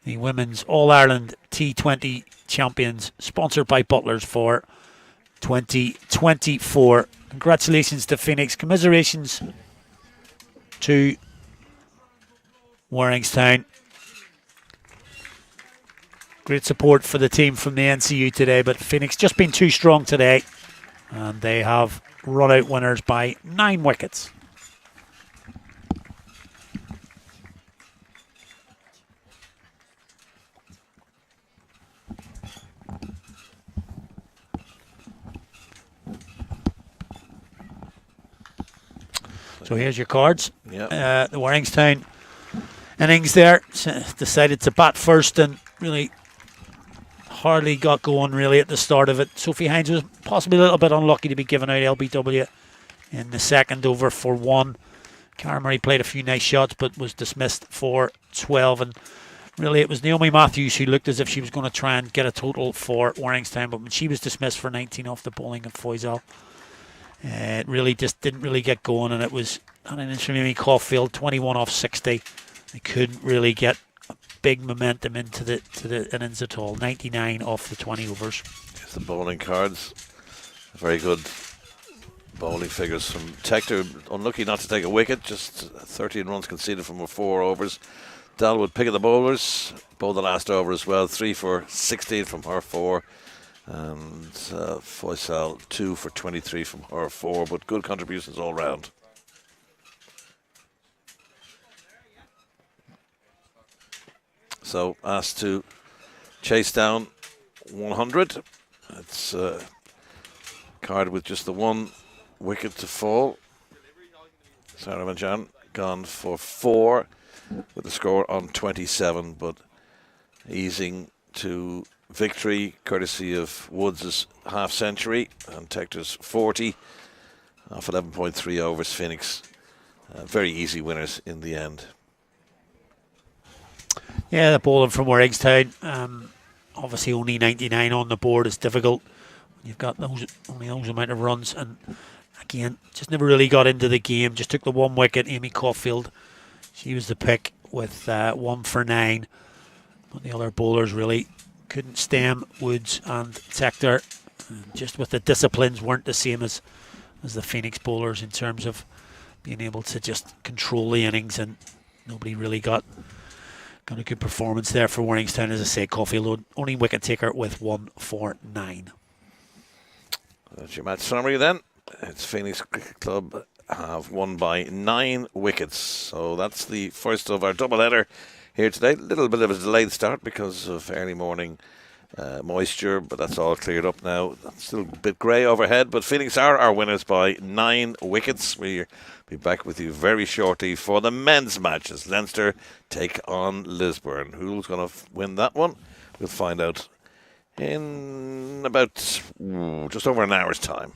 A: the Women's All-Ireland T20 champions, sponsored by Butlers for 2024. Congratulations to Phoenix. Commiserations to Waringstown. Great support for the team from the NCU today, but Phoenix just been too strong today, and they have run out winners by 9 wickets. So here's your cards.
D: Yep.
A: The Waringstown innings there decided to bat first and really hardly got going really at the start of it. Sophie Hines was possibly a little bit unlucky to be given out LBW in the 2nd over for 1. Cara Murray played a few nice shots but was dismissed for 12, and really it was Naomi Matthews who looked as if she was going to try and get a total for Waringstown, but when she was dismissed for 19 off the bowling of Foysal, it really just didn't really get going, and it was an innings from Amy Caulfield, 21 off 60. They couldn't really get a big momentum into the innings at all. 99 off the 20 overs.
D: Here's the bowling cards. Very good bowling figures from Hector. Unlucky not to take a wicket. Just 13 runs conceded from her 4 overs. Dalwood pick of the bowlers. Bowled the last over as well. 3 for 16 from her 4. And Faisal 2 for 23 from her 4, but good contributions all round. So asked to chase down 100. It's carded with just the one wicket to fall. Sarah Manjan gone for 4 with the score on 27, but easing to victory courtesy of Woods' half century and Tector's 40 off 11.3 overs. Phoenix very easy winners in the end.
A: Yeah, the bowling from Waringstown, obviously only 99 on the board is difficult. You've got only those amount of runs, and again, just never really got into the game. Just took the one wicket. Amy Caulfield, she was the pick with 1 for 9. But the other bowlers really couldn't stem Woods and Tector. Just with the disciplines weren't the same as the Phoenix bowlers in terms of being able to just control the innings, and nobody really got a good performance there for Waringstown. As I say, Caulfield only wicket taker with 1 for 9.
D: That's your match summary then. It's Phoenix Cricket Club have won by 9 wickets. So that's the first of our double header here today. A little bit of a delayed start because of early morning moisture, but that's all cleared up now. Still a bit grey overhead, but Phoenix are our winners by 9 wickets. We'll be back with you very shortly for the men's matches. Leinster take on Lisburn. Who's going to win that one? We'll find out in about just over an hour's time.